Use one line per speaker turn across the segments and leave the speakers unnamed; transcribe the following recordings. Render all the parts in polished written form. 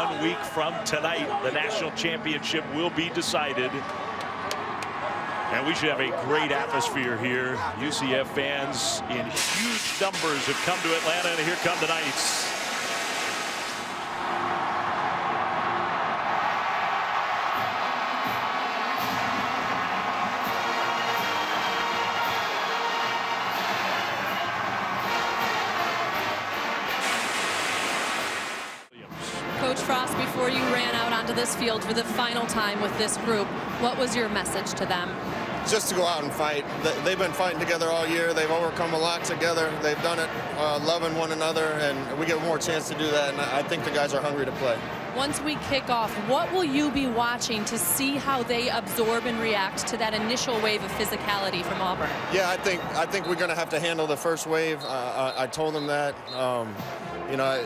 1 week from tonight, the national championship will be decided. And we should have a great atmosphere here. UCF fans in huge numbers have come to Atlanta, and here come the Knights.
Coach Frost, before you ran out onto this field for the final time with this group, what was your message to them?
Just to go out and fight. They've been fighting together all year. They've overcome a lot together. They've done it loving one another, and we get more chance to do that, and I think the guys are hungry to play.
Once we kick off, what will you be watching to see how they absorb and react to that initial wave of physicality from Auburn?
Yeah, I think we're going to have to handle the first wave. I told them that. You know,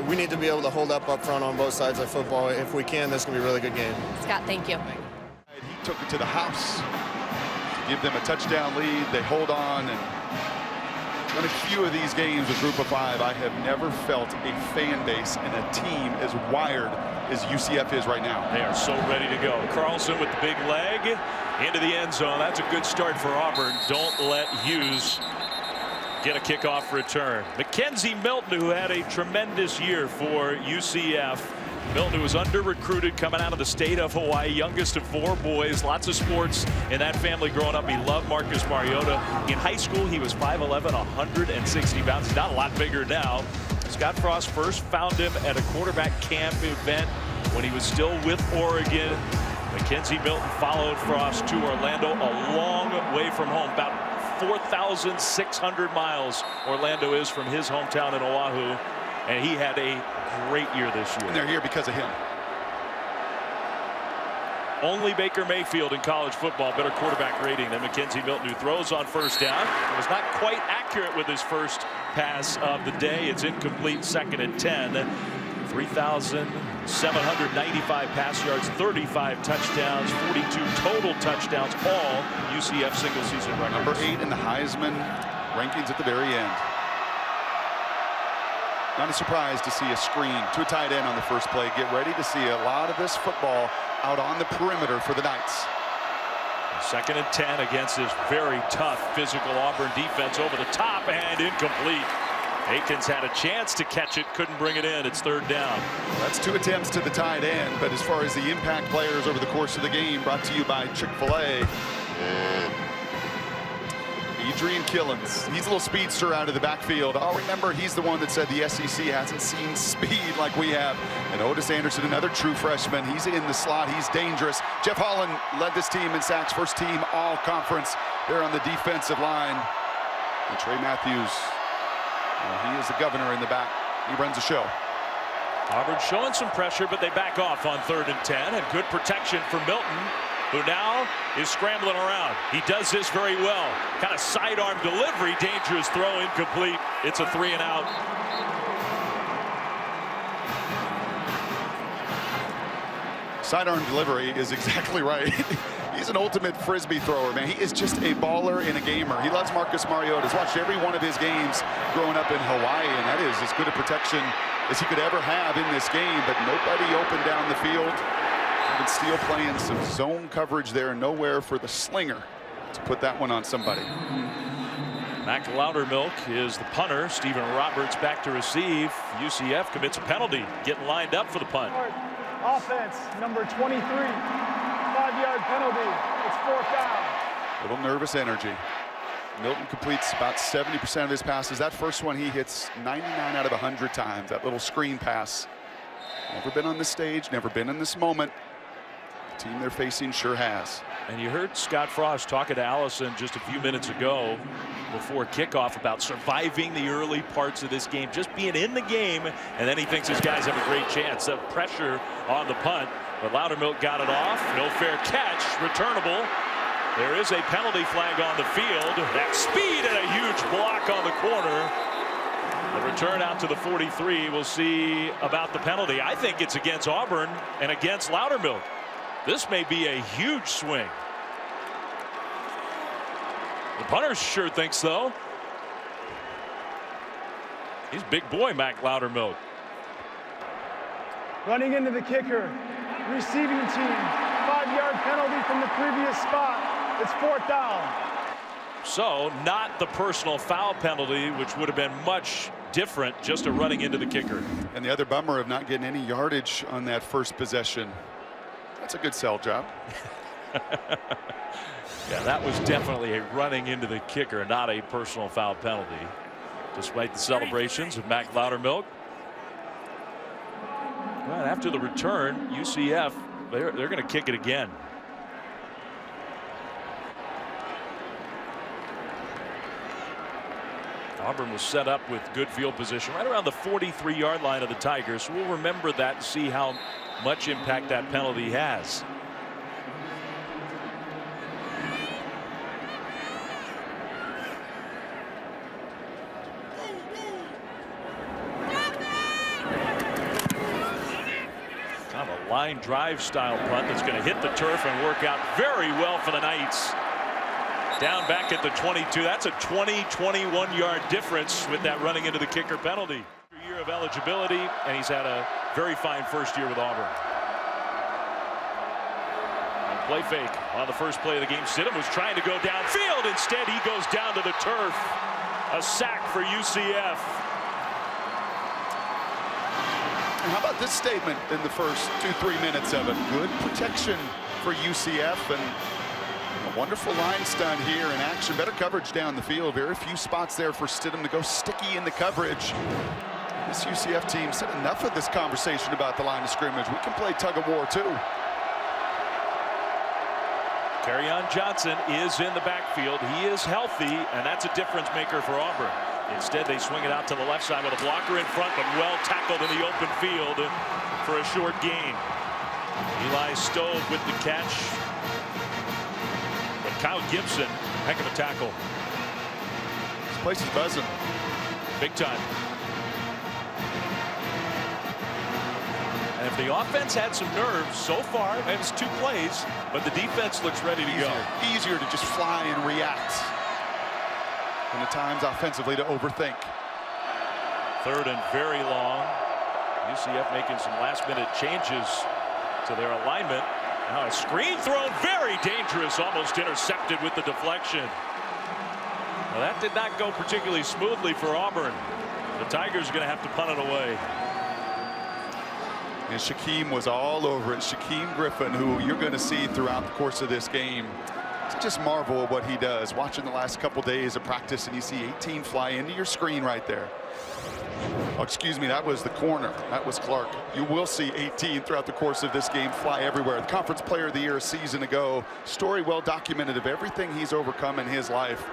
we need to be able to hold up front on both sides of football. If we can, this can be a really good game.
Scott, thank you.
He took it to the house to give them a touchdown lead. They hold on, and in a few of these games with Group of 5, I have never felt a fan base and a team as wired as UCF is right now.
They are so ready to go. Carlson with the big leg into the end zone. That's a good start for Auburn. Don't let Hughes get a kickoff return. Mackenzie Milton, who had a tremendous year for UCF. Milton, who was under-recruited coming out of the state of Hawaii, youngest of 4 boys, lots of sports in that family growing up. He loved Marcus Mariota. In high school, he was 5'11", 160 pounds. He's not a lot bigger now. Scott Frost first found him at a quarterback camp event when he was still with Oregon. Mackenzie Milton followed Frost to Orlando, a long way from home, about 4,600 miles Orlando is from his hometown in Oahu, and he had a great year this year.
And they're here because of him.
Only Baker Mayfield in college football better quarterback rating than Mackenzie Milton, who throws on first down. He was not quite accurate with his first pass of the day. It's incomplete, 2nd and 10. 3,795 pass yards, 35 touchdowns, 42 total touchdowns, all UCF single season records.
Number 8 in the Heisman rankings at the very end. Not a surprise to see a screen to a tight end on the first play. Get ready to see a lot of this football out on the perimeter for the Knights.
2nd and 10 against this very tough physical Auburn defense. Over the top and incomplete. Akins had a chance to catch it, couldn't bring it in. It's 3rd down.
That's 2 attempts to the tight end, but as far as the impact players over the course of the game, brought to you by Chick-fil-A. Adrian Killens, he's a little speedster out of the backfield. I'll remember he's the one that said the SEC hasn't seen speed like we have. And Otis Anderson, another true freshman, he's in the slot, he's dangerous. Jeff Holland led this team in sacks, first team all conference there on the defensive line. And Trey Matthews, he is the governor in the back. He runs the show.
Auburn showing some pressure, but they back off on 3rd and 10, and good protection for Milton, who now is scrambling around. He does this very well. Kind of sidearm delivery, dangerous throw, incomplete. It's a 3 and out.
Sidearm delivery is exactly right. He's an ultimate frisbee thrower, man. He is just a baller and a gamer. He loves Marcus Mariota. He's watched every one of his games growing up in Hawaii, and that is as good a protection as he could ever have in this game, but nobody open down the field. Even Steele playing some zone coverage there, nowhere for the slinger to put that one on somebody.
Mac Loudermilk is the punter. Stephen Roberts back to receive. UCF commits a penalty, getting lined up for the punt.
Offense, number 23, 5-yard penalty. It's 4th down.
Little nervous energy. Milton completes about 70% of his passes. That first one he hits 99 out of 100 times. That little screen pass. Never been on this stage, never been in this moment. The team they're facing sure has.
And you heard Scott Frost talking to Allison just a few minutes ago before kickoff about surviving the early parts of this game, just being in the game, and then he thinks his guys have a great chance. The pressure on the punt, but Loudermilk got it off. No fair catch, returnable. There is a penalty flag on the field. That speed and a huge block on the corner. The return out to the 43. We'll see about the penalty. I think it's against Auburn and against Loudermilk. This may be a huge swing. The punter sure thinks so. He's big boy, Mac Loudermilk.
Running into the kicker. Receiving team, 5-yard penalty from the previous spot. It's 4th down.
So not the personal foul penalty, which would have been much different, just a running into the kicker.
And the other bummer of not getting any yardage on that first possession. That's a good sell job.
Yeah, that was definitely a running into the kicker, not a personal foul penalty, despite the celebrations of Mac Loudermilk. Well, after the return, UCF, they're going to kick it again. Auburn was set up with good field position right around the 43-yard line of the Tigers. We'll remember that and see how much impact that penalty has. Kind of a line drive style punt that's going to hit the turf and work out very well for the Knights. Down back at the 22. That's a 20-21 yard difference with that running into the kicker penalty. Year of eligibility, and he's had a very fine first year with Auburn. And play fake on the first play of the game. Stidham was trying to go downfield. Instead, he goes down to the turf. A sack for UCF.
And how about this statement in the first 2-3 minutes of it? Good protection for UCF, and a wonderful line stunt here in action. Better coverage down the field. Very few spots there for Stidham to go sticky in the coverage. This UCF team said enough of this conversation about the line of scrimmage. We can play tug of war too.
Kerryon Johnson is in the backfield. He is healthy, and that's a difference maker for Auburn. Instead, they swing it out to the left side with a blocker in front, but well tackled in the open field for a short gain. Eli Stove with the catch. But Kyle Gibson, heck of a tackle.
This place is buzzing.
Big time. And if the offense had some nerves so far, and it's 2 plays, but the defense looks ready to go.
Easier to just fly and react than at times offensively to overthink.
3rd and very long. UCF making some last-minute changes to their alignment. Now a screen thrown, very dangerous, almost intercepted with the deflection. Well, that did not go particularly smoothly for Auburn. The Tigers are going to have to punt it away.
And Shaquem was all over it. Shaquem Griffin, who you're going to see throughout the course of this game. Just marvel at what he does. Watching the last couple days of practice, and you see 18 fly into your screen right there. Oh, excuse me, that was the corner. That was Clark. You will see 18 throughout the course of this game fly everywhere. The Conference Player of the Year a season ago. Story well documented of everything he's overcome in his life.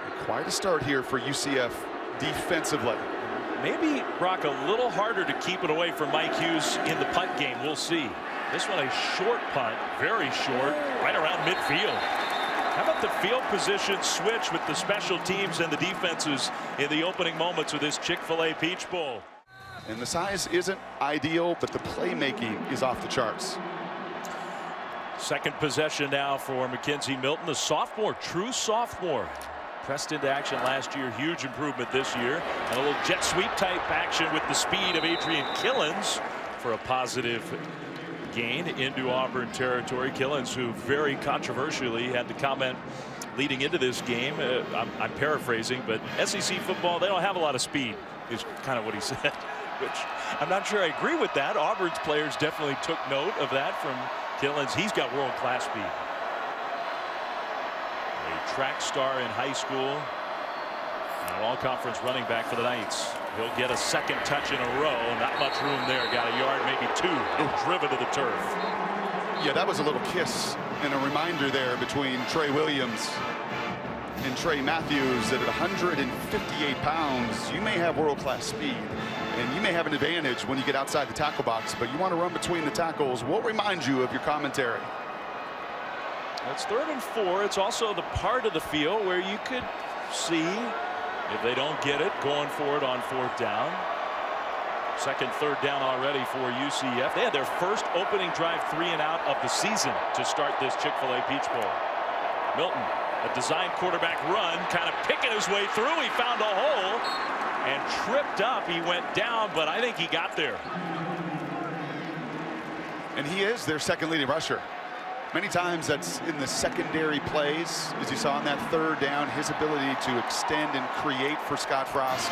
And quite a start here for UCF defensively.
Maybe, Brock, a little harder to keep it away from Mike Hughes in the punt game. We'll see. This one a short punt, very short, right around midfield. How about the field position switch with the special teams and the defenses in the opening moments of this Chick-fil-A Peach Bowl?
And the size isn't ideal, but the playmaking is off the charts.
Second possession now for Mackenzie Milton, the sophomore, true sophomore. Pressed into action last year, huge improvement this year. And a little jet sweep type action with the speed of Adrian Killens for a positive gain into Auburn territory. Killens, who very controversially had the comment leading into this game, I'm paraphrasing, but SEC football, they don't have a lot of speed, is kind of what he said, which I'm not sure I agree with that. Auburn's players definitely took note of that from Killens. He's got world-class speed. A track star in high school, and an all-conference running back for the Knights. He'll get a second touch in a row. Not much room there. Got a yard, maybe 2. Driven to the turf.
Yeah, that was a little kiss and a reminder there between Trey Williams and Trey Matthews that at 158 pounds, you may have world-class speed, and you may have an advantage when you get outside the tackle box, but you want to run between the tackles. We'll remind you of your commentary.
It's 3rd and 4. It's also the part of the field where you could see, if they don't get it, going for it on 4th down. 2nd, 3rd down already for UCF. They had their first opening drive 3 and out of the season to start this Chick-fil-A Peach Bowl. Milton, a design quarterback run, kind of picking his way through. He found a hole and tripped up. He went down, but I think he got there.
And he is their second leading rusher. Many times that's in the secondary plays, as you saw on that third down, his ability to extend and create for Scott Frost.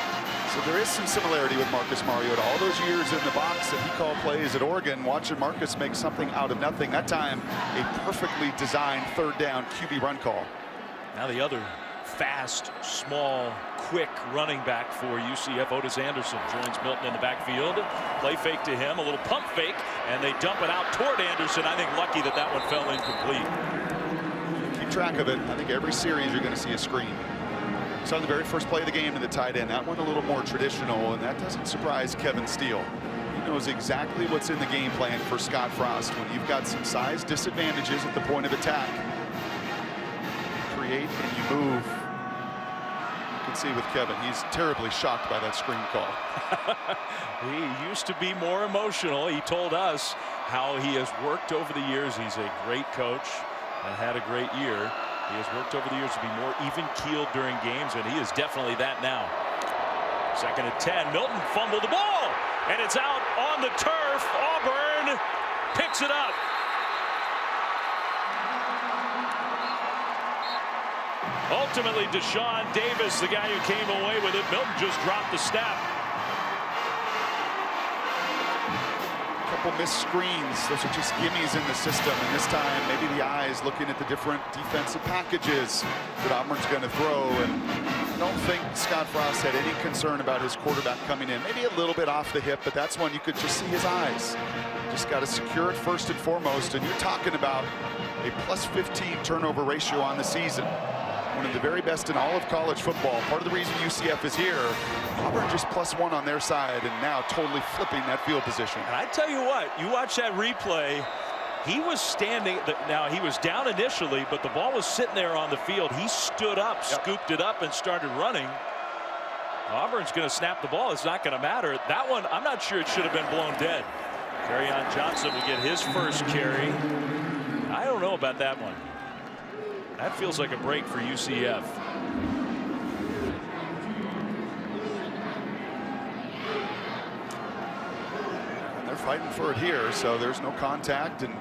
So there is some similarity with Marcus Mariota. All those years in the box that he called plays at Oregon, watching Marcus make something out of nothing. That time, a perfectly designed third down QB run call.
Now the other fast, small, quick running back for UCF, Otis Anderson, joins Milton in the backfield. Play fake to him, a little pump fake, and they dump it out toward Anderson. I think lucky that that one fell incomplete.
Keep track of it. I think every series you're going to see a screen. So on the very first play of the game to the tight end, that one a little more traditional, and that doesn't surprise Kevin Steele. He knows exactly what's in the game plan for Scott Frost. When you've got some size disadvantages at the point of attack, create and you move. You can see with Kevin, he's terribly shocked by that screen call.
He used to be more emotional. He told us how he has worked over the years. He's a great coach and had a great year. He has worked over the years to be more even-keeled during games, and he is definitely that now. 2nd and 10. Milton fumbled the ball, and it's out on the turf. Auburn picks it up. Ultimately, Deshaun Davis, the guy who came away with it. Milton just dropped the snap.
Couple missed screens. Those are just gimmies in the system. And this time, maybe the eyes looking at the different defensive packages that Auburn's going to throw. And I don't think Scott Frost had any concern about his quarterback coming in. Maybe a little bit off the hip, but that's when you could just see his eyes. Just got to secure it first and foremost. And you're talking about a +15 turnover ratio on the season. One of the very best in all of college football. Part of the reason UCF is here, Auburn just +1 on their side, and now totally flipping that field position.
And I tell you what, you watch that replay, he was standing, now he was down initially, but the ball was sitting there on the field. He stood up, scooped it up, and started running. Auburn's going to snap the ball. It's not going to matter. That one, I'm not sure it should have been blown dead. Kerryon Johnson will get his first carry. I don't know about that one. That feels like a break for UCF.
And they're fighting for it here, so there's no contact, and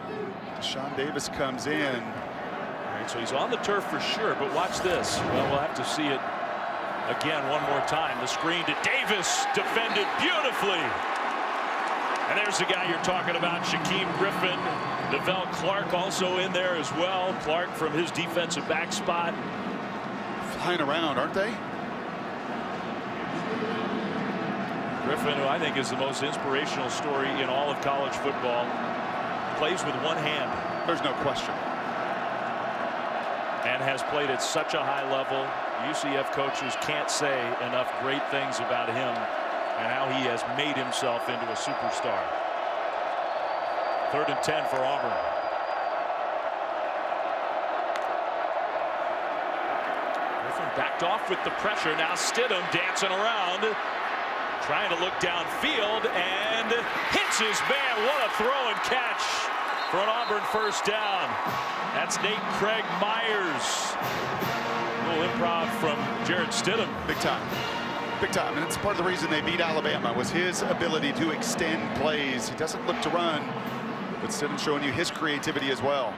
Deshaun Davis comes in.
All right, so he's on the turf for sure, but watch this. Well, we'll have to see it again one more time. The screen to Davis, defended beautifully. And there's the guy you're talking about, Shaquem Griffin. Devell Clark also in there as well. Clark from his defensive back spot.
Flying around, aren't they?
Griffin, who I think is the most inspirational story in all of college football, plays with one hand.
There's no question.
And has played at such a high level. UCF coaches can't say enough great things about him and how he has made himself into a superstar. 3rd and 10 for Auburn. Griffin backed off with the pressure. Now Stidham dancing around, trying to look downfield, and hits his man. What a throw and catch for an Auburn first down. That's Nate Craig Myers. A little improv from Jarrett Stidham.
Big time. Big time, and it's part of the reason they beat Alabama was his ability to extend plays. He doesn't look to run, but Stidham showing you his creativity as well.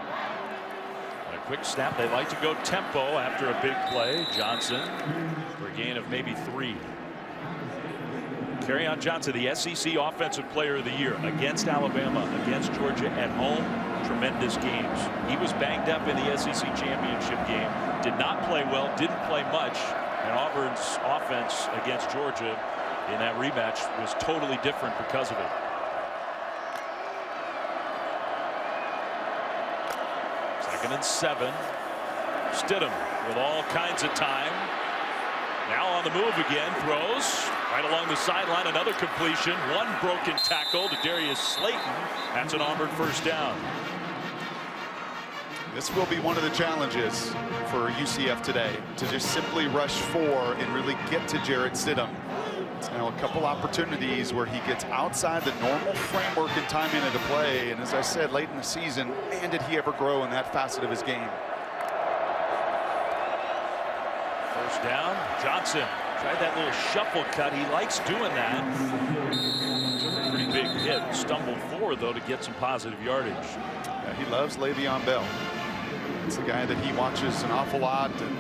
A quick snap. They like to go tempo after a big play. Johnson for a gain of maybe 3. Kerryon Johnson, the SEC Offensive Player of the Year, against Alabama, against Georgia at home. Tremendous games. He was banged up in the SEC championship game. Did not play well. Didn't play much. And Auburn's offense against Georgia in that rematch was totally different because of it. Second and 7. Stidham with all kinds of time. Now on the move again. Throws right along the sideline. Another completion. One broken tackle to Darius Slayton. That's an Auburn first down.
This will be one of the challenges for UCF today, to just simply rush 4 and really get to Jarrett Stidham. It's now a couple opportunities where he gets outside the normal framework and timing of the play. And as I said, late in the season, man, did he ever grow in that facet of his game.
First down. Johnson Tried that little shuffle cut. He likes doing that. Took a pretty big hit. Stumbled forward, though, to get some positive yardage.
Yeah, he loves Le'Veon Bell. It's the guy that he watches an awful lot. And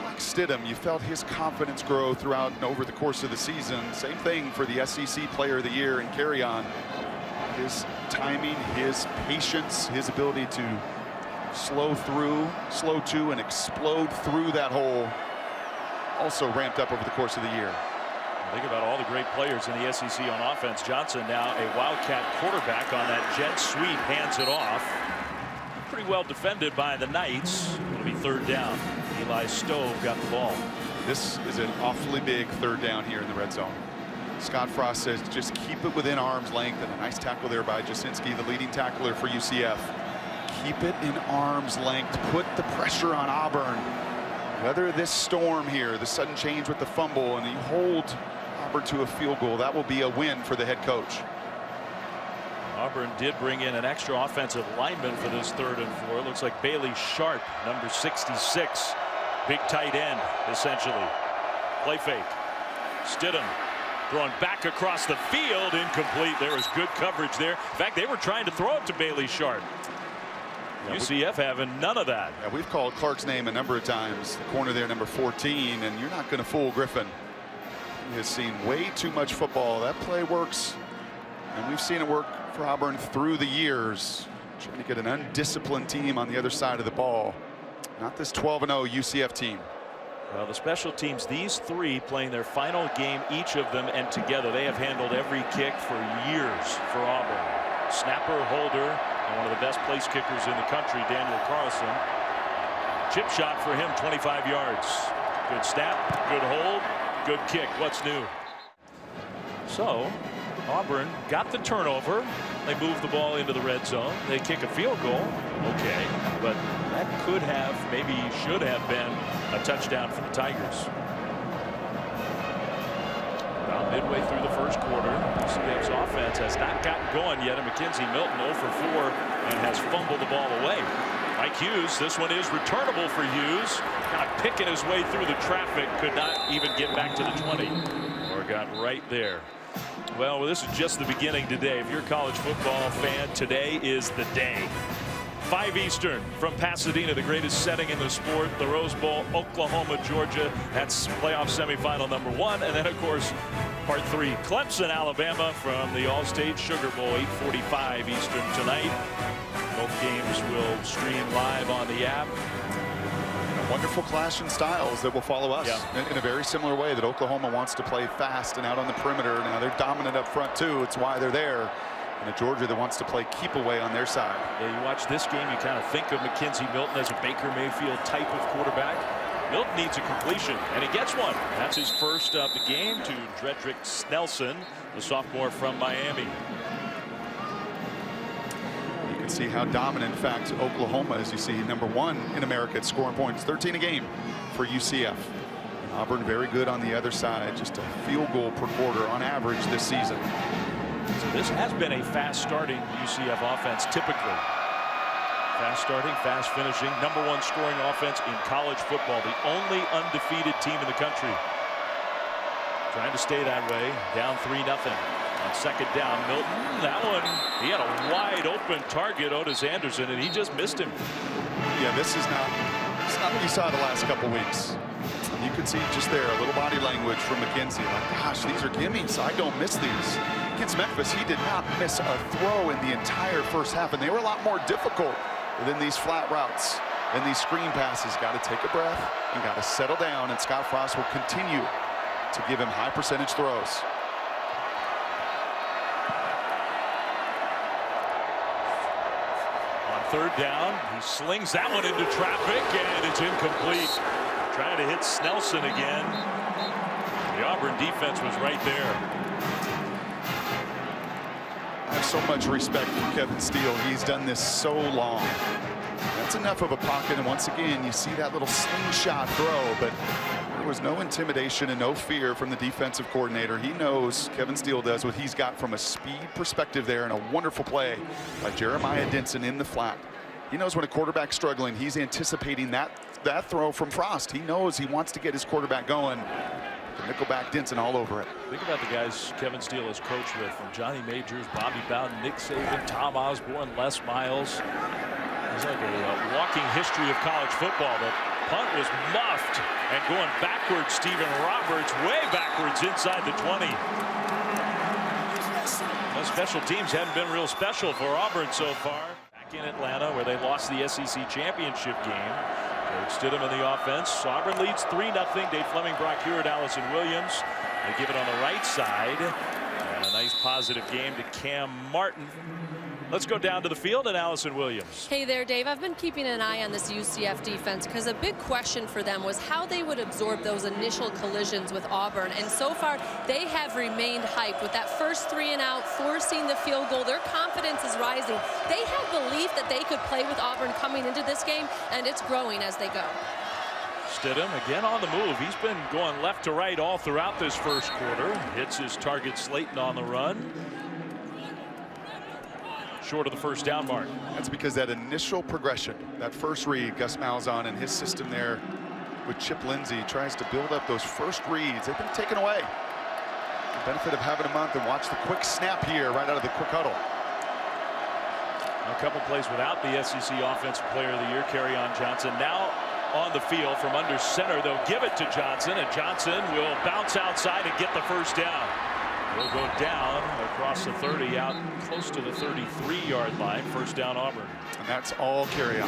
like Stidham, you felt his confidence grow throughout and over the course of the season. Same thing for the SEC Player of the Year and carry on. His timing, his patience, his ability to slow to, and explode through that hole also ramped up over the course of the year.
Think about all the great players in the SEC on offense. Johnson now a Wildcat quarterback on that jet sweep, hands it off. Pretty well defended by the Knights. It'll be 3rd down. Eli Stove got the ball.
This is an awfully big 3rd down here in the red zone. Scott Frost says just keep it within arm's length, and a nice tackle there by Jasinski, the leading tackler for UCF. Keep it in arm's length. Put the pressure on Auburn. Weather this storm here, the sudden change with the fumble, and you hold Auburn to a field goal. That will be a win for the head coach.
Auburn did bring in an extra offensive lineman for this 3rd and 4. It looks like Bailey Sharp, number 66, big tight end, essentially. Play fake. Stidham throwing back across the field, incomplete. There was good coverage there. In fact, they were trying to throw it to Bailey Sharp. Yeah, UCF having none of that.
Yeah, we've called Clark's name a number of times, the corner there, number 14, and you're not going to fool Griffin. He has seen way too much football. That play works, and we've seen it work for Auburn through the years. Trying to get an undisciplined team on the other side of the ball. Not this 12-0 UCF team.
Well, the special teams, these 3 playing their final game, each of them, and together they have handled every kick for years for Auburn. Snapper, holder, and one of the best place kickers in the country, Daniel Carlson. Chip shot for him, 25 yards. Good snap, good hold, good kick. What's new? So Auburn got the turnover. They move the ball into the red zone. They kick a field goal. Okay, but that could have, maybe should have been a touchdown for the Tigers. About midway through the 1st quarter, UCF's offense has not gotten going yet, and Mackenzie Milton 0 for 4 and has fumbled the ball away. Mike Hughes, this one is returnable for Hughes. Kind of picking his way through the traffic, could not even get back to the 20, or got right there. Well, this is just the beginning today. If you're a college football fan, today is the day. 5 Eastern from Pasadena, the greatest setting in the sport, the Rose Bowl, Oklahoma, Georgia. That's playoff semifinal number 1. And then, of course, part 3, Clemson, Alabama from the All-State Sugar Bowl, 8:45 Eastern tonight. Both games will stream live on the app.
A wonderful clash in styles that will follow us in a very similar way that Oklahoma wants to play fast and out on the perimeter. Now they're dominant up front, too. It's why they're there. And a Georgia that wants to play keep away on their side. Yeah,
you watch this game, you kind of think of Mackenzie Milton as a Baker Mayfield type of quarterback. Milton needs a completion, and he gets one. That's his first of the game to Frederick Nelson, the sophomore from Miami.
You can see how dominant, in fact, Oklahoma, as you see, number 1 in America at scoring points, 13 a game for UCF. And Auburn very good on the other side, just a field goal per quarter on average this season.
So this has been a fast-starting UCF offense, typically. Fast-starting, fast-finishing, number 1 scoring offense in college football, the only undefeated team in the country. Trying to stay that way, down 3-0. On 2nd down, Milton, that one, he had a wide-open target, Otis Anderson, and he just missed him.
Yeah, this is not what you saw the last couple weeks. You can see just there a little body language from Mackenzie. Like, gosh, these are gimmies. I don't miss these. Against Memphis, he did not miss a throw in the entire first half, and they were a lot more difficult than these flat routes and these screen passes. Got to take a breath and got to settle down, and Scott Frost will continue to give him high percentage throws.
On 3rd down, he slings that one into traffic, and it's incomplete. Trying to hit Snelson again. The Auburn defense was right there.
I have so much respect for Kevin Steele. He's done this so long. That's enough of a pocket, and once again, you see that little slingshot throw, but there was no intimidation and no fear from the defensive coordinator. He knows, Kevin Steele does, what he's got from a speed perspective there, and a wonderful play by Jeremiah Denson in the flat. He knows when a quarterback's struggling, he's anticipating that throw from Frost. He knows he wants to get his quarterback going. The nickelback Denson all over it.
Think about the guys Kevin Steele has coached with, from Johnny Majors, Bobby Bowden, Nick Saban, Tom Osborne, Les Miles. It's like a walking history of college football. The punt was muffed, and going backwards, Stephen Roberts, way backwards inside the 20. The special teams haven't been real special for Auburn so far. Back in Atlanta, where they lost the SEC championship game. Coach Stidham in the offense. Auburn leads 3-0. Dave Fleming, Brock Hewitt, Allison Williams. They give it on the right side. And a nice positive game to Cam Martin. Let's go down to the field and Allison Williams.
Hey there, Dave. I've been keeping an eye on this UCF defense because a big question for them was how they would absorb those initial collisions with Auburn. And so far, they have remained hyped with that first 3 and out, forcing the field goal. Their confidence is rising. They had belief that they could play with Auburn coming into this game, and it's growing as they go.
Stidham again on the move. He's been going left to right all throughout this first quarter. Hits his target Slayton on the run. Short of the first down mark.
That's because that initial progression, that first read, Gus Malzahn and his system there with Chip Lindsey tries to build up those first reads. They've been taken away. The benefit of having a month, and watch the quick snap here right out of the quick huddle.
A couple plays without the SEC Offensive Player of the Year, Kerryon Johnson. Now on the field from under center. They'll give it to Johnson, and Johnson will bounce outside and get the first down. Will go down across the 30, out close to the 33-yard line. First down, Auburn.
And that's all Kerryon.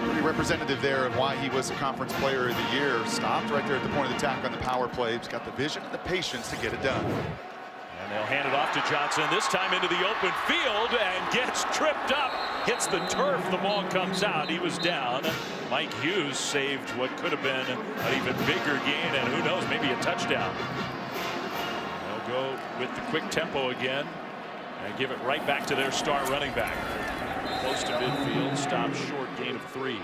Pretty representative there of why he was a Conference Player of the Year. Stopped right there at the point of attack on the power play. He's got the vision and the patience to get it done.
And they'll hand it off to Johnson, this time into the open field, and gets tripped up. Hits the turf. The ball comes out. He was down. Mike Hughes saved what could have been an even bigger gain, and who knows, maybe a touchdown. Go with the quick tempo again and give it right back to their star running back. Close to midfield, stopped short, gain of 3.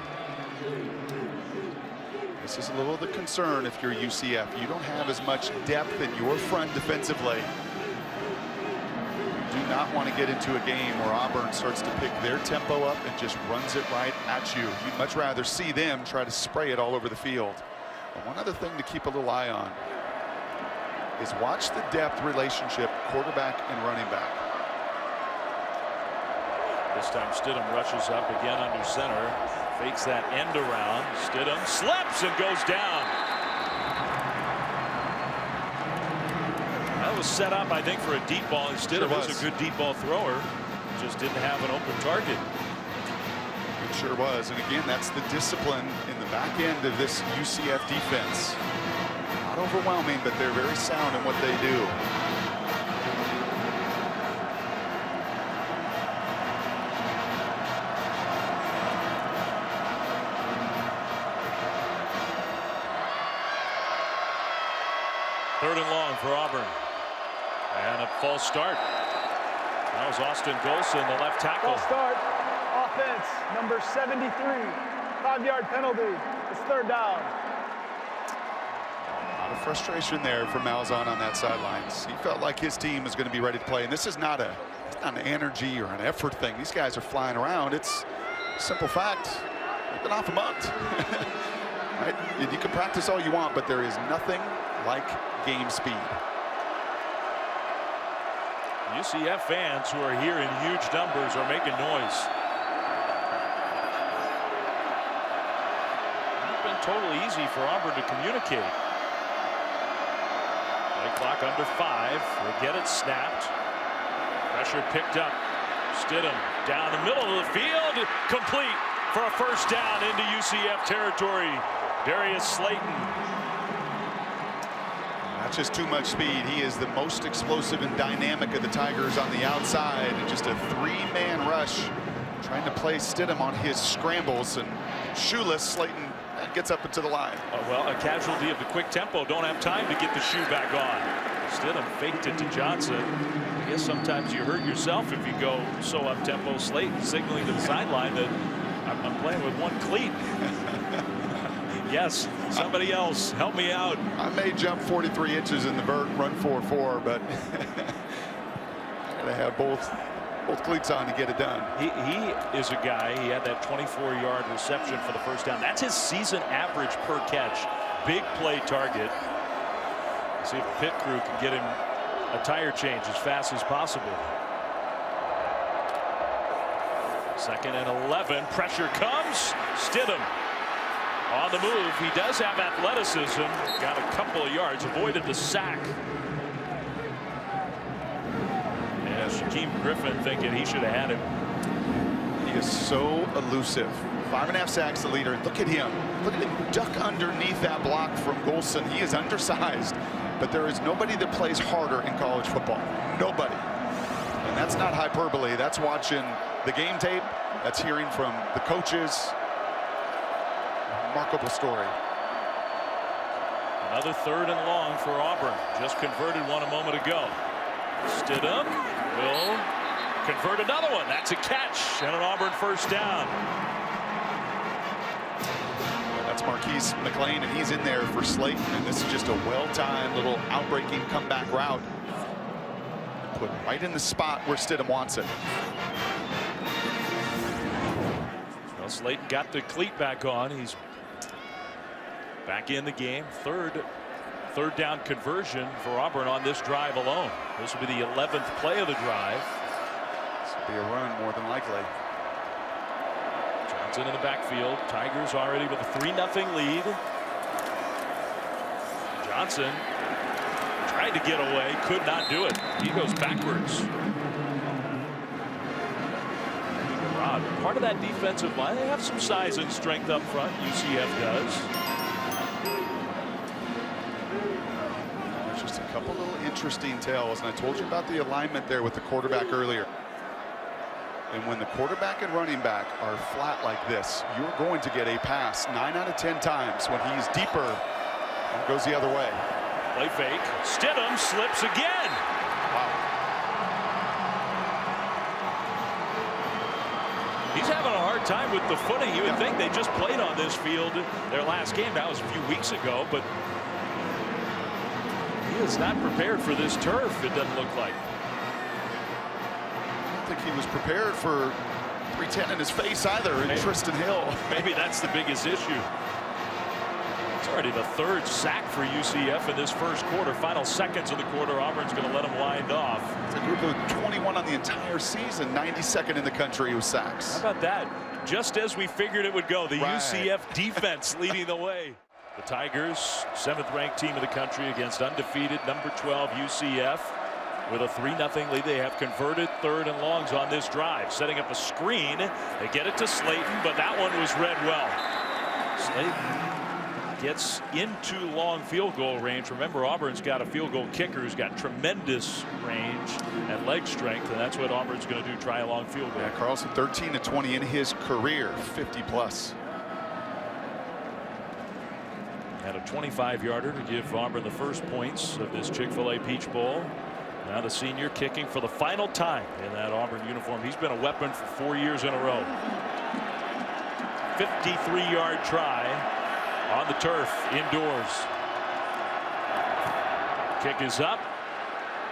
This is a little of the concern if you're UCF. You don't have as much depth in your front defensively. You do not want to get into a game where Auburn starts to pick their tempo up and just runs it right at you. You'd much rather see them try to spray it all over the field. But one other thing to keep a little eye on is watch the depth relationship quarterback and running back.
This time Stidham rushes up again under center, fakes that end around. Stidham slips and goes down. That was set up, I think, for a deep ball, and Stidham was a good deep ball thrower, just didn't have an open target.
It sure was, and again, that's the discipline in the back end of this UCF defense. Not overwhelming, but they're very sound in what they do.
Third and long for Auburn. And a false start. That was Austin Golson, the left tackle.
False start. Offense, number 73. 5-yard penalty. It's third down.
A lot of frustration there for Malzahn on that sidelines. He felt like his team was going to be ready to play, and this is not an energy or an effort thing. These guys are flying around. It's a simple fact. They've been off a month. Right? You can practice all you want, but there is nothing like game speed.
UCF fans who are here in huge numbers are making noise. It's been totally easy for Auburn to communicate. Play clock under 5. They get it snapped. Pressure picked up. Stidham down the middle of the field, complete for a first down into UCF territory. Darius Slayton.
That's just too much speed. He is the most explosive and dynamic of the Tigers on the outside, and just a 3-man rush trying to play Stidham on his scrambles, and shoeless Slayton gets up into the line.
Well, a casualty of the quick tempo. Don't have time to get the shoe back on. Stidham faked it to Johnson. I guess sometimes you hurt yourself if you go so up tempo. Slayton signaling to the sideline that I'm playing with one cleat. Yes, somebody else, help me out.
I may jump 43 inches in the vert, run 4.4, but I gotta have both both cleats on to get it done.
He is a guy, he had that 24-yard reception for the first down. That's his season average per catch. Big play target. See if the pit crew can get him a tire change as fast as possible. 2nd and 11. Pressure comes. Stidham on the move. He does have athleticism. Got a couple of yards. Avoided the sack. And Shaquem Griffin thinking he should have had him.
He is so elusive. 5.5 sacks, the leader. Look at him. Look at him duck underneath that block from Golson. He is undersized, but there is nobody that plays harder in college football. Nobody. And that's not hyperbole. That's watching the game tape. That's hearing from the coaches. Remarkable story.
Another 3rd and long for Auburn. Just converted one a moment ago. Stidham will convert another one. That's a catch and an Auburn first down.
That's Marquise McLean, and he's in there for Slayton. And this is just a well-timed little outbreaking comeback route. Put right in the spot where Stidham wants it.
Well, Slayton got the cleat back on. He's back in the game. Third down conversion for Auburn on this drive alone. This will be the 11th play of the drive.
This will be a run more than likely.
Johnson in the backfield. Tigers already with a 3-0 lead. Johnson tried to get away, could not do it. He goes backwards. Rod, part of that defensive line, they have some size and strength up front. UCF does.
There's just a couple little interesting tells, and I told you about the alignment there with the quarterback earlier. And when the quarterback and running back are flat like this, you're going to get a pass 9 out of 10 times. When he's deeper, it goes the other way.
Play fake. Stidham slips again.
Wow.
He's having a hard time with the footing. You would think they just played on this field their last game. That was a few weeks ago, but he is not prepared for this turf, it doesn't look like.
I don't think he was prepared for 310 in his face either, and Tristan Hill.
Maybe that's the biggest issue. It's already the 3rd sack for UCF in this first quarter. Final seconds of the quarter, Auburn's going to let him wind off.
It's a group of 21 on the entire season, 92nd in the country with sacks.
How about that? Just as we figured it would go, the UCF defense leading the way. The Tigers, 7th ranked team in the country against undefeated number 12 UCF. With a 3-0 lead, they have converted 3rd and longs on this drive. Setting up a screen. They get it to Slayton, but that one was read well. Slayton gets into long field goal range. Remember, Auburn's got a field goal kicker who's got tremendous range and leg strength, and that's what Auburn's going to do, try a long field goal.
Yeah, Carlson 13-20 in his career, 50+.
Had a 25-yarder to give Auburn the first points of this Chick-fil-A Peach Bowl. Now the senior kicking for the final time in that Auburn uniform. He's been a weapon for 4 years in a row. 53-yard try on the turf indoors. Kick is up,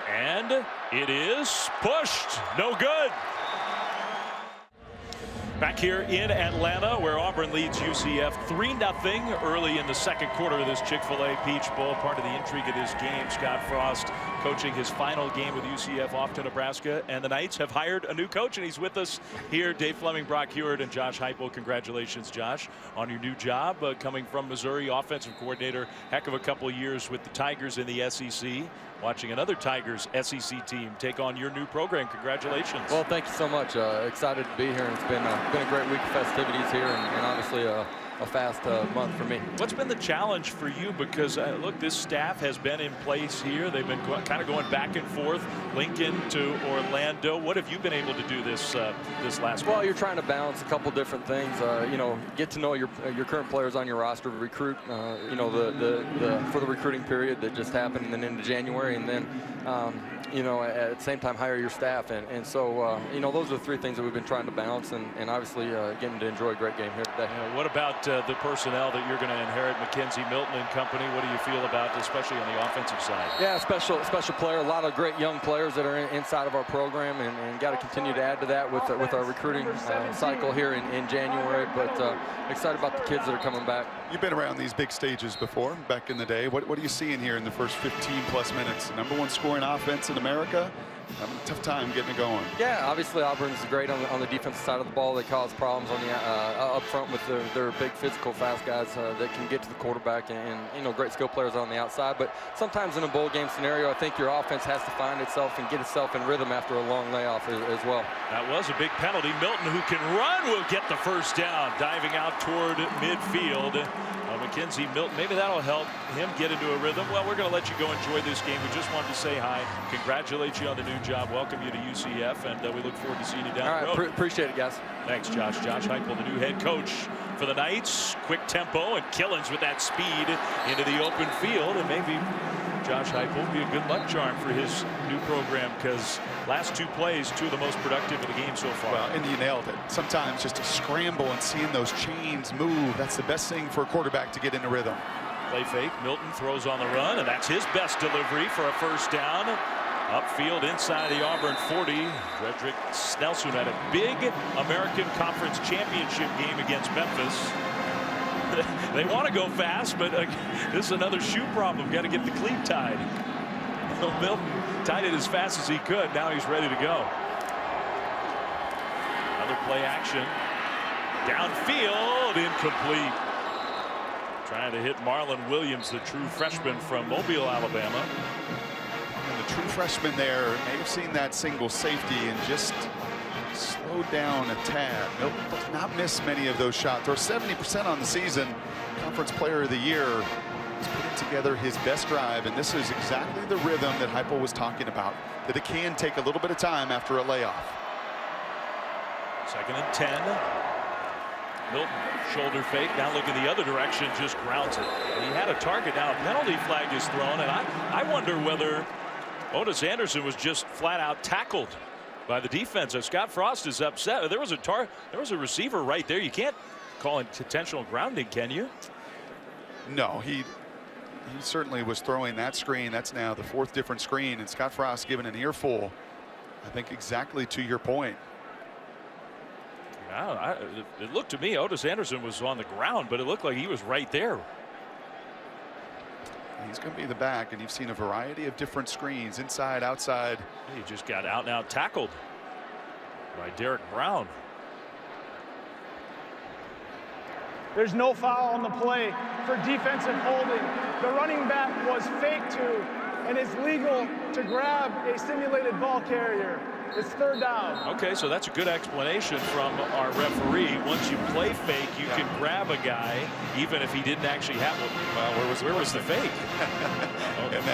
and it is pushed. No good. Back here in Atlanta, where Auburn leads UCF 3-0 early in the second quarter of this Chick-fil-A Peach Bowl. Part of the intrigue of this game, Scott Frost coaching his final game with UCF off to Nebraska, and the Knights have hired a new coach, and he's with us here. Dave Fleming, Brock Hewitt, and Josh Heupel. Congratulations, Josh, on your new job, coming from Missouri, offensive coordinator. Heck of a couple of years with the Tigers in the SEC. Watching another Tigers SEC team take on your new program. Congratulations.
Well, thank you so much. Excited to be here, and it's been a great week of festivities here, and obviously a fast month for me.
What's been the challenge for you? Because look, this staff has been in place here. They've been kind of going back and forth, Lincoln to Orlando. What have you been able to do this last month?
Well, you're trying to balance a couple different things. You know, get to know your current players on your roster, recruit. You know, for the recruiting period that just happened, and then into January, and then you know, at the same time hire your staff. And so, you know, those are the three things that we've been trying to balance, and obviously getting to enjoy a great game here today.
What about the personnel that you're going to inherit, Mackenzie Milton and company? What do you feel about, especially on the offensive side?
Yeah, special player. A lot of great young players that are inside of our program, and got to continue to add to that with our recruiting cycle here in January. But excited about the kids that are coming back.
You've been around these big stages before, back in the day. What are you seeing here in the first 15+ minutes? #1 scoring offense in America. Having a tough time getting it going.
Yeah, obviously Auburn's great on the defensive side of the ball. They cause problems on the up front with their big physical fast guys that can get to the quarterback, and you know, great skill players on the outside. But sometimes in a bowl game scenario, I think your offense has to find itself and get itself in rhythm after a long layoff as well.
That was a big penalty. Milton, who can run, will get the first down, diving out toward midfield. Mackenzie Milton, maybe that'll help him get into a rhythm. Well, we're going to let you go enjoy this game. We just wanted to say hi, congratulate you on the new job, welcome you to UCF, and we look forward to seeing you down the road.
Appreciate it, guys.
Thanks, Josh. Josh Heupel, the new head coach for the Knights. Quick tempo, and Killens with that speed into the open field, and maybe Josh Heupel will be a good luck charm for his new program, because last two plays, two of the most productive of the game so far.
Well, and you nailed it. Sometimes just a scramble and seeing those chains move, that's the best thing for a quarterback to get into rhythm.
Play fake. Milton throws on the run, and that's his best delivery for a first down. Upfield inside the Auburn 40. Frederick Nelson had a big American Conference Championship game against Memphis. They want to go fast, but this is another shoe problem. Got to get the cleat tied. Milton tied it as fast as he could. Now he's ready to go. Another play action. Downfield, incomplete. Trying to hit Marlon Williams, the true freshman from Mobile, Alabama.
And the true freshman there may have seen that single safety and just slowed down a tad. Milton does not miss many of those shots. They're 70% on the season. Conference Player of the Year. He's putting together his best drive, and this is exactly the rhythm that Heupel was talking about, that it can take a little bit of time after a layoff.
2nd and 10. Milton, shoulder fake, now looking the other direction, just grounds it. He had a target. Now a penalty flag is thrown, and I wonder whether Otis Anderson was just flat out tackled by the defense. If Scott Frost is upset, there was a receiver right there. You can't call it intentional grounding, can you?
No, he certainly was throwing that screen. That's now the 4th different screen, and Scott Frost given an earful. I think exactly to your point.
Wow, it looked to me Otis Anderson was on the ground, but it looked like he was right there.
He's going to be the back, and you've seen a variety of different screens, inside, outside.
He just got out and out tackled by Derek Brown.
There's no foul on the play for defensive holding. The running back was fake to and is legal to grab a simulated ball carrier. It's 3rd down.
Okay, so that's a good explanation from our referee. Once you play fake, you can grab a guy even if he didn't actually have one.
Well,
where was the fake?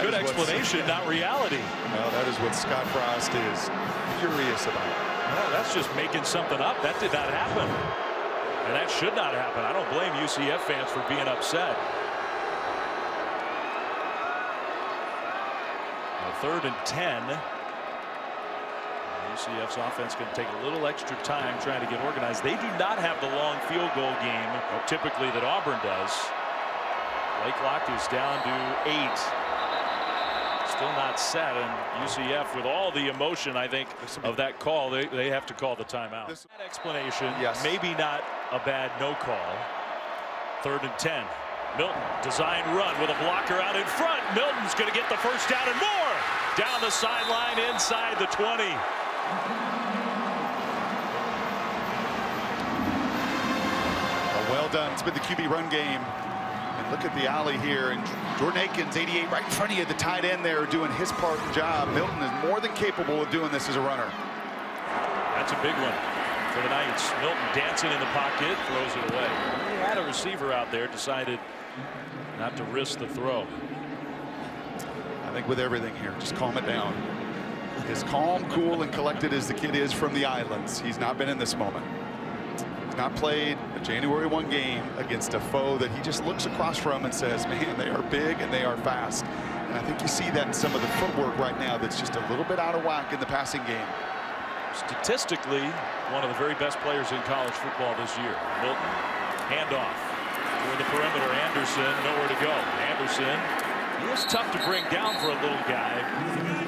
Good explanation, not reality.
Well, that is what Scott Frost is furious about.
Well, that's just making something up. That did not happen. And that should not happen. I don't blame UCF fans for being upset. Now 3rd and 10. UCF's offense going to take a little extra time trying to get organized. They do not have the long field goal game typically that Auburn does. Play clock is down to 8. Still not set, and UCF, with all the emotion, I think, of that call, they have to call the timeout. That explanation,
yes.
Maybe not a bad no call. 3rd and 10. Milton, design run with a blocker out in front. Milton's going to get the first down and more. Down the sideline inside the 20.
Well done. It's been the QB run game. And look at the alley here. And Jordan Akins, 88, right in front of you, the tight end there, doing his part of the job. Milton is more than capable of doing this as a runner.
That's a big one for the Knights. Milton dancing in the pocket, throws it away. He had a receiver out there, decided not to risk the throw.
I think with everything here, just calm it down. As calm, cool, and collected as the kid is from the islands, he's not been in this moment. He's not played a January 1 game against a foe that he just looks across from and says, man, they are big and they are fast. And I think you see that in some of the footwork right now that's just a little bit out of whack in the passing game.
Statistically, one of the very best players in college football this year. Milton, handoff. Toward the perimeter, Anderson, nowhere to go. Anderson, he is tough to bring down for a little guy,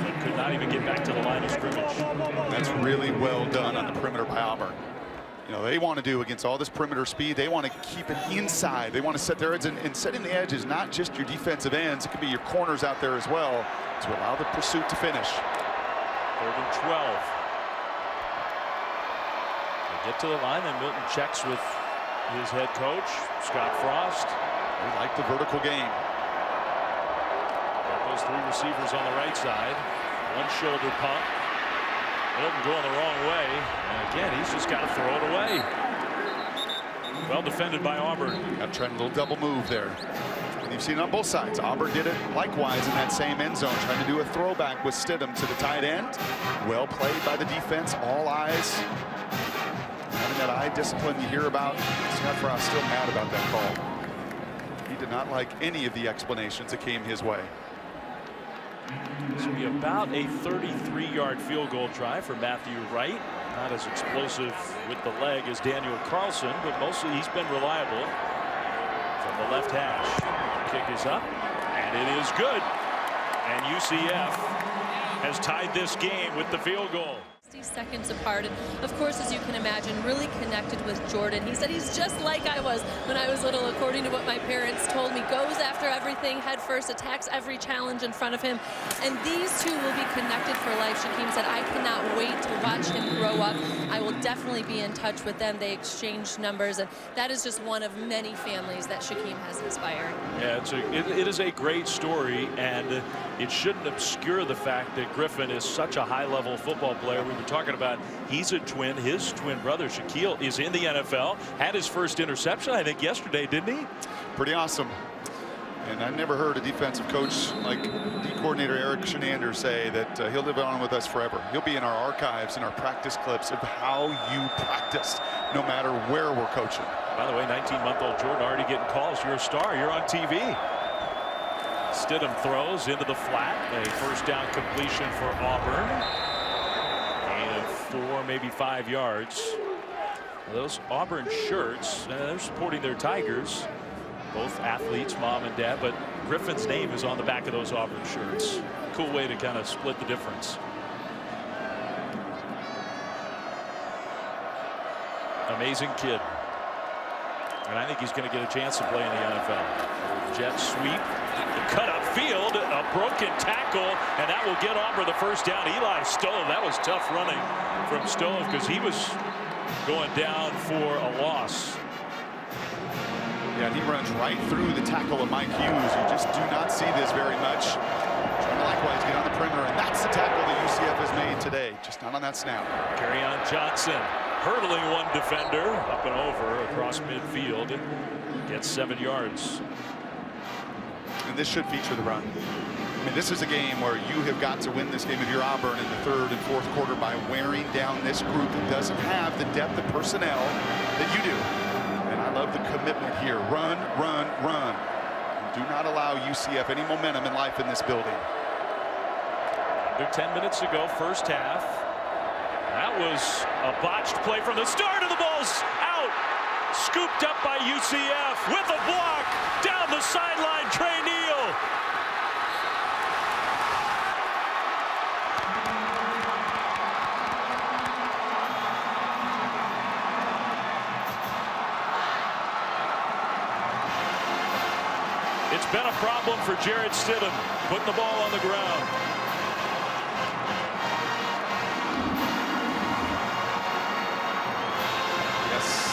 but could not even get back to the line of scrimmage.
That's really well done on the perimeter by Auburn. You know, they want to do against all this perimeter speed, they want to keep it inside. They want to set their edge, and setting the edge is not just your defensive ends. It could be your corners out there as well to allow the pursuit to finish.
3rd and 12. They get to the line, and Milton checks with his head coach, Scott Frost.
They like the vertical game.
Got those 3 receivers on the right side. One shoulder pump. Milton going the wrong way. And again, he's just got to throw it away. Well defended by Auburn.
Got to try a little double move there. And you've seen it on both sides. Auburn did it likewise in that same end zone, trying to do a throwback with Stidham to the tight end. Well played by the defense. All eyes. Having that eye discipline you hear about. Scott Frost still mad about that call. He did not like any of the explanations that came his way.
This will be about a 33-yard field goal try for Matthew Wright. Not as explosive with the leg as Daniel Carlson, but mostly he's been reliable from the left hash. Kick is up, and it is good. And UCF has tied this game with the field goal.
60 seconds apart, and of course, as you can imagine, really connected with Jordan. He said he's just like I was when I was little, according to what my parents told me. Goes after everything head first, attacks every challenge in front of him, and these two will be connected for life. Shaquem said, I cannot wait to watch him grow up. I will definitely be in touch with them. They exchanged numbers, and that is just one of many families that Shaquem has inspired.
Yeah, it is a great story, and it shouldn't obscure the fact that Griffin is such a high-level football player. We were talking about he's a twin. His twin brother Shaquille is in the NFL. Had his first interception, I think, yesterday, didn't he?
Pretty awesome. And I've never heard a defensive coach like D coordinator Eric Shenander say that he'll live on with us forever. He'll be in our archives and our practice clips of how you practiced, no matter where we're coaching.
By the way, 19-month-old Jordan already getting calls. You're a star. You're on TV. Stidham throws into the flat. A first down completion for Auburn. 4, maybe 5 yards. Those Auburn shirts, they're supporting their Tigers. Both athletes, mom and dad, but Griffin's name is on the back of those Auburn shirts. Cool way to kind of split the difference. Amazing kid. And I think he's going to get a chance to play in the NFL. Jet sweep, the cut upfield, a broken tackle, and that will get Auburn the first down. Eli Stove, that was tough running from Stove because he was going down for a loss.
Yeah, he runs right through the tackle of Mike Hughes. You just do not see this very much. Trying to likewise get on the perimeter, and that's the tackle that UCF has made today. Just not on that snap.
Kerryon Johnson hurdling one defender up and over across midfield. Gets 7 yards.
And this should feature the run. I mean, this is a game where you have got to win this game if you're Auburn in the 3rd and 4th quarter by wearing down this group that doesn't have the depth of personnel that you do. And I love the commitment here. Run, run, run. Do not allow UCF any momentum in life in this building.
Under 10 minutes to go, first half. That was a botched play from the start, of the ball's out. Scooped up by UCF with a block down the sideline. Trey Neal. It's been a problem for Jarrett Stidham putting the ball on the ground.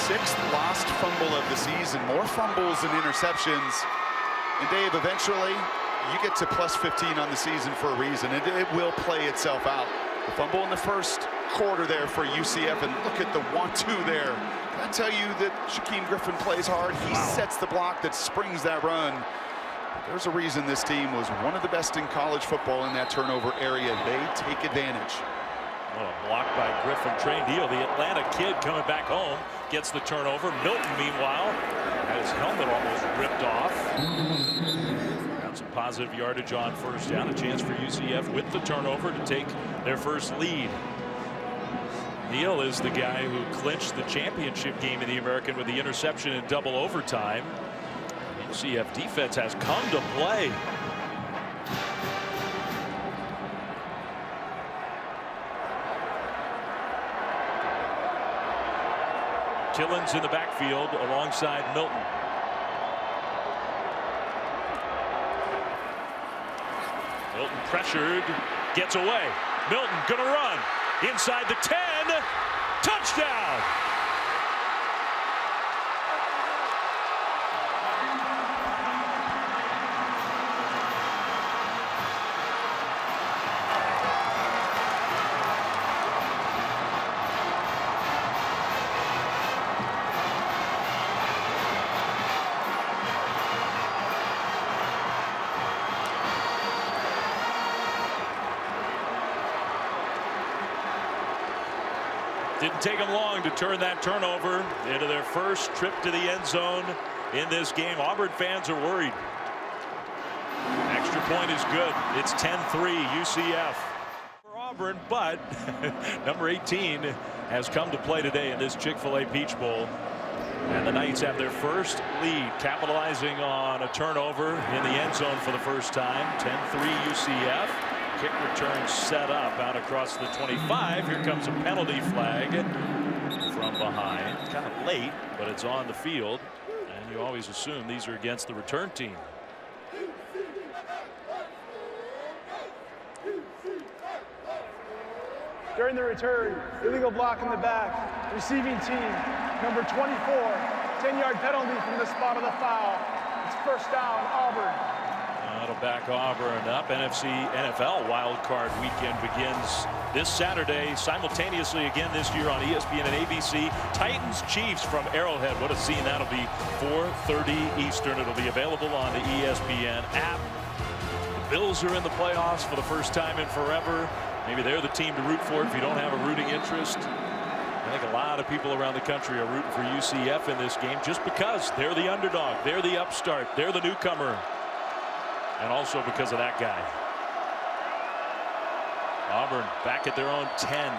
Sixth lost fumble of the season. More fumbles than interceptions. And Dave, eventually you get to plus 15 on the season for a reason. It will play itself out. The fumble in the first quarter there for UCF, and look at the 1-2 there. Can I tell you that Shaquem Griffin plays hard? He sets the block that springs that run. There's a reason this team was one of the best in college football in that turnover area. They take advantage.
What a block by Griffin. Trey Neal, the Atlanta kid coming back home, gets the turnover. Milton, meanwhile, had his helmet almost ripped off. And Found some positive yardage on first down. A chance for UCF with the turnover to take their first lead. Neal is the guy who clinched the championship game in the American with the interception in double overtime. UCF defense has come to play. Tillins in the backfield alongside Milton. Milton pressured, gets away. Milton gonna run inside the 10. Touchdown. Didn't take them long to turn that turnover into their first trip to the end zone in this game. Auburn fans are worried. Extra point is good. It's 10-3 UCF for Auburn, but number 18 has come to play today in this Chick-fil-A Peach Bowl. And the Knights have their first lead, capitalizing on a turnover in the end zone for the first time. 10-3 UCF. Kick return set up out across the 25. Here comes a penalty flag from behind. Kind of late, but it's on the field. And you always assume these are against the return team.
During the return, illegal block in the back. Receiving team, number 24, 10-yard penalty from the spot of the foul. It's first down, Auburn.
That'll back Auburn up. NFL Wild Card Weekend begins this Saturday, simultaneously again this year on ESPN and ABC. Titans Chiefs from Arrowhead. What a scene that'll be. 4:30 Eastern. It'll be available on the ESPN app. The Bills are in the playoffs for the first time in forever. Maybe they're the team to root for if you don't have a rooting interest. I think a lot of people around the country are rooting for UCF in this game just because they're the underdog. They're the upstart. They're the newcomer. And also because of that guy. Auburn back at their own 10.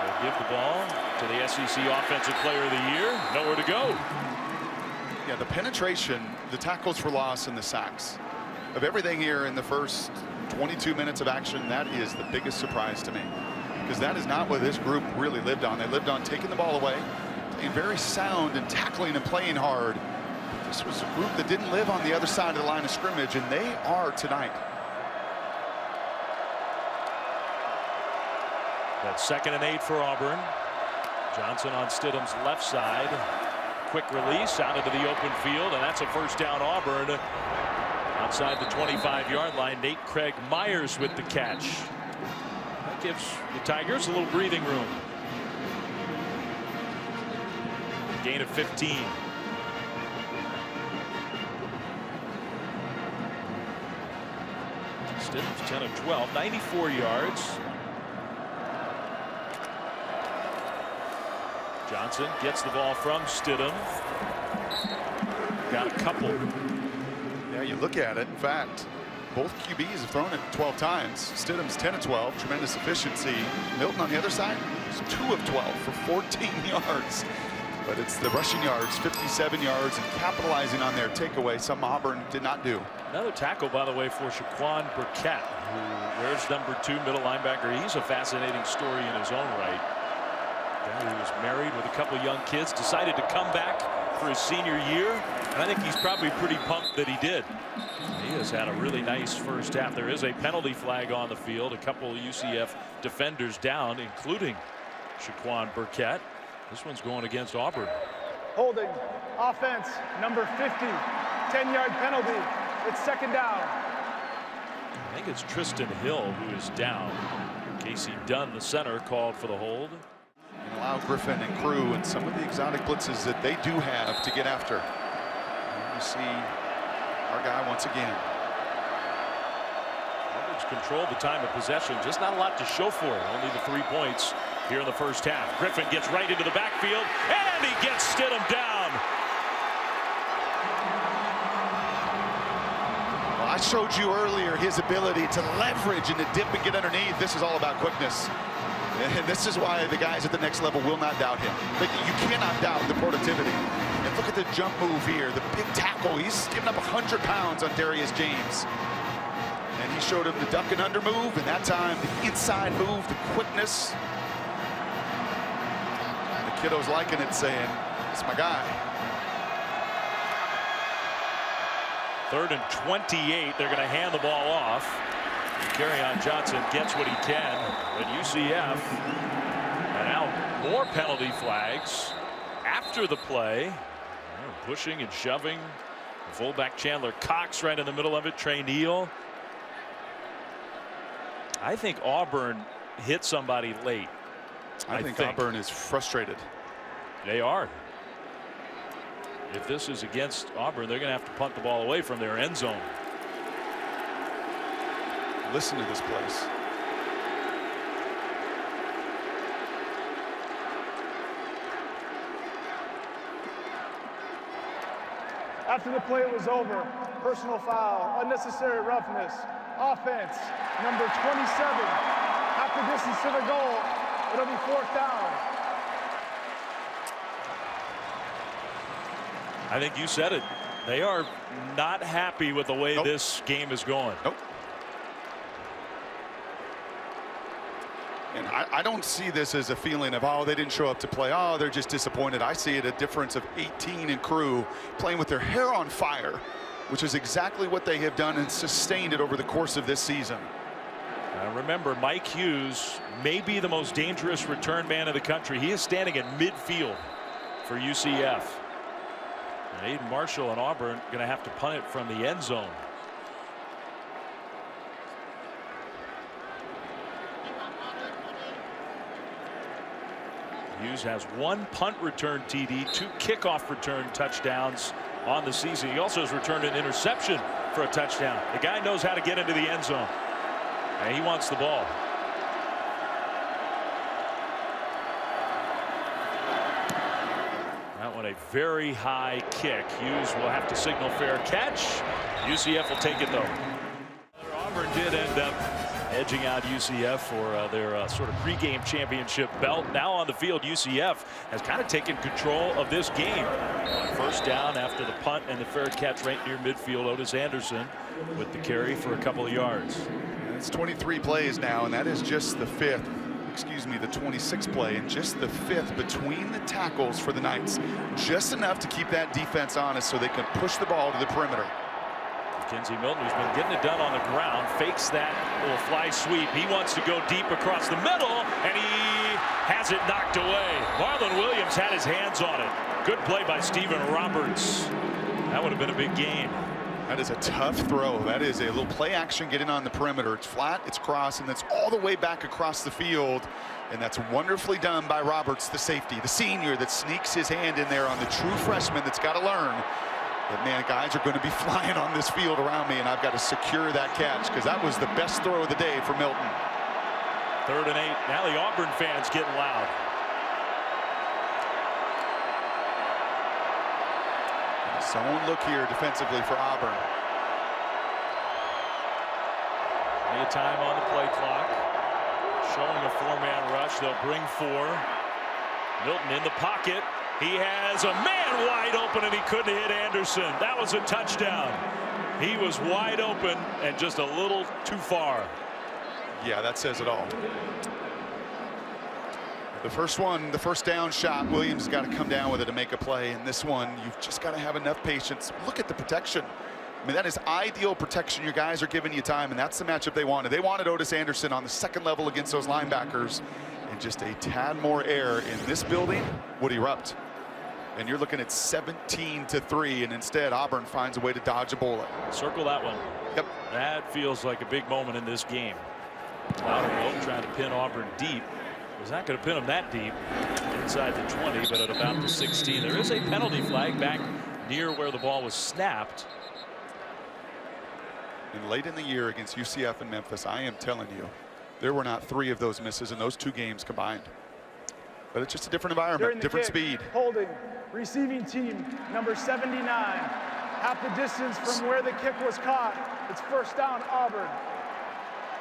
They'll give the ball to the SEC Offensive Player of the Year. Nowhere to go.
Yeah, the penetration, the tackles for loss, and the sacks. Of everything here in the first 22 minutes of action, that is the biggest surprise to me. Because that is not what this group really lived on. They lived on taking the ball away, being very sound and tackling and playing hard. This was a group that didn't live on the other side of the line of scrimmage, and they are tonight.
That's 2nd and 8 for Auburn. Johnson on Stidham's left side. Quick release out into the open field, and that's a first down Auburn. Outside the 25-yard line, Nate Craig Myers with the catch. That gives the Tigers a little breathing room. Gain of 15. Stidham's 10 of 12, 94 yards. Johnson gets the ball from Stidham. Got a couple.
Yeah, you look at it. In fact, both QBs have thrown it 12 times. Stidham's 10 of 12, tremendous efficiency. Milton on the other side is 2 of 12 for 14 yards. But it's the rushing yards, 57 yards, and capitalizing on their takeaway, something Auburn did not do.
Another tackle, by the way, for Shaquan Burkett, who wears number 2, middle linebacker. He's a fascinating story in his own right. Guy who was married with a couple young kids, decided to come back for his senior year, and I think he's probably pretty pumped that he did. He has had a really nice first half. There is a penalty flag on the field. A couple of UCF defenders down, including Shaquan Burkett. This one's going against Auburn.
Holding, offense, number 50, 10-yard penalty. It's 2nd down.
I think it's Tristan Hill who is down. Casey Dunn, the center, called for the hold.
And allow Griffin and crew and some of the exotic blitzes that they do have to get after. And you see our guy once again.
Auburn's controlled the time of possession. Just not a lot to show for it. Only the 3 points here in the first half. Griffin gets right into the backfield, and he gets Stidham down.
I showed you earlier his ability to leverage and to dip and get underneath. This is all about quickness. And this is why the guys at the next level will not doubt him. But you cannot doubt the portativity. And look at the jump move here, the big tackle. He's given up 100 pounds on Darius James. And he showed him the duck and under move, and that time the inside move, the quickness. The kiddo's liking it, saying, "It's my guy."
3rd and 28. They're going to hand the ball off. Kerryon Johnson gets what he can. But UCF, and now more penalty flags after the play. Pushing and shoving. Fullback Chandler Cox right in the middle of it. Trey Neal. I think Auburn hit somebody late.
I think Auburn is frustrated.
They are. If this is against Auburn, they're going to have to punt the ball away from their end zone.
Listen to this place.
After the play was over, personal foul, unnecessary roughness, offense, number 27, half the distance to the goal, it'll be 4th down.
I think you said it. They are not happy with the way this game is going.
Nope. And I don't see this as a feeling of, oh, they didn't show up to play. Oh, they're just disappointed. I see it a difference of 18 in crew playing with their hair on fire, which is exactly what they have done and sustained it over the course of this season.
Remember, Mike Hughes may be the most dangerous return man in the country. He is standing at midfield for UCF. And Aiden Marshall and Auburn going to have to punt it from the end zone. Hughes has 1 punt return TD, 2 kickoff return touchdowns on the season. He also has returned an interception for a touchdown. The guy knows how to get into the end zone. And he wants the ball. That one a very high kick. Hughes will have to signal fair catch. UCF will take it though. Auburn did end up edging out UCF for their sort of pregame championship belt. Now on the field, UCF has kind of taken control of this game. 1st down after the punt and the fair catch right near midfield. Otis Anderson with the carry for a couple of yards.
It's 23 plays now, and that is just the 5th. Excuse me, the 26th play, and just the 5th between the tackles for the Knights. Just enough to keep that defense honest so they can push the ball to the perimeter.
Mackenzie Milton, who's been getting it done on the ground, fakes that little fly sweep. He wants to go deep across the middle, and he has it knocked away. Marlon Williams had his hands on it. Good play by Stephen Roberts. That would have been a big gain.
That is a tough throw. That is a little play action getting on the perimeter. It's flat, it's cross, and that's all the way back across the field. And that's wonderfully done by Roberts, the safety, the senior that sneaks his hand in there on the true freshman that's got to learn that, man, guys are going to be flying on this field around me, and I've got to secure that catch, because that was the best throw of the day for Milton.
3rd and 8. Now the Auburn fans getting loud.
Zone look here defensively for Auburn.
Plenty of time on the play clock. Showing a 4-man rush. They'll bring 4. Milton in the pocket. He has a man wide open, and he couldn't hit Anderson. That was a touchdown. He was wide open and just a little too far.
Yeah, that says it all. The first one, the 1st down shot, Williams has got to come down with it to make a play. And this one, you've just got to have enough patience. Look at the protection. I mean, that is ideal protection. Your guys are giving you time, and that's the matchup they wanted. They wanted Otis Anderson on the 2nd level against those linebackers. And just a tad more air in this building would erupt. And you're looking at 17-3, and instead Auburn finds a way to dodge a bullet.
Circle that one.
Yep.
That feels like a big moment in this game. Loudermilk trying to pin Auburn deep. Was not going to pin him that deep inside the 20, but at about the 16. There is a penalty flag back near where the ball was snapped.
And late in the year against UCF and Memphis, I am telling you, there were not 3 of those misses in those 2 games combined. But it's just a different environment, different speed.
Holding, receiving team, number 79, half the distance from where the kick was caught. It's first down, Auburn.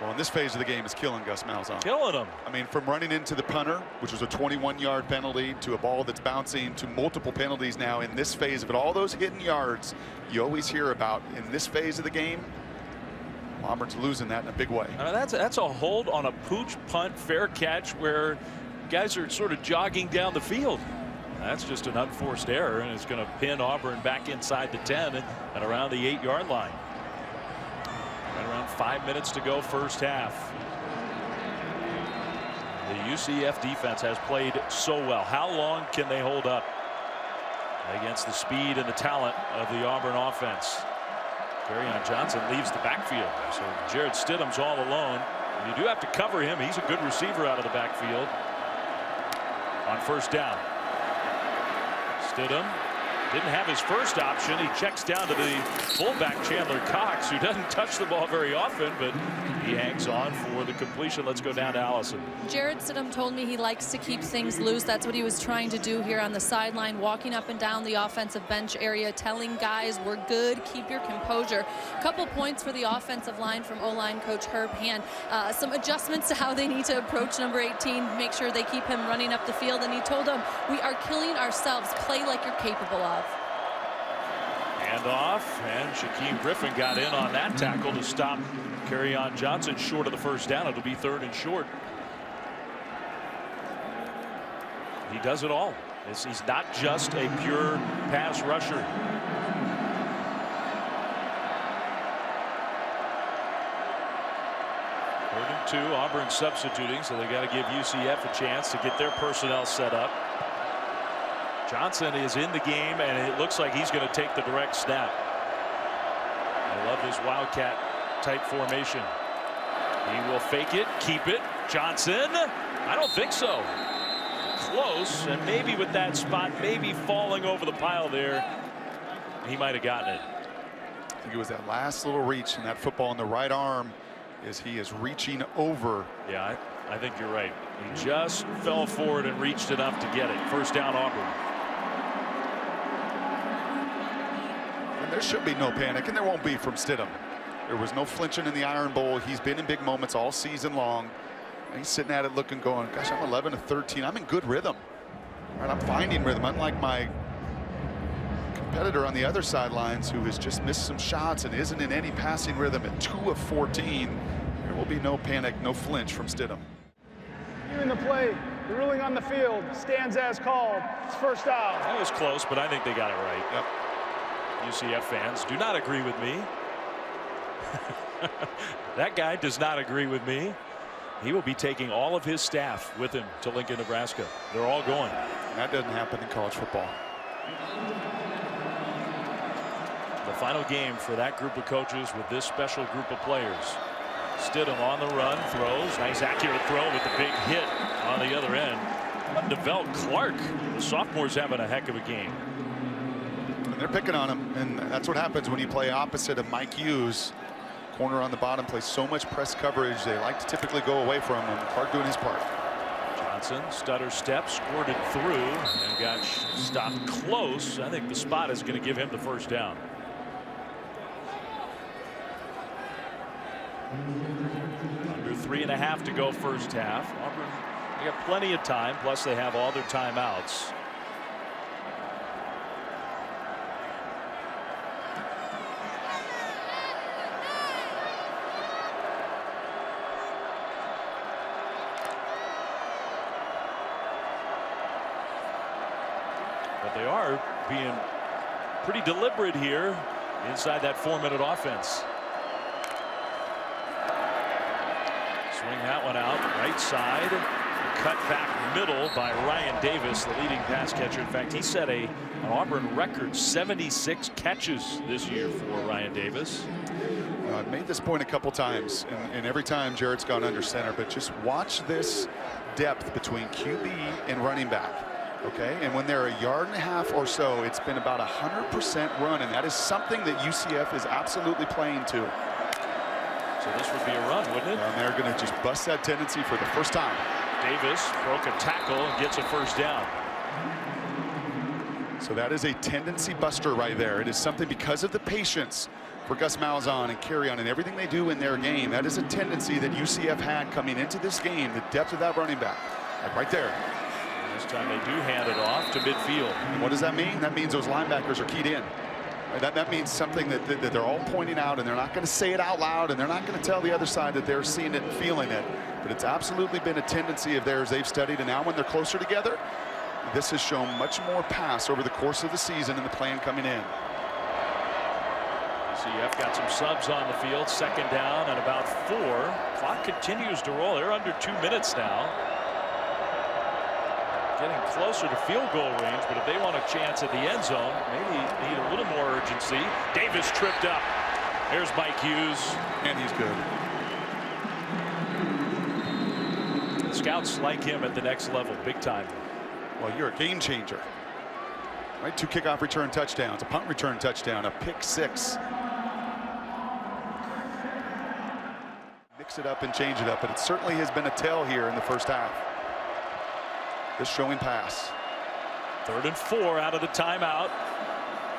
Well, in this phase of the game is killing Gus Malzahn.
Killing him.
I mean, from running into the punter, which was a 21-yard penalty, to a ball that's bouncing, to multiple penalties now in this phase of it. All those hidden yards you always hear about in this phase of the game. Auburn's losing that in a big way.
That's a hold on a pooch punt fair catch where guys are sort of jogging down the field. That's just an unforced error, and it's going to pin Auburn back inside the 10 and around the 8-yard line. Right around 5 minutes to go, first half. The UCF defense has played so well. How long can they hold up against the speed and the talent of the Auburn offense? Kerryon Johnson leaves the backfield, so Jared Stidham's all alone. You do have to cover him. He's a good receiver out of the backfield on first down. Stidham didn't have his first option. He checks down to the fullback Chandler Cox, who doesn't touch the ball very often, but he hangs on for the completion. Let's go down to Allison.
Jared Stidham told me he likes to keep things loose. That's what he was trying to do here on the sideline, walking up and down the offensive bench area, telling guys, we're good, keep your composure. A couple points for the offensive line from O-line coach Herb Hand. Some adjustments to how they need to approach number 18, make sure they keep him running up the field. And he told them, we are killing ourselves. Play like you're capable of.
Hand off, and Shaquem Griffin got in on that tackle to stop Kerryon Johnson short of the first down. It'll be 3rd and short. He does it all. He's not just a pure pass rusher. 3rd and 2. Auburn substituting, so they got to give UCF a chance to get their personnel set up. Johnson is in the game, and it looks like he's going to take the direct snap. I love this Wildcat type formation. He will fake it, keep it. Johnson, I don't think so. Close, and maybe with that spot, maybe falling over the pile there, he might have gotten it.
I think it was that last little reach, and that football in the right arm as he is reaching over.
Yeah, I think you're right. He just fell forward and reached enough to get it. First down, Auburn.
There should be no panic, and there won't be from Stidham. There was no flinching in the Iron Bowl. He's been in big moments all season long. And he's sitting at it looking, going, gosh, I'm 11 of 13. I'm in good rhythm. All right, I'm finding rhythm, unlike my competitor on the other sidelines who has just missed some shots and isn't in any passing rhythm at 2 of 14. There will be no panic, no flinch from Stidham.
Even the play, the ruling on the field stands as called. It's first down.
That was close, but I think they got it right.
Yep.
UCF fans do not agree with me. That guy does not agree with me. He will be taking all of his staff with him to Lincoln, Nebraska. They're all going.
That doesn't happen in college football.
The final game for that group of coaches with this special group of players. Stidham on the run, throws. Nice accurate throw with the big hit on the other end. Devell Clark, the sophomore's having a heck of a game.
They're picking on him, and that's what happens when you play opposite of Mike Hughes. Corner on the bottom plays so much press coverage. They like to typically go away from him. Clark doing his part.
Johnson stutter step, squirted through, and got stopped close. I think the spot is going to give him the first down. Under 3.5 to go first half. Auburn, they got plenty of time, plus they have all their timeouts. But they are being pretty deliberate here inside that 4-minute offense. Swing that one out right side. Cut back middle by Ryan Davis, the leading pass catcher. In fact, he set an Auburn record 76 catches this year for Ryan Davis.
I've made this point a couple times, and every time Jared's gone under center, but just watch this depth between QB and running back. Okay, and when they're 1.5 yards or so, it's been about 100% run, and that is something that UCF is absolutely playing to.
So this would be a run, wouldn't it?
And they're going to just bust that tendency for the first time.
Davis broke a tackle and gets a first down.
So that is a tendency buster right there. It is something because of the patience for Gus Malzahn and Carrion and everything they do in their game. That is a tendency that UCF had coming into this game, the depth of that running back. Like right there.
This time they do hand it off to midfield.
And what does that mean? That means those linebackers are keyed in. That means something that they're all pointing out, and they're not going to say it out loud, and they're not going to tell the other side that they're seeing it and feeling it. But it's absolutely been a tendency of theirs they've studied, and now when they're closer together, this has shown much more pass over the course of the season and the plan coming in.
UCF got some subs on the field. Second down and about 4. Clock continues to roll. They're under 2 minutes now. Getting closer to field goal range, but if they want a chance at the end zone, maybe need a little more urgency. Davis tripped up. There's Mike Hughes.
And he's good.
Scouts like him at the next level, big time.
Well, you're a game changer. Right, 2 kickoff return touchdowns, a punt return touchdown, a pick 6. Mix it up and change it up, but it certainly has been a tell here in the first half. This showing pass.
3rd and 4 out of the timeout.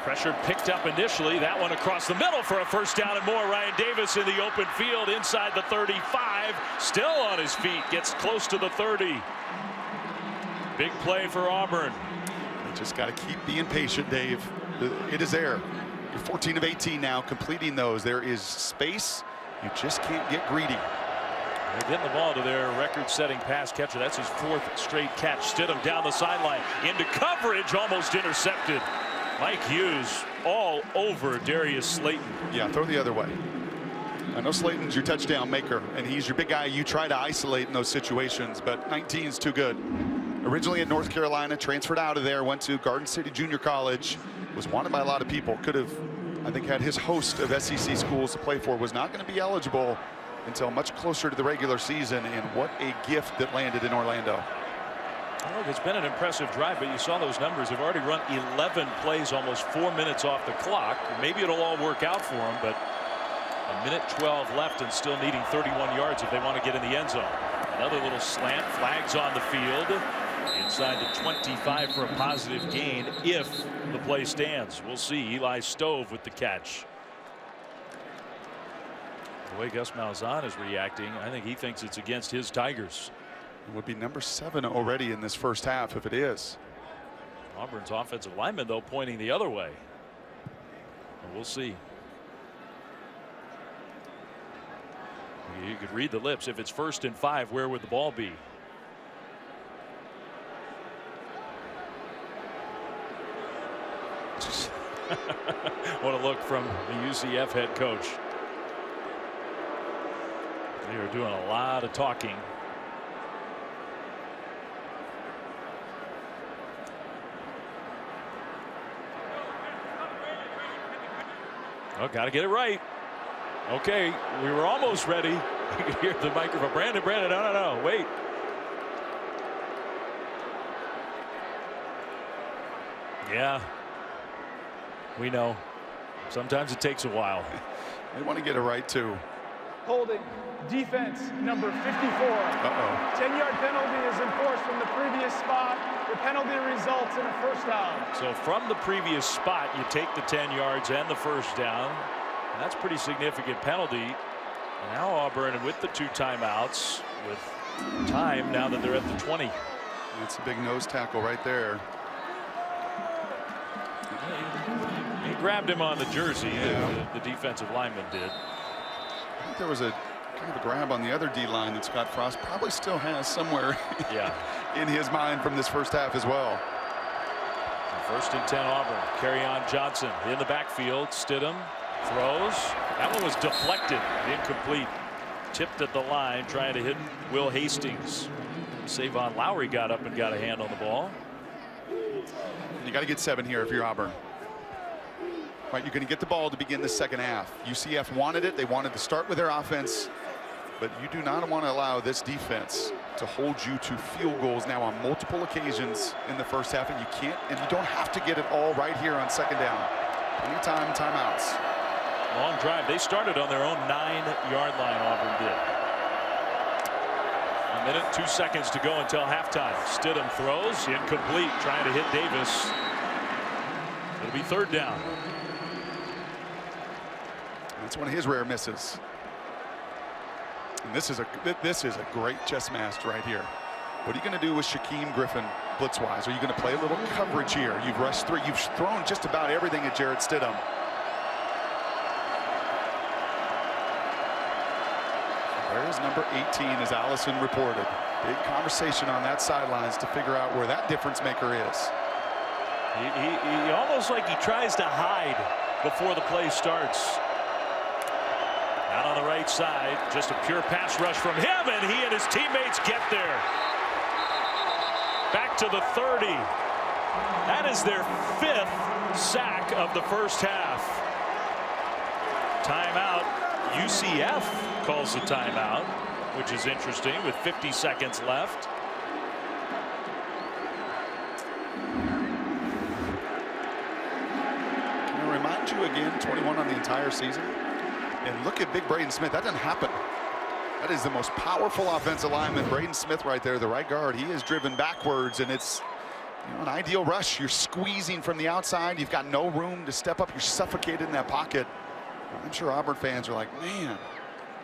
Pressure picked up initially. That one across the middle for a first down and more. Ryan Davis in the open field inside the 35. Still on his feet. Gets close to the 30. Big play for Auburn.
You just got to keep being patient, Dave. It is there. You're 14 of 18 now, completing those. There is space. You just can't get greedy.
They're getting the ball to their record-setting pass catcher. That's his 4th straight catch. Stidham down the sideline into coverage, almost intercepted. Mike Hughes all over Darius Slayton.
Yeah, throw the other way. I know Slayton's your touchdown maker, and he's your big guy you try to isolate in those situations, but 19's too good. Originally at North Carolina, transferred out of there, went to Garden City Junior College, was wanted by a lot of people. Could have, I think, had his host of SEC schools to play for. Was not going to be eligible until much closer to the regular season, and what a gift that landed in Orlando.
Well, it's been an impressive drive, but you saw those numbers. They've already run 11 plays, almost 4 minutes off the clock. Maybe it'll all work out for them, but a minute 12 left and still needing 31 yards if they want to get in the end zone. Another little slant, flags on the field. Inside the 25 for a positive gain if the play stands. We'll see. Eli Stove with the catch. The way Gus Malzahn is reacting, I think he thinks it's against his Tigers.
It would be number 7 already in this first half if it is.
Auburn's offensive lineman, though, pointing the other way. We'll see. You could read the lips. If it's 1st and 5, where would the ball be? What a look from the UCF head coach. They are doing a lot of talking. Oh, got to get it right. Okay, we were almost ready. You can hear the microphone. Brandon, no, wait. Yeah, we know. Sometimes it takes a while.
They want to get it right, too.
Holding defense number 54. 10-yard penalty is enforced from the previous spot. The penalty results in a first down.
So from the previous spot, you take the 10 yards and the first down. And that's pretty significant penalty. And now Auburn with the 2 timeouts with time now that they're at the 20.
That's a big nose tackle right there.
He grabbed him on the jersey. Yeah. The defensive lineman did.
I think there was a kind of a grab on the other D-line that Scott Frost probably still has somewhere in his mind from this first half as well.
So 1st and 10 Auburn. Kerryon Johnson in the backfield. Stidham throws. That one was deflected. Incomplete. Tipped at the line trying to hit Will Hastings. Savon Lowry got up and got a hand on the ball.
You got to get 7 here if you're Auburn. Right, you're going to get the ball to begin the second half. UCF wanted it. They wanted to start with their offense. But you do not want to allow this defense to hold you to field goals now on multiple occasions in the first half. And you can't, and you don't have to get it all right here on second down. Anytime, timeouts.
Long drive. They started on their own 9-yard line, Auburn did. A minute, 2 seconds to go until halftime. Stidham throws, incomplete, trying to hit Davis. It'll be 3rd down.
That's one of his rare misses. And this is a great chess match right here. What are you going to do with Shaquem Griffin blitz-wise? Are you going to play a little coverage here? You've rushed through. You've thrown just about everything at Jarrett Stidham. There's number 18, as Allison reported. Big conversation on that sidelines to figure out where that difference maker is.
He almost like he tries to hide before the play starts. Out on the right side, just a pure pass rush from him, and he and his teammates get there. Back to the 30. That is their 5th sack of the first half. Timeout. UCF calls the timeout, which is interesting with 50 seconds left.
Can I remind you again, 21 on the entire season? And look at big Braden Smith. That doesn't happen. That is the most powerful offensive lineman, Braden Smith right there, the right guard. He is driven backwards, and it's an ideal rush. You're squeezing from the outside. You've got no room to step up. You're suffocated in that pocket. I'm sure Auburn fans are like, man,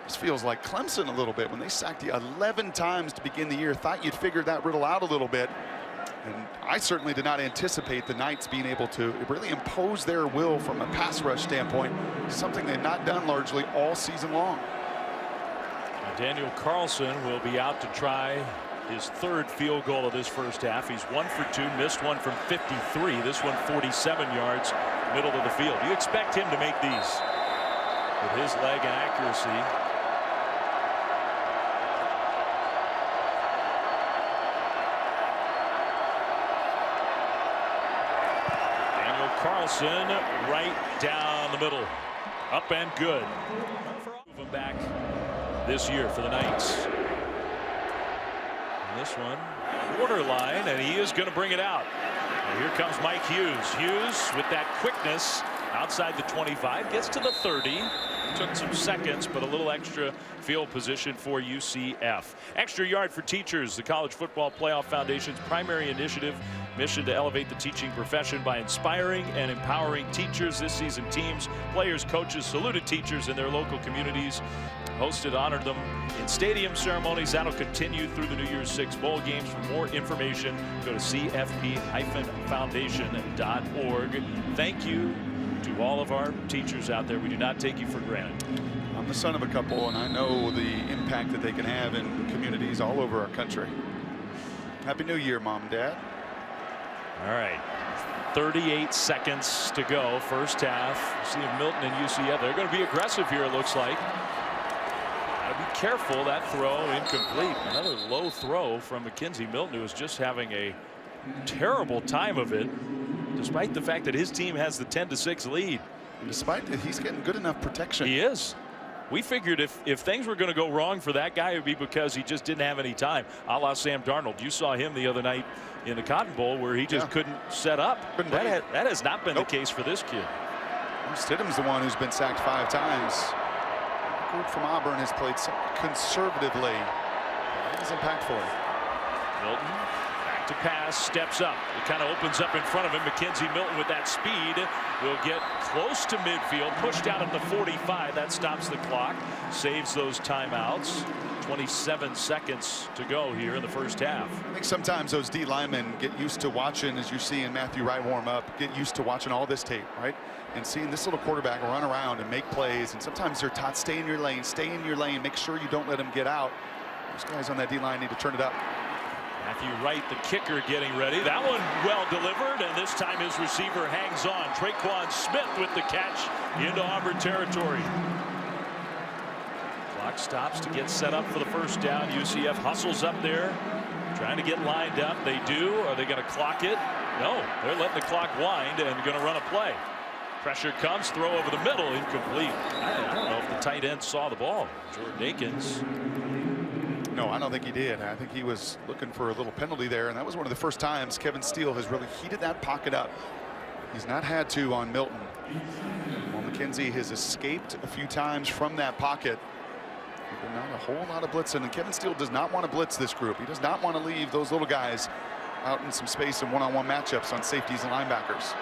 this feels like Clemson a little bit when they sacked you 11 times to begin the year. Thought you'd figured that riddle out a little bit. And I certainly did not anticipate the Knights being able to really impose their will from a pass rush standpoint, something they've not done largely all season long.
Daniel Carlson will be out to try his 3rd field goal of this first half. He's 1 for 2, missed one from 53. This one 47 yards, middle of the field. You expect him to make these with his leg and accuracy. Daniel Carlson right down the middle. Up and good. Move him back this year for the Knights. And this one borderline, and he is going to bring it out. And here comes Mike Hughes. Hughes with that quickness outside the 25, gets to the 30. Took some seconds, but a little extra field position for UCF. Extra yard for teachers, the College Football Playoff Foundation's primary initiative. Mission to elevate the teaching profession by inspiring and empowering teachers. This season, teams, players, coaches saluted teachers in their local communities, hosted, honored them in stadium ceremonies. That'll continue through the New Year's 6 bowl games. For more information, go to cfp-foundation.org. Thank you to all of our teachers out there. We do not take you for granted.
I'm the son of a couple, and I know the impact that they can have in communities all over our country. Happy New Year, Mom and Dad.
All right, 38 seconds to go, first half. See Milton and UCF, they're going to be aggressive here, it looks like. Gotta be careful. That throw incomplete. Another low throw from Mackenzie Milton, who is just having a terrible time of it, despite the fact that his team has the 10-6 lead.
And despite that, he's getting good enough protection.
He is. We figured if things were going to go wrong for that guy, it would be because he just didn't have any time, a la Sam Darnold. You saw him the other night in the Cotton Bowl where he just couldn't set up. That has not been the case for this kid.
Stidham's the one who's been sacked 5 times. The group from Auburn has played so conservatively. That is impactful.
Milton back to pass, steps up. It kind of opens up in front of him. Mackenzie Milton with that speed will get close to midfield, pushed out at the 45. That stops the clock, saves those timeouts. 27 seconds to go here in the first half.
I think sometimes those D linemen get used to watching, as you're seeing Matthew Wright warm up, get used to watching all this tape, right? And seeing this little quarterback run around and make plays. And sometimes they're taught, stay in your lane, make sure you don't let him get out. Those guys on that D line need to turn it up.
Matthew Wright, the kicker, getting ready. That one well delivered, and this time his receiver hangs on. Traquan Smith with the catch into Auburn territory. Clock stops to get set up for the first down. UCF hustles up there, trying to get lined up. They do. Are they going to clock it? No, they're letting the clock wind and going to run a play. Pressure comes, throw over the middle, incomplete. I don't know if the tight end saw the ball. Jordan Akins.
No, I don't think he did. I think he was looking for a little penalty there, and that was one of the first times Kevin Steele has really heated that pocket up. He's not had to on Milton. Well, Mackenzie has escaped a few times from that pocket. But not a whole lot of blitzing, and Kevin Steele does not want to blitz this group. He does not want to leave those little guys out in some space in one-on-one matchups on safeties and linebackers.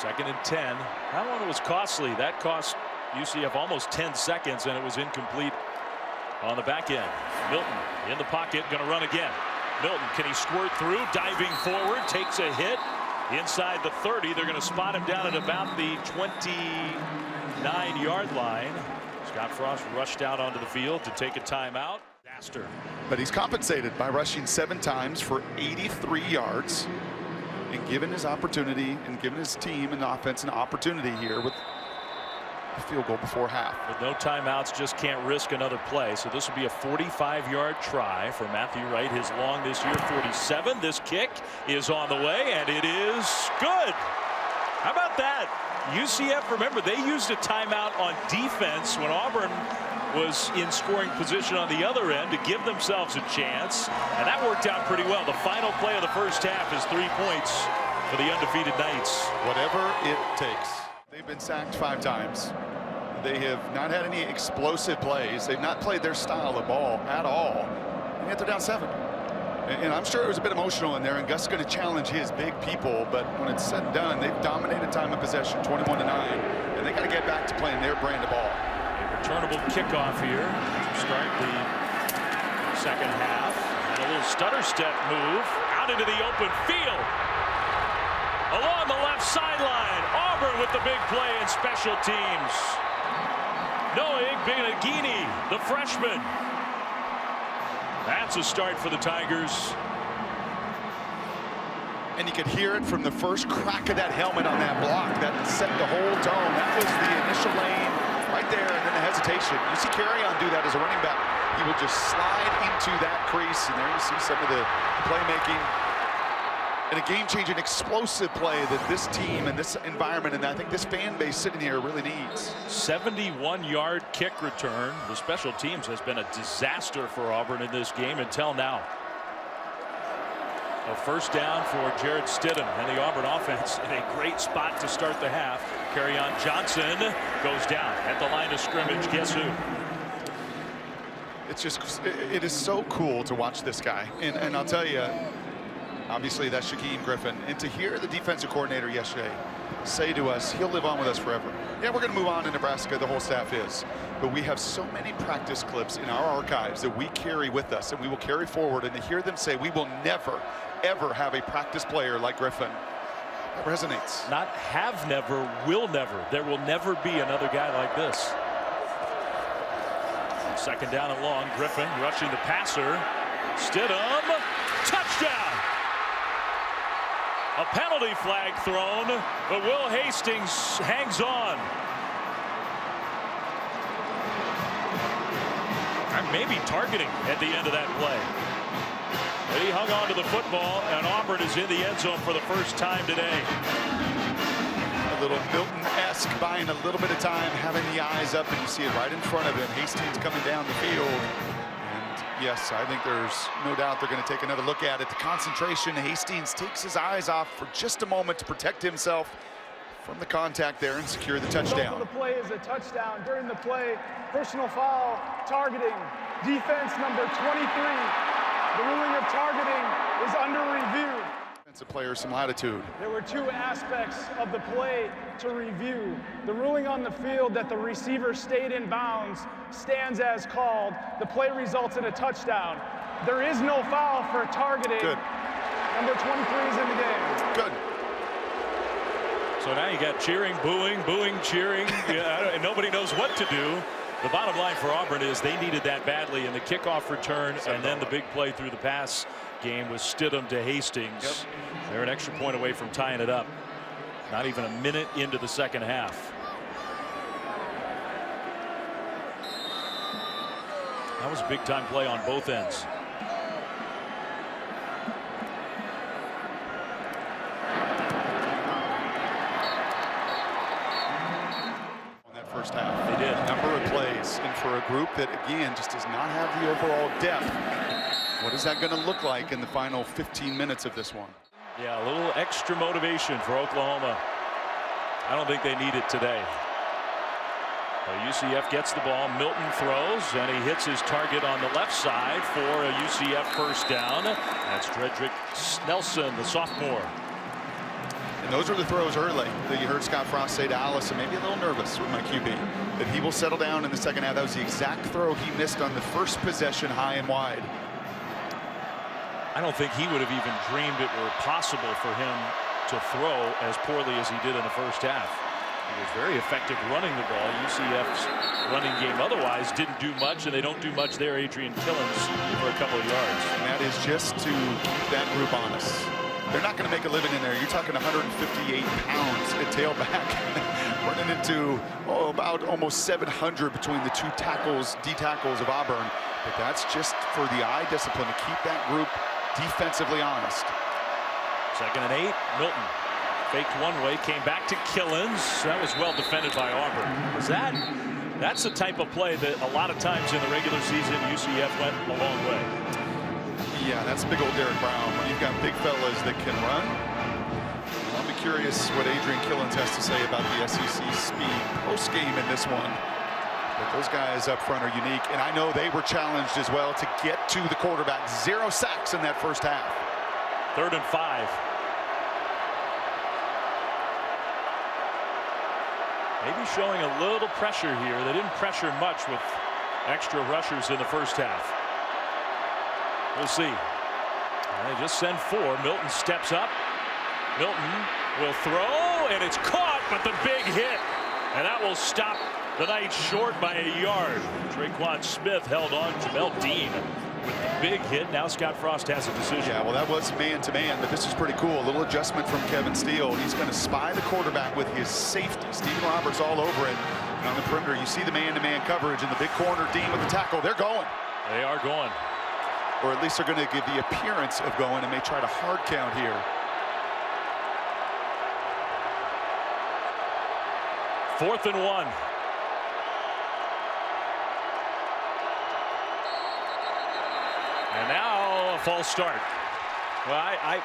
2nd and 10. That one was costly. That cost UCF almost 10 seconds, and it was incomplete on the back end. Milton in the pocket, going to run again. Milton, can he squirt through? Diving forward, takes a hit inside the 30. They're going to spot him down at about the 29-yard line. Scott Frost rushed out onto the field to take a timeout. Disaster.
But he's compensated by rushing 7 times for 83 yards and given his opportunity and given his team and the offense an opportunity here with a field goal before half.
With no timeouts, just can't risk another play. So this will be a 45-yard try for Matthew Wright, his long this year, 47. This kick is on the way, and it is good. How about that? UCF, remember, they used a timeout on defense when Auburn was in scoring position on the other end to give themselves a chance, and that worked out pretty well. The final play of the first half is 3 points for the undefeated Knights.
Whatever it takes. They've been sacked 5 times. They have not had any explosive plays. They've not played their style of ball at all, and yet they're down 7. And I'm sure it was a bit emotional in there, and Gus is going to challenge his big people, but when it's said and done, they've dominated time of possession 21-9, and they got to get back to playing their brand of ball.
A returnable kickoff here to start the second half. And a little stutter step move out into the open field. Along the left sideline, Auburn with the big play in special teams. Noah Igbenegini, the freshman. That's a start for the Tigers.
And you could hear it from the first crack of that helmet on that block. That set the whole tone. That was the initial lane right there, and then the hesitation. You see Carrion do that as a running back. He will just slide into that crease, and there you see some of the playmaking. And a game-changing, explosive play that this team and this environment and I think this fan base sitting here really needs.
71-yard kick return. The special teams has been a disaster for Auburn in this game until now. A first down for Jared Stidham and the Auburn offense in a great spot to start the half. Kerryon Johnson goes down at the line of scrimmage. Guess who?
It's just, it is so cool to watch this guy. And I'll tell you, obviously, that's Shaquem Griffin. And to hear the defensive coordinator yesterday say to us, he'll live on with us forever. Yeah, we're going to move on to Nebraska. The whole staff is. But we have so many practice clips in our archives that we carry with us and we will carry forward. And to hear them say, we will never, ever have a practice player like Griffin, that resonates.
Not have never, will never. There will never be another guy like this. Second down and long. Griffin rushing the passer. Stidham, touchdown. A penalty flag thrown, but Will Hastings hangs on. And maybe targeting at the end of that play. But he hung on to the football, and Auburn is in the end zone for the first time today.
A little Milton-esque, buying a little bit of time, having the eyes up, and you see it right in front of him. Hastings coming down the field. Yes, I think there's no doubt they're going to take another look at it. The concentration, Hastings takes his eyes off for just a moment to protect himself from the contact there and secure the touchdown.
The play is a touchdown. During the play, personal foul, targeting, defense number 23. The ruling of targeting is under review.
Defensive player some latitude.
There were 2 aspects of the play to review. The ruling on the field that the receiver stayed in bounds stands as called. The play results in a touchdown. There is no foul for targeting.
Good.
Number 23 is in the game.
Good.
So now you got cheering, booing, booing, cheering. And nobody knows what to do. The bottom line for Auburn is they needed that badly in the kickoff return, and then the big play through the pass game was Stidham to Hastings.
Yep.
They're an extra point away from tying it up. Not even a minute into the second half. That was a big time play on both ends.
On that first half.
They did.
Number of plays. And for a group that, again, just does not have the overall depth, what is that going to look like in the final 15 minutes of this one?
Yeah, a little extra motivation for Oklahoma. I don't think they need it today. UCF gets the ball. Milton throws, and he hits his target on the left side for a UCF first down. That's Frederick Nelson, the sophomore.
And And those were the throws early that you heard Scott Frost say to Allison, maybe a little nervous with my QB, that he will settle down in the second half. That was the exact throw he missed on the first possession, high and wide.
I don't think he would have even dreamed it were possible for him to throw as poorly as he did in the first half. He was very effective running the ball. UCF's running game otherwise didn't do much, and they don't do much there. Adrian Killens for a couple of yards.
And that is just to keep that group honest. They're not going to make a living in there. You're talking 158 pounds at tailback, running into about almost 700 between the two tackles, D tackles of Auburn. But that's just for the eye discipline to keep that group defensively honest.
2nd and 8. Milton faked one way, came back to Killens. That was well defended by Auburn. That's the type of play that a lot of times in the regular season UCF went a long way.
Yeah, that's big old Derek Brown. When you've got big fellas that can run. I'll be curious what Adrian Killens has to say about the SEC speed post game in this one. But those guys up front are unique, and I know they were challenged as well to get to the quarterback. 0 sacks in that first half.
3rd and 5. Maybe showing a little pressure here. They didn't pressure much with extra rushers in the first half. We'll see. They just send 4. Milton steps up. Milton will throw, and it's caught, but the big hit. And that will stop the Knights short by a yard. Traquan Smith held on. Jamel Dean with the big hit. Now Scott Frost has a decision.
Yeah, well, that was man-to-man, but this is pretty cool. A little adjustment from Kevin Steele. He's going to spy the quarterback with his safety. Stephen Roberts all over it. And on the perimeter, you see the man-to-man coverage, and the big corner, Dean with the tackle. They're going.
They are going.
Or at least they're going to give the appearance of going, and may try to hard count here.
Fourth and 1. And now a false start. Well, I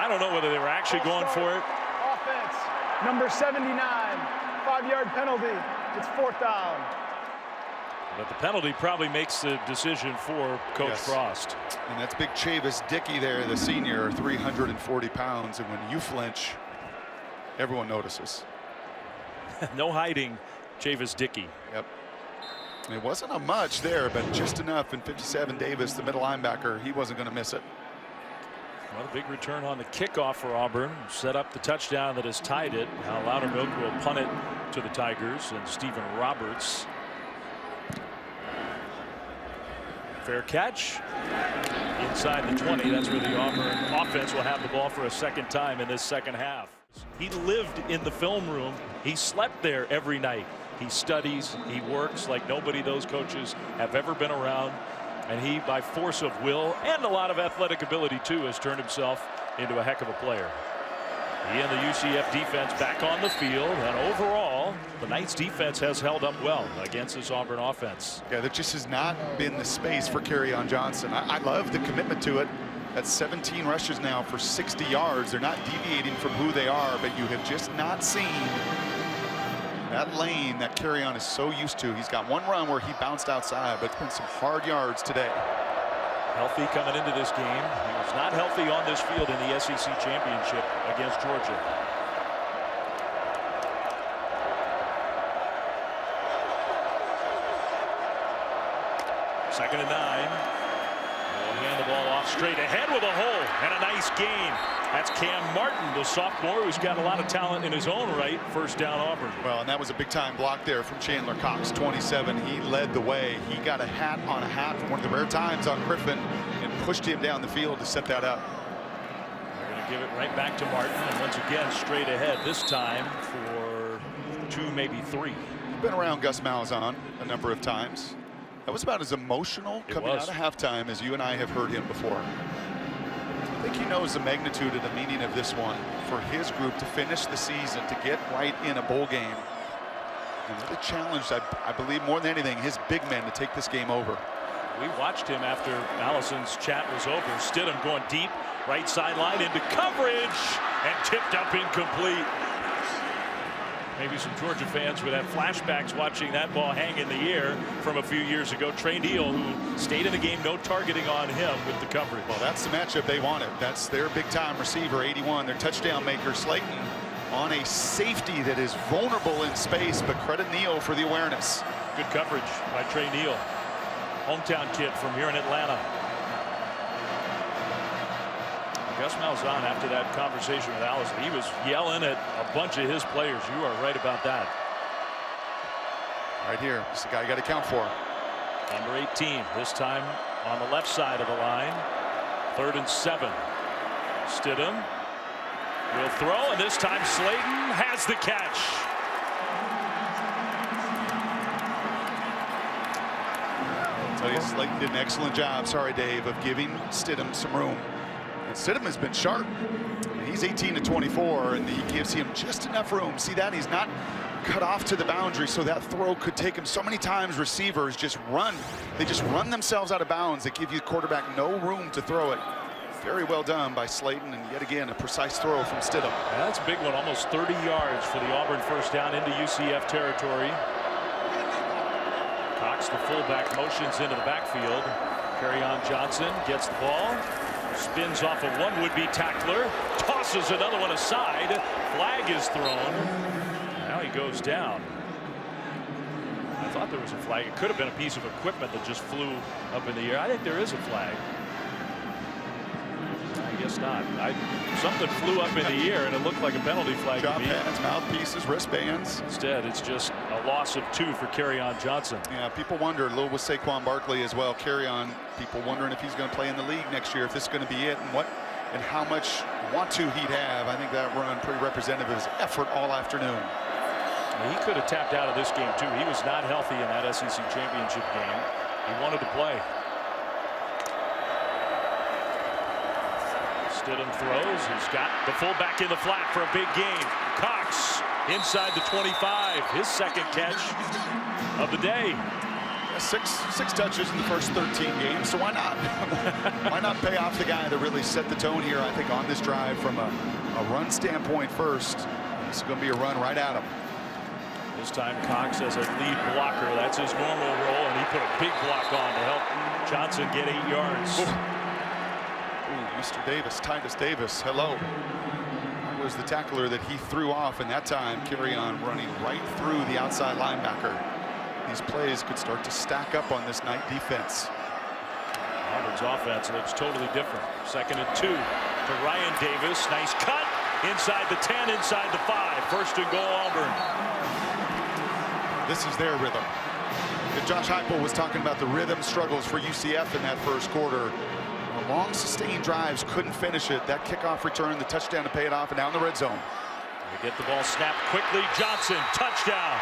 don't know whether they were actually going for it.
Offense, number 79, 5-yard penalty. It's 4th down.
But the penalty probably makes the decision for Coach Frost.
And that's big Chavis Dickey there, the senior, 340 pounds. And when you flinch, everyone notices.
No hiding Chavis Dickey.
Yep. It wasn't a much there, but just enough. And 57 Davis, the middle linebacker, he wasn't going to miss it.
Well, a big return on the kickoff for Auburn. Set up the touchdown that has tied it. Now Loudermilk will punt it to the Tigers, and Stephen Roberts. Fair catch inside the 20. That's where the Auburn offense will have the ball for a second time in this second half. He lived in the film room. He slept there every night. He studies, he works like nobody those coaches have ever been around. And he, by force of will and a lot of athletic ability too, has turned himself into a heck of a player. He and the UCF defense back on the field, and overall the Knights defense has held up well against this Auburn offense.
Yeah, there just has not been the space for Kerryon Johnson. I love the commitment to it. That's 17 rushes now for 60 yards. They're not deviating from who they are, but you have just not seen that lane that Kerryon is so used to. He's got one run where he bounced outside, but it's been some hard yards today.
Healthy coming into this game. He was not healthy on this field in the SEC championship against Georgia. Second and 9. We'll hand the ball off straight ahead with a hole and a nice gain. That's Cam Martin, the sophomore, who's got a lot of talent in his own right. First down, Auburn.
Well, and that was a big time block there from Chandler Cox, 27. He led the way. He got a hat on a hat for one of the rare times on Griffin and pushed him down the field to set that up.
They're going to give it right back to Martin, and once again straight ahead, this time for 2, maybe 3.
Been around Gus Malzahn a number of times. That was about as emotional coming out of halftime as you and I have heard him before. I think he knows the magnitude and the meaning of this one for his group to finish the season, to get right in a bowl game. And really challenged, I believe, more than anything, his big men to take this game over.
We watched him after Allison's chat was over. Stidham going deep, right sideline into coverage, and tipped up incomplete. Maybe some Georgia fans would have flashbacks watching that ball hang in the air from a few years ago. Trey Neal, who stayed in the game, no targeting on him with the coverage.
Well, that's the matchup they wanted. That's their big-time receiver, 81, their touchdown maker, Slayton, on a safety that is vulnerable in space, but credit Neal for the awareness.
Good coverage by Trey Neal, hometown kid from here in Atlanta. Gus Malzahn, after that conversation with Allison, he was yelling at a bunch of his players. You are right about that.
Right here, this is the guy you got to count for.
Number 18, this time on the left side of the line. 3rd and 7. Stidham will throw, and this time Slayton has the catch.
I'll tell you, Slayton did an excellent job, sorry Dave, of giving Stidham some room. And Stidham has been sharp. He's 18 to 24, and he gives him just enough room. See that? He's not cut off to the boundary, so that throw could take him. So many times receivers just run. They just run themselves out of bounds. They give you quarterback no room to throw it. Very well done by Slayton, and yet again a precise throw from Stidham.
Yeah, that's a big one, almost 30 yards for the Auburn first down into UCF territory. Cox, the fullback, motions into the backfield. Kerryon Johnson gets the ball, spins off of one would-be tackler, tosses another one aside. Flag is thrown. Now he goes down. I thought there was a flag. It could have been a piece of equipment that just flew up in the air. I think there is a flag. I guess not. Something flew up in the air and it looked like a penalty flag to
Drop
me.
pads, mouthpieces, wristbands.
Instead, it's just a loss of 2 for Kerryon Johnson.
Yeah, people wonder, a little with Saquon Barkley as well. Kerryon, people wondering if he's going to play in the league next year, if this is going to be it, and how much want to he'd have. I think that run pretty representative of his effort all afternoon.
He could have tapped out of this game too. He was not healthy in that SEC championship game. He wanted to play. Stidham throws. He's got the fullback in the flat for a big gain. Cox inside the 25. His second catch of the day.
Six touches in the first 13 games, so why not? Why not pay off the guy that really set the tone here, I think, on this drive from a run standpoint first. This is going to be a run right at him.
This time Cox as a lead blocker. That's his normal role, and he put a big block on to help Johnson get 8 yards.
Ooh, Mr. Davis, Titus Davis, hello. That was the tackler that he threw off, and that time Kerryon running right through the outside linebacker. These plays could start to stack up on this night defense.
Auburn's offense looks totally different. 2nd and 2 to Ryan Davis. Nice cut inside the 10, inside the 5. 1st and goal, Auburn.
This is their rhythm. If Josh Heupel was talking about the rhythm struggles for UCF in that first quarter, long sustained drives couldn't finish it. That kickoff return, the touchdown to pay it off, and now in the red zone.
They get the ball snapped quickly. Johnson, touchdown.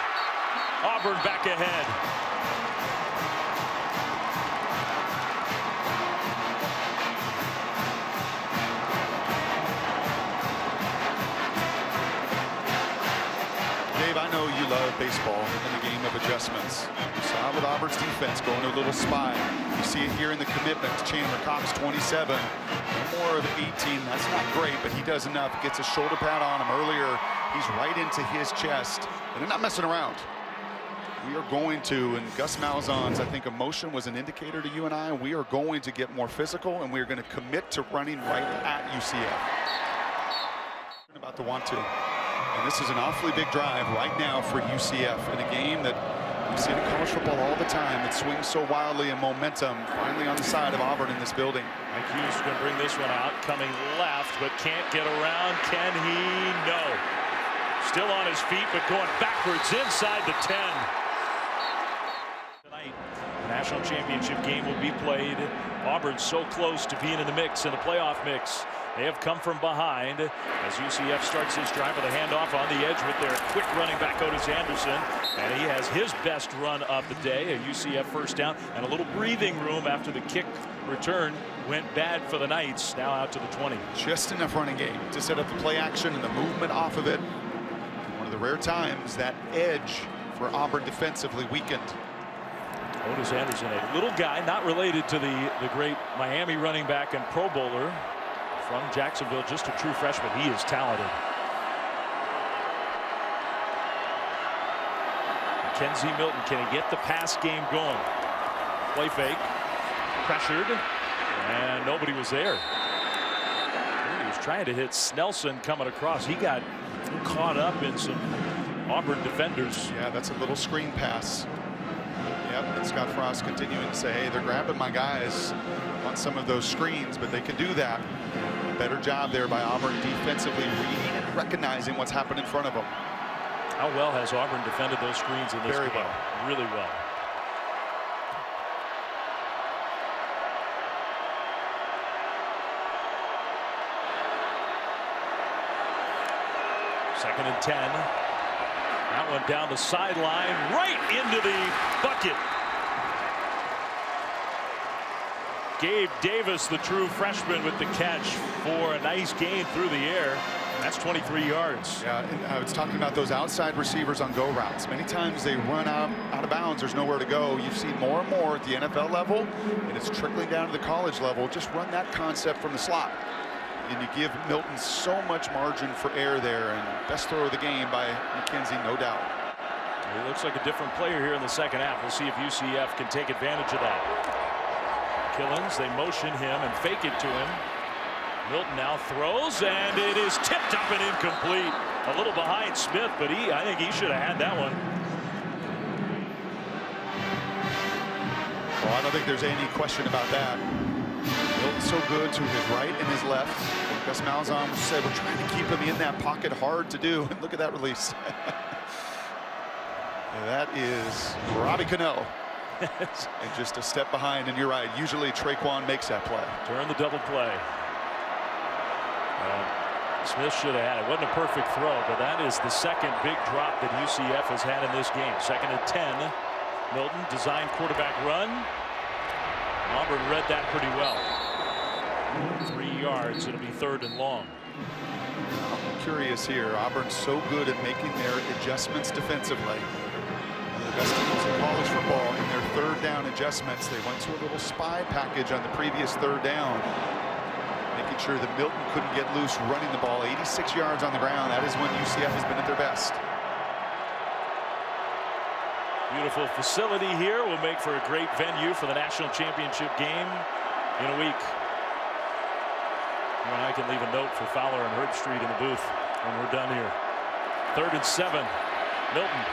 Auburn back ahead.
Dave, I know you love baseball in the game of adjustments. You saw it with Auburn's defense going to a little spy. You see it here in the commitment to Chandler Cox, 27. No more of 18. That's not great, but he does enough. Gets a shoulder pad on him earlier. He's right into his chest. And they're not messing around. We are going to, and Gus Malzahn's, I think, emotion was an indicator to you and I. We are going to get more physical, and we are going to commit to running right at UCF. About to want to. And this is an awfully big drive right now for UCF in a game that we see in college football all the time. It swings so wildly in momentum. Finally on the side of Auburn in this building.
Mike Hughes is going to bring this one out, coming left, but can't get around. Can he? No. Still on his feet, but going backwards inside the 10. Tonight, the national championship game will be played. Auburn's so close to being in the mix, in the playoff mix. They have come from behind as UCF starts his drive with a handoff on the edge with their quick running back Otis Anderson, and he has his best run of the day, a UCF first down and a little breathing room after the kick return went bad for the Knights. Now out to the 20.
Just enough running game to set up the play action and the movement off of it. One of the rare times that edge for Auburn defensively weakened.
Otis Anderson, a little guy, not related to the great Miami running back and Pro Bowler from Jacksonville, just a true freshman. He is talented. Mackenzie Milton, can he get the pass game going? Play fake, pressured, and nobody was there. He was trying to hit Nelson coming across. He got caught up in some Auburn defenders.
Yeah, that's a little screen pass. Yep, and Scott Frost continuing to say, hey, they're grabbing my guys on some of those screens, but they can do that. Better job there by Auburn defensively, reading and recognizing what's happened in front of them.
How well has Auburn defended those screens in this
Very
game?
well.
Really well. Second and 10. That one down the sideline, right into the bucket. Gabe Davis, the true freshman, with the catch for a nice gain through the air. That's 23 yards.
Yeah, and I was talking about those outside receivers on go routes. Many times they run out of bounds. There's nowhere to go. You've seen more and more at the NFL level, and it's trickling down to the college level. Just run that concept from the slot. And you give Milton so much margin for error there, and best throw of the game by Mackenzie, no doubt.
He looks like a different player here in the second half. We'll see if UCF can take advantage of that. Killins, they motion him and fake it to him. Milton now throws, and it is tipped up and incomplete. A little behind Smith, but I think he should have had that one.
Well, I don't think there's any question about that. Milton's so good to his right and his left. Gus Malzahn said we're trying to keep him in that pocket, hard to do. And look at that release. And that is Robbie Cano. And just a step behind, and you're right. Usually Traquan makes that play.
Turn the double play. Smith should have had it. Wasn't a perfect throw, but that is the second big drop that UCF has had in this game. Second and 10. Milton designed quarterback run. Auburn read that pretty well. 3 yards. It'll be third and long.
I'm curious here. Auburn's so good at making their adjustments defensively. One of the best teams in college football. In their third down adjustments, they went to a little spy package on the previous third down, making sure that Milton couldn't get loose running the ball. 86 yards on the ground. That is when UCF has been at their best.
Beautiful facility here will make for a great venue for the national championship game in a week. You and I can leave a note for Fowler and Herb Street in the booth when we're done here. Third and 7. Milton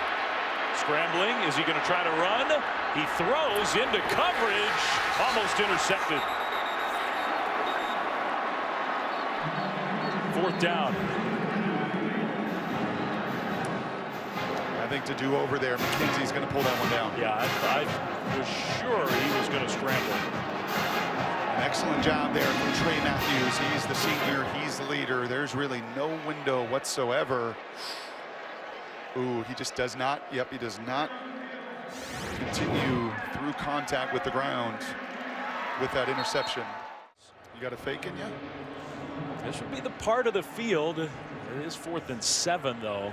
scrambling. Is he going to try to run? He throws into coverage. Almost intercepted. Fourth down.
I think to do over there, Mackenzie's going to pull that one down.
Yeah, I was sure he was going to scramble.
An excellent job there from Trey Matthews. He's the senior, he's the leader. There's really no window whatsoever. Ooh, he just does not, yep, he does not continue through contact with the ground with that interception. You got a fake in you?
This would be the part of the field. It is 4th and 7, though.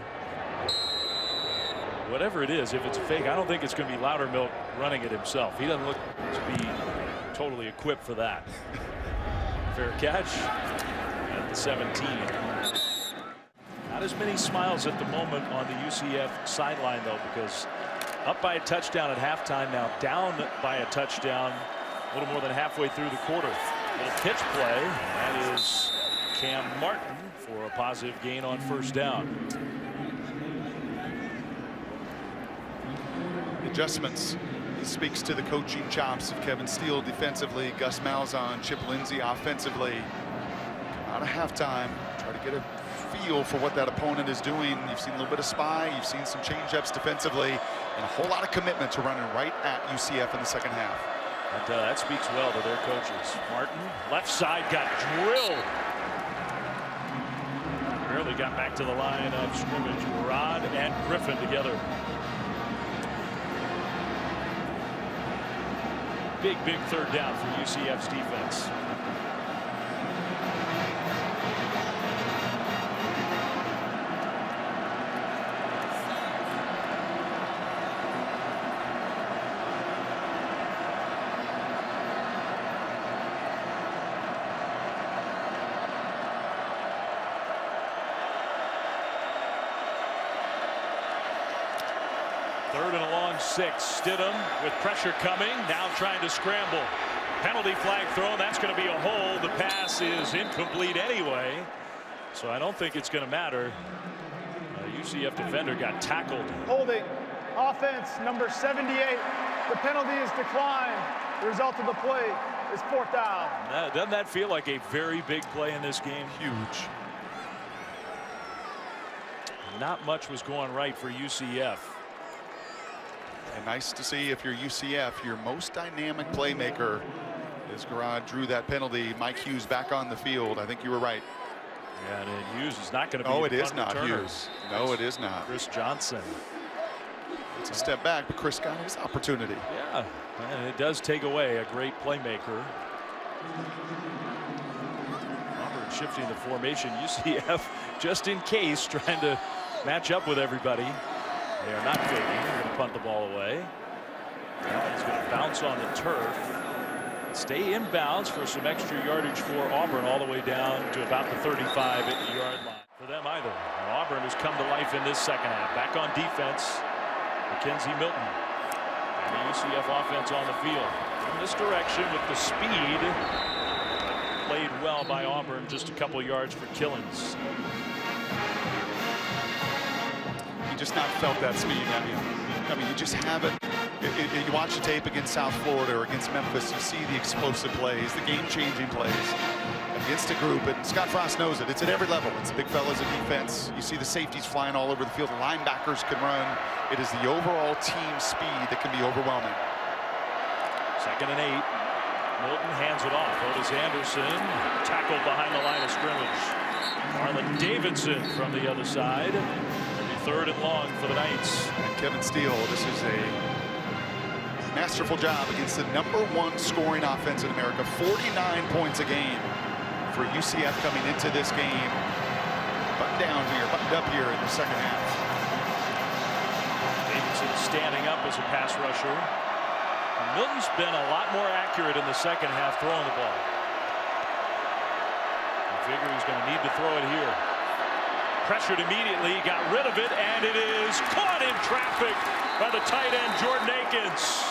Whatever it is, if it's a fake, I don't think it's going to be Loudermilk running it himself. He doesn't look to be totally equipped for that. Fair catch at the 17. Not as many smiles at the moment on the UCF sideline, though, because up by a touchdown at halftime, now down by a touchdown a little more than halfway through the quarter. Little pitch play. That is Cam Martin for a positive gain on first down.
Adjustments. He speaks to the coaching chops of Kevin Steele defensively, Gus Malzahn, Chip Lindsey offensively. Out of halftime, try to get a feel for what that opponent is doing. You've seen a little bit of spy, you've seen some change-ups defensively, and a whole lot of commitment to running right at UCF in the second half.
And that speaks well to their coaches. Martin, left side, got drilled. Barely got back to the line of scrimmage. Rod and Griffin together. Big third down for UCF's defense. 3rd and a long 6. Stidham with pressure coming. Now trying to scramble. Penalty flag thrown. That's going to be a hold. The pass is incomplete anyway. So I don't think it's going to matter. UCF defender got tackled.
Holding. Offense number 78. The penalty is declined. The result of the play is 4th down.
Doesn't that feel like a very big play in this game?
Huge.
Not much was going right for UCF.
And nice to see if you're UCF, your most dynamic playmaker, as Garrod drew that penalty. Mike Hughes back on the field. I think you were right.
Yeah, and Hughes is not going to be.
Oh,
the
it is
punt
not
returner.
Hughes. No, it is not.
Chris Johnson.
It's a step back, but Chris got his opportunity.
Yeah, and it does take away a great playmaker. Auburn shifting the formation. UCF, just in case, trying to match up with everybody. They are not faking. They're going to punt the ball away. He's going to bounce on the turf. Stay inbounds for some extra yardage for Auburn, all the way down to about the 35-yard line for them either. And Auburn has come to life in this second half. Back on defense, Mackenzie Milton. And the UCF offense on the field. In this direction with the speed. Played well by Auburn, just a couple yards for Killins.
You just not felt that speed, have you? I mean, you just haven't. You watch the tape against South Florida or against Memphis, you see the explosive plays, the game-changing plays against a group, and Scott Frost knows it. It's at every level. It's the big fellas in defense. You see the safeties flying all over the field. The linebackers can run. It is the overall team speed that can be overwhelming.
2nd and 8. Milton hands it off. Otis Anderson tackled behind the line of scrimmage. Marlon Davidson from the other side. 3rd and long for the Knights.
And Kevin Steele, this is a masterful job against the #1 scoring offense in America. 49 points a game for UCF coming into this game. Buttoned up here in the second half.
Davidson standing up as a pass rusher. And Milton's been a lot more accurate in the second half throwing the ball. I figure he's going to need to throw it here. Pressured immediately, got rid of it, and it is caught in traffic by the tight end, Jordan Akins.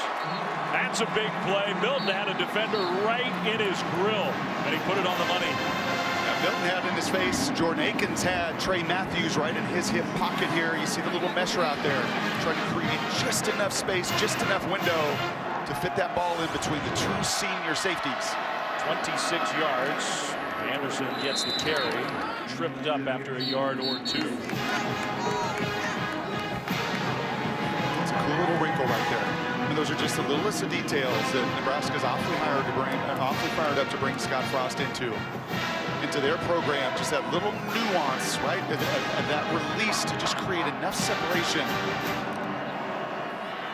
That's a big play. Milton had a defender right in his grill, and he put it on the money.
Now, Milton had in his face. Jordan Akins had Trey Matthews right in his hip pocket here. You see the little mesh route there. Trying to create just enough space, just enough window to fit that ball in between the two senior safeties.
26 yards. Anderson gets the carry, tripped up after a yard or two.
It's a cool little wrinkle right there. And those are just the littlest of details that Nebraska's awfully fired up to bring Scott Frost into their program. Just that little nuance, right? That release to just create enough separation.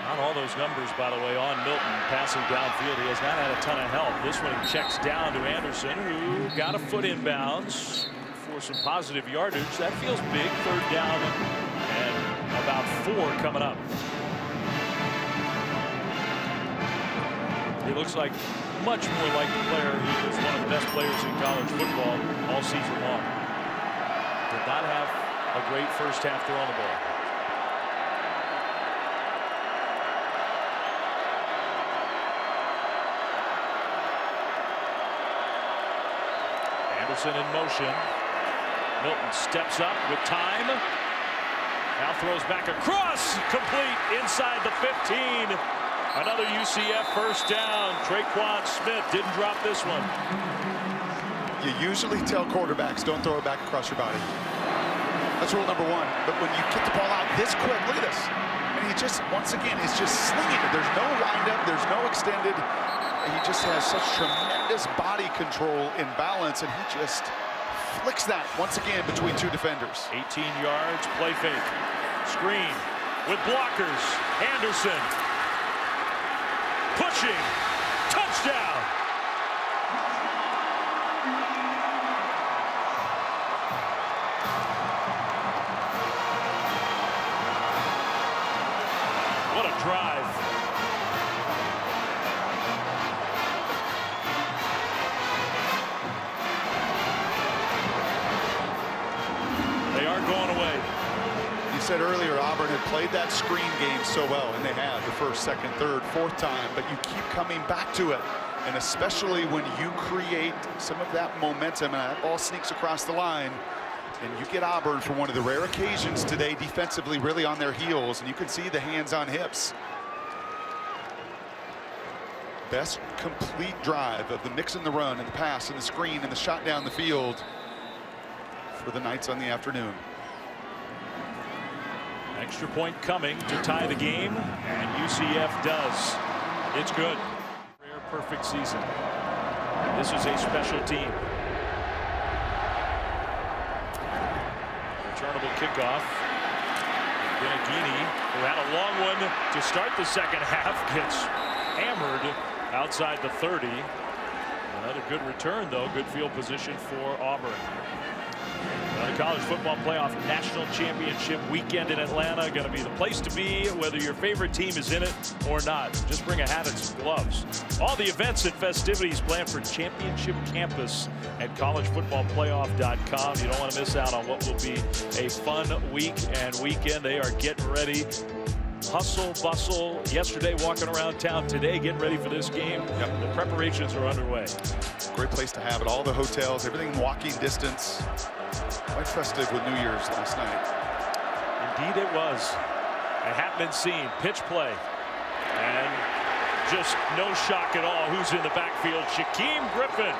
Not all those numbers, by the way, on Milton passing downfield. He has not had a ton of help. This one he checks down to Anderson, who got a foot inbounds for some positive yardage. That feels big. 3rd down and about 4 coming up. He looks like much more like the player who was one of the best players in college football all season long. Did not have a great first half throwing the ball. Anderson in motion. Milton steps up with time. Now throws back across. Complete inside the 15. Another UCF first down. Traquan Smith didn't drop this one.
You usually tell quarterbacks don't throw it back across your body. That's rule number 1. But when you kick the ball out this quick, look at this. And he just, once again, is just slinging it. There's no windup. There's no extended. He just has such tremendous body control and balance, and he just flicks that once again between two defenders.
18 yards, play fake. Screen with blockers. Anderson pushing. Touchdown. What a drive.
You said earlier, Auburn had played that screen game so well, and they had the first, second, third, fourth time, but you keep coming back to it. And especially when you create some of that momentum and that ball sneaks across the line, and you get Auburn for one of the rare occasions today defensively really on their heels, and you can see the hands on hips. Best complete drive of the mix and the run and the pass and the screen and the shot down the field for the Knights on the afternoon.
Extra point coming to tie the game, and UCF does. It's good. Rare perfect season. This is a special team. Returnable kickoff. Benagini, who had a long one to start the second half, gets hammered outside the 30. Another good return, though. Good field position for Auburn. The college football playoff national championship weekend in Atlanta, going to be the place to be, whether your favorite team is in it or not. Just bring a hat and some gloves. All the events and festivities planned for Championship Campus at collegefootballplayoff.com. You don't want to miss out on what will be a fun week and weekend. They are getting ready. Hustle, bustle. Yesterday, walking around town. Today, getting ready for this game. Yep. The preparations are underway.
Great place to have it. All the hotels, everything in walking distance. Quite festive with New Year's last night.
Indeed it was. It hadn't been seen. Pitch play. And just no shock at all. Who's in the backfield? Shaquem Griffin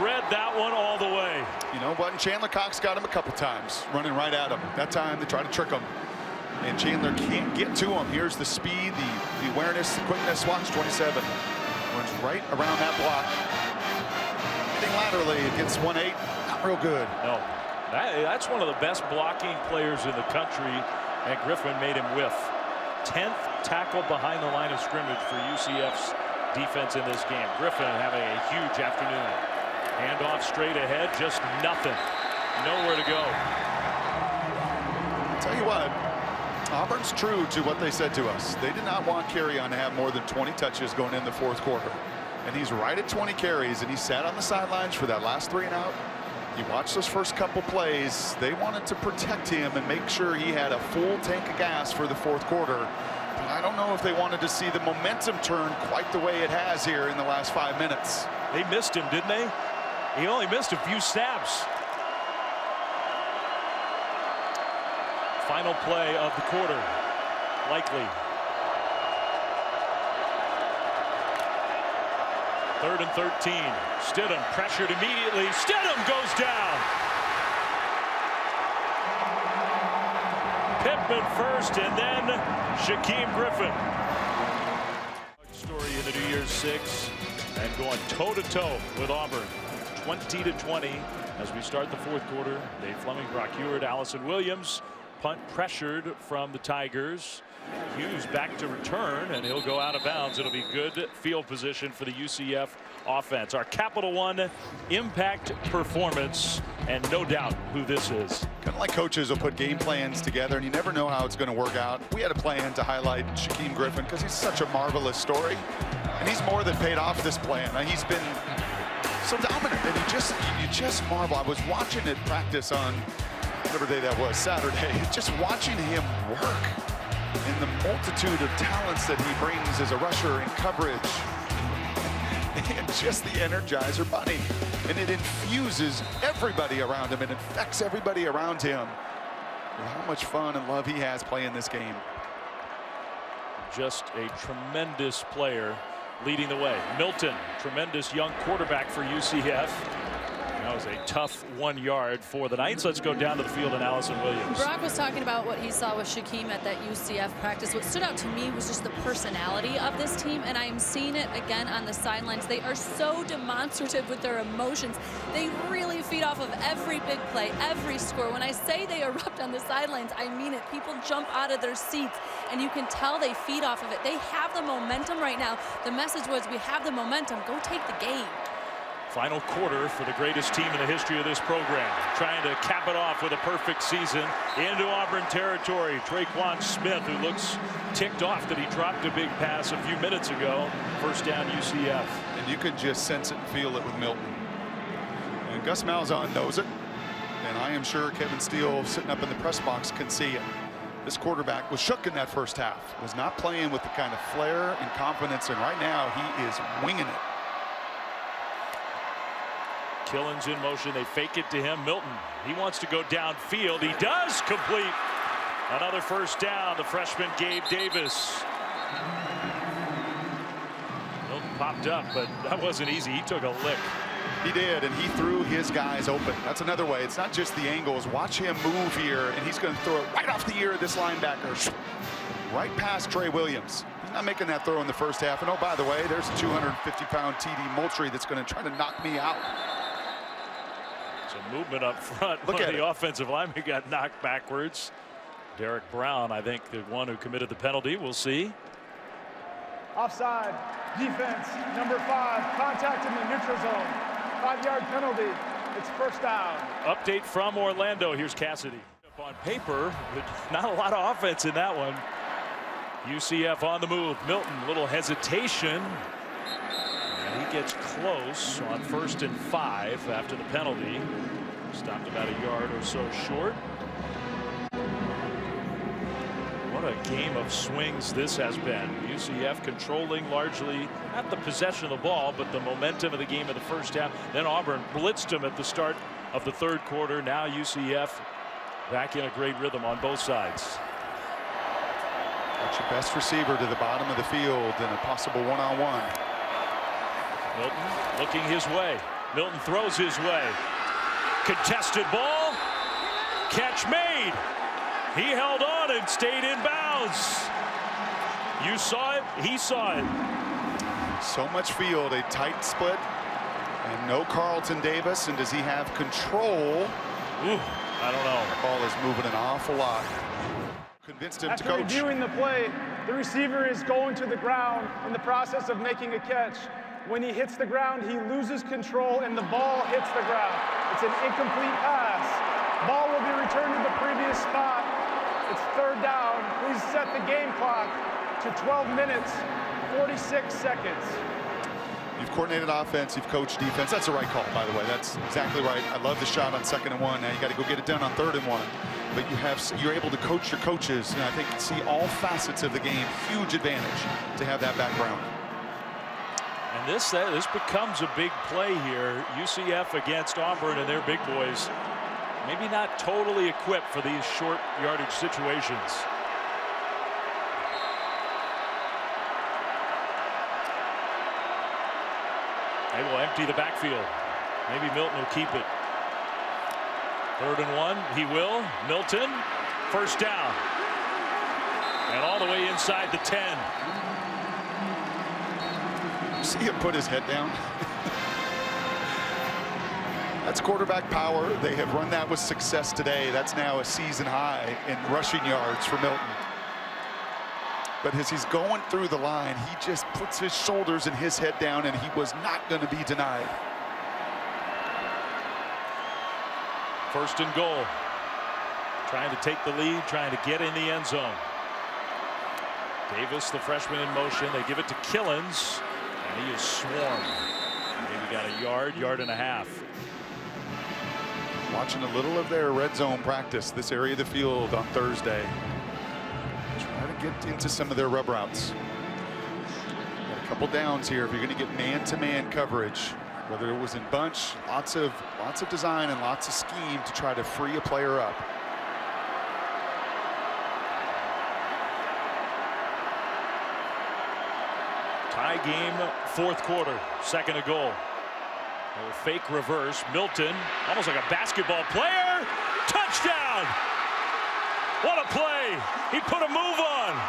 read that one all the way.
You know what? Chandler Cox got him a couple times, running right at him. That time they tried to trick him. And Chandler can't get to him. Here's the speed, the awareness, the quickness. Watch 27. Runs right around that block. Hitting laterally against 1-8. Not real good.
No. That's one of the best blocking players in the country, and Griffin made him whiff. 10th tackle behind the line of scrimmage for UCF's defense in this game. Griffin having a huge afternoon. Handoff straight ahead, just nothing. Nowhere to go.
I'll tell you what, Auburn's true to what they said to us. They did not want Carrion to have more than 20 touches going in the fourth quarter. And he's right at 20 carries, and he sat on the sidelines for that last 3 and out. You watch those first couple plays, they wanted to protect him and make sure he had a full tank of gas for the fourth quarter. But I don't know if they wanted to see the momentum turn quite the way it has here in the last 5 minutes.
They missed him, didn't they? He only missed a few snaps. Final play of the quarter, likely. 3rd and 13. Stidham pressured immediately. Stidham goes down. Pittman first, and then Shaquem Griffin. Story in the New Year's Six, and going toe-to-toe with Auburn. 20-20 as we start the fourth quarter. Dave Fleming, Brock Ewart, Allison Williams. Punt pressured from the Tigers. Hughes back to return, and he'll go out of bounds. It'll be good field position for the UCF offense. Our Capital One impact performance, and no doubt who this is.
Kind of like coaches will put game plans together, and you never know how it's going to work out. We had a plan to highlight Shaquem Griffin because he's such a marvelous story, and he's more than paid off this plan. He's been so dominant, and you just marvel. I was watching it practice on whatever day that was, Saturday, just watching him work and the multitude of talents that he brings as a rusher in coverage. And just the Energizer Bunny. And it infuses everybody around him. It infects everybody around him with how much fun and love he has playing this game.
Just a tremendous player leading the way. Milton, tremendous young quarterback for UCF. That was a tough 1 yard for the Knights. Let's go down to the field and Allison Williams.
Brock was talking about what he saw with Shaquem at that UCF practice. What stood out to me was just the personality of this team, and I am seeing it again on the sidelines. They are so demonstrative with their emotions. They really feed off of every big play, every score. When I say they erupt on the sidelines, I mean it. People jump out of their seats, and you can tell they feed off of it. They have the momentum right now. The message was, we have the momentum. Go take the game.
Final quarter for the greatest team in the history of this program. Trying to cap it off with a perfect season into Auburn territory. Traquan Smith, who looks ticked off that he dropped a big pass a few minutes ago. First down UCF.
And you can just sense it and feel it with Milton. And Gus Malzahn knows it. And I am sure Kevin Steele, sitting up in the press box, can see it. This quarterback was shook in that first half, was not playing with the kind of flair and confidence, and right now he is winging it.
Killens in motion. They fake it to him. Milton, he wants to go downfield. He does complete another first down. The freshman Gabe Davis. Milton popped up, but that wasn't easy. He took a lick.
He did, and he threw his guys open. That's another way. It's not just the angles. Watch him move here, and he's going to throw it right off the ear of this linebacker. Right past Trey Williams. He's not making that throw in the first half. And oh, by the way, there's a 250-pound TD Moultrie that's going to try to knock me out.
Some movement up front.
Look at
the offensive lineman got knocked backwards. Derek Brown, I think, the one who committed the penalty. We'll see.
Offside. Defense, number 5, contact in the neutral zone. 5-yard penalty. It's first down.
Update from Orlando. Here's Cassidy. On paper, but not a lot of offense in that one. UCF on the move. Milton, little hesitation. And he gets close on 1st and 5 after the penalty. Stopped about a yard or so short. What a game of swings this has been. UCF controlling largely not the possession of the ball, but the momentum of the game in the first half. Then Auburn blitzed them at the start of the 3rd quarter. Now UCF back in a great rhythm on both sides.
That's your best receiver to the bottom of the field in a possible one-on-one.
Milton looking his way. Milton throws his way. Contested ball. Catch made. He held on and stayed in bounds. You saw it. He saw it.
So much field, a tight split, and no Carlton Davis. And does he have control?
Ooh, I don't know.
The ball is moving an awful lot. Convinced him
After
to coach.
reviewing the play, the receiver is going to the ground in the process of making a catch. When he hits the ground, he loses control and the ball hits the ground. It's an incomplete pass. Ball will be returned to the previous spot. It's 3rd down. Please set the game clock to 12 minutes, 46 seconds.
You've coordinated offense, you've coached defense. That's the right call, by the way. That's exactly right. I love the shot on 2nd and 1. Now you got to go get it done on 3rd and 1. But you're able to coach your coaches, and I think see all facets of the game. Huge advantage to have that background.
And this becomes a big play here. UCF against Auburn and their big boys. Maybe not totally equipped for these short yardage situations. They will empty the backfield. Maybe Milton will keep it. 3rd and 1. He will. Milton. First down. And all the way inside the 10.
See him put his head down. That's quarterback power. They have run that with success today. That's now a season high in rushing yards for Milton. But as he's going through the line, he just puts his shoulders and his head down, and he was not going to be denied.
1st and goal. Trying to take the lead, trying to get in the end zone. Davis, the freshman, in motion. They give it to Killens, and he is swarmed. Maybe got a yard and a half.
Watching a little of their red zone practice, this area of the field on Thursday. Try to get into some of their rub routes. Got a couple downs here if you're going to get man-to-man coverage. Whether it was in bunch, lots of design and lots of scheme to try to free a player up.
Tie game, 4th quarter, 2nd and goal. A fake reverse. Milton, almost like a basketball player. Touchdown! What a play! He put a move on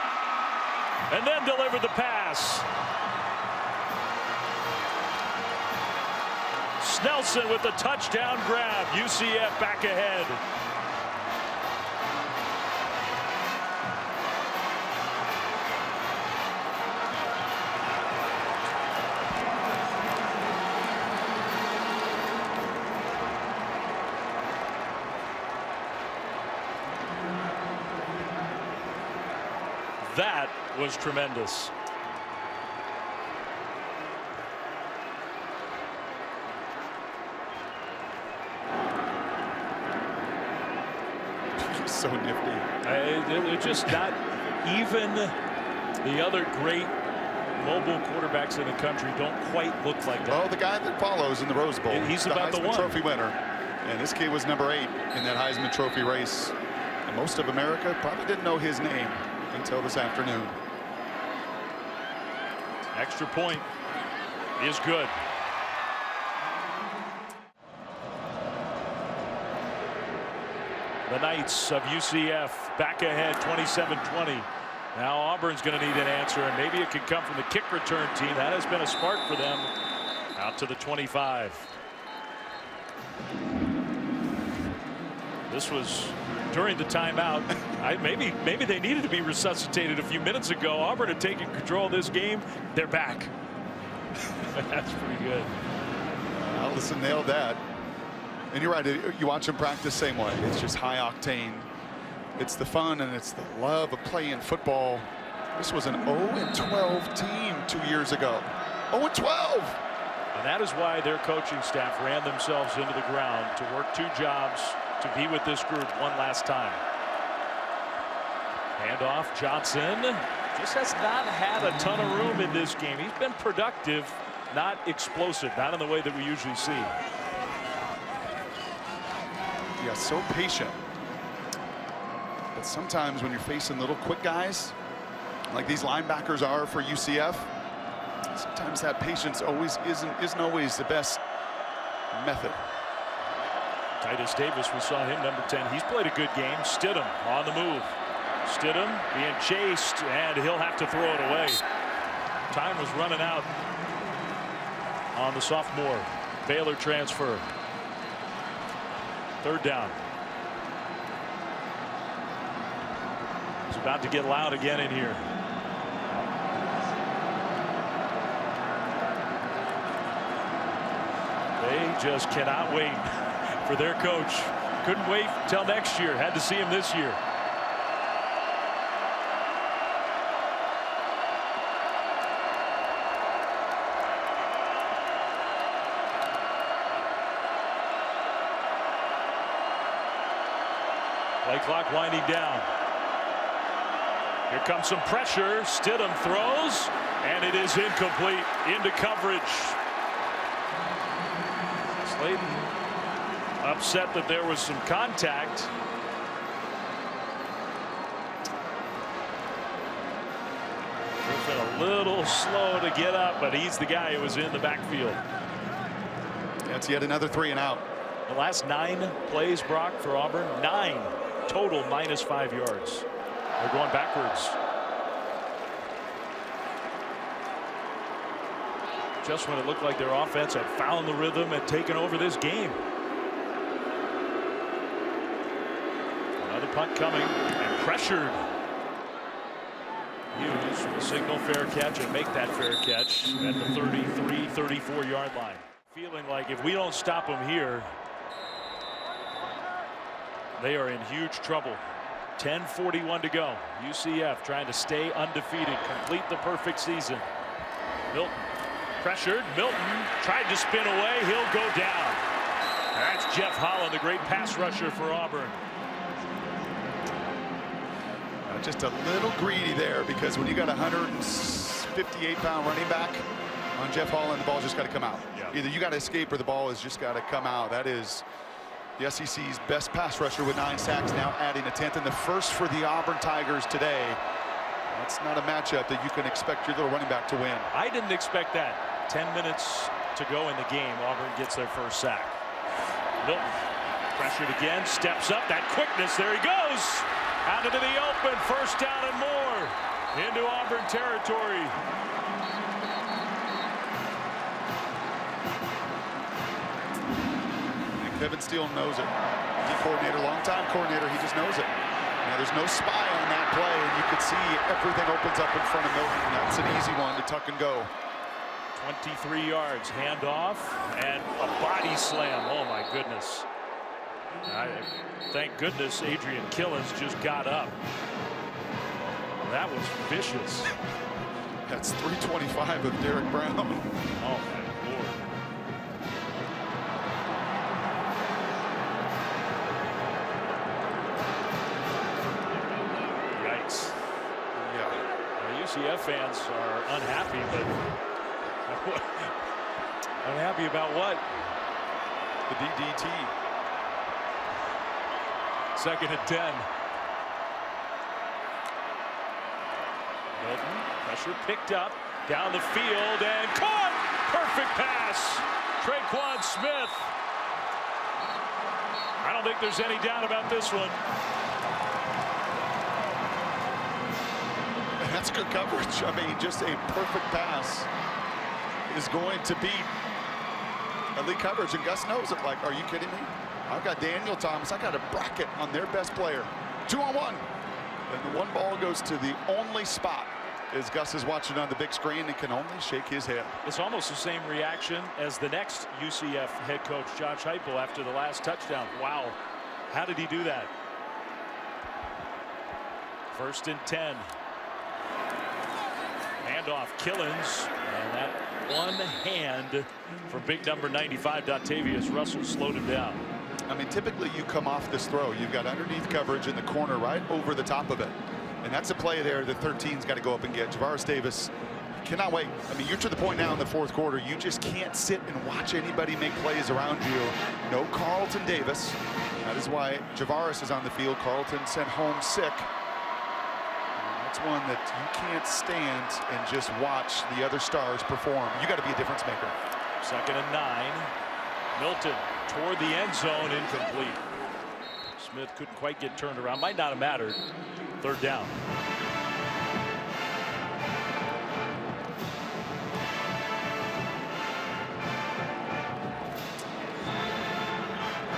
and then delivered the pass. Nelson with the touchdown grab. UCF back ahead. That was tremendous.
Just so nifty.
They're just not even the other great mobile quarterbacks in the country don't quite look like that.
Oh, the guy that follows in the Rose Bowl.
He's about the
Heisman
one.
Trophy winner. And this kid was number 8 in that Heisman Trophy race. And most of America probably didn't know his name until this afternoon.
Extra point is good. The Knights of UCF back ahead 27-20. Now Auburn's going to need an answer, and maybe it could come from the kick return team. That has been a spark for them. Out to the 25. This was during the timeout. Maybe they needed to be resuscitated a few minutes ago. Auburn had taken control of this game. They're back. That's pretty good.
Allison nailed that. And you're right, you watch them practice same way. It's just high octane. It's the fun and it's the love of playing football. This was an 0-12 team 2 years ago. 0-12.
And that is why their coaching staff ran themselves into the ground to work 2 jobs to be with this group one last time. Handoff, Johnson just has not had a ton of room in this game. He's been productive, not explosive, not in the way that we usually see.
Yeah, so patient. But sometimes when you're facing little quick guys, like these linebackers are for UCF, sometimes that patience isn't always the best method.
Gabe Davis, we saw him, number 10. He's played a good game. Stidham on the move. Stidham being chased, and he'll have to throw it away. Time was running out on the sophomore. Baylor transfer. 3rd down. It's about to get loud again in here. They just cannot wait for their coach. Couldn't wait till next year. Had to see him this year. Play clock winding down. Here comes some pressure. Stidham throws, and it is incomplete. Into coverage. Slayton upset that there was some contact. Griffin a little slow to get up, but he's the guy who was in the backfield.
That's yet another 3 and out.
The last 9 plays, Brock, for Auburn, 9 total -5 yards. They're going backwards. Just when it looked like their offense had found the rhythm and taken over this game. Another punt coming and pressured. Hughes will signal fair catch and make that fair catch at the 33-34 yard line. Feeling like if we don't stop them here, they are in huge trouble. 10:41 to go. UCF trying to stay undefeated, complete the perfect season. Milton pressured. Milton tried to spin away. He'll go down. That's Jeff Holland, the great pass rusher for Auburn.
Just a little greedy there, because when you got a 158-pound running back on Jeff Holland, the ball's just got to come out.
Yeah.
Either you got to escape or the ball has just got to come out. That is the SEC's best pass rusher with 9 sacks, now adding a 10th, and the first for the Auburn Tigers today. That's not a matchup that you can expect your little running back to win.
I didn't expect that. 10 minutes to go in the game. Auburn gets their first sack. Milton pressured again, steps up. That quickness, there he goes. Out into the open, 1st down and more into Auburn territory.
And Kevin Steele knows it. The coordinator, longtime coordinator, he just knows it. Now there's no spy on that play, and you could see everything opens up in front of Milton. That's an easy one to tuck and go.
23 yards, handoff, and a body slam. Oh my goodness. Thank goodness Adrian Killens just got up. That was vicious.
That's 325 of Derek Brown.
Oh my Lord. UCF fans are unhappy, but unhappy about what?
The DDT.
2nd and 10. Milton, pressure picked up, down the field, and caught! Perfect pass! Traquan Smith. I don't think there's any doubt about this one.
That's good coverage. I mean, just a perfect pass is going to beat elite coverage, and Gus knows it. Like, are you kidding me? I've got Daniel Thomas. I got a bracket on their best player. 2-on-1. And the one ball goes to the only spot as Gus is watching on the big screen and can only shake his head.
It's almost the same reaction as the next UCF head coach, Josh Heupel, after the last touchdown. Wow. How did he do that? 1st and 10. Handoff, Killins, and that one hand for big number 95, Dotavius Russell, slowed him down.
I mean, typically you come off this throw, you've got underneath coverage in the corner right over the top of it. And that's a play there that 13's got to go up and get. Javaris Davis cannot wait. I mean, you're to the point now in the 4th quarter, you just can't sit and watch anybody make plays around you. No Carlton Davis. That is why Javaris is on the field. Carlton sent home sick. That's one that you can't stand and just watch the other stars perform. You got to be a difference maker.
2nd and 9. Milton toward the end zone, incomplete. Smith couldn't quite get turned around. Might not have mattered. 3rd down.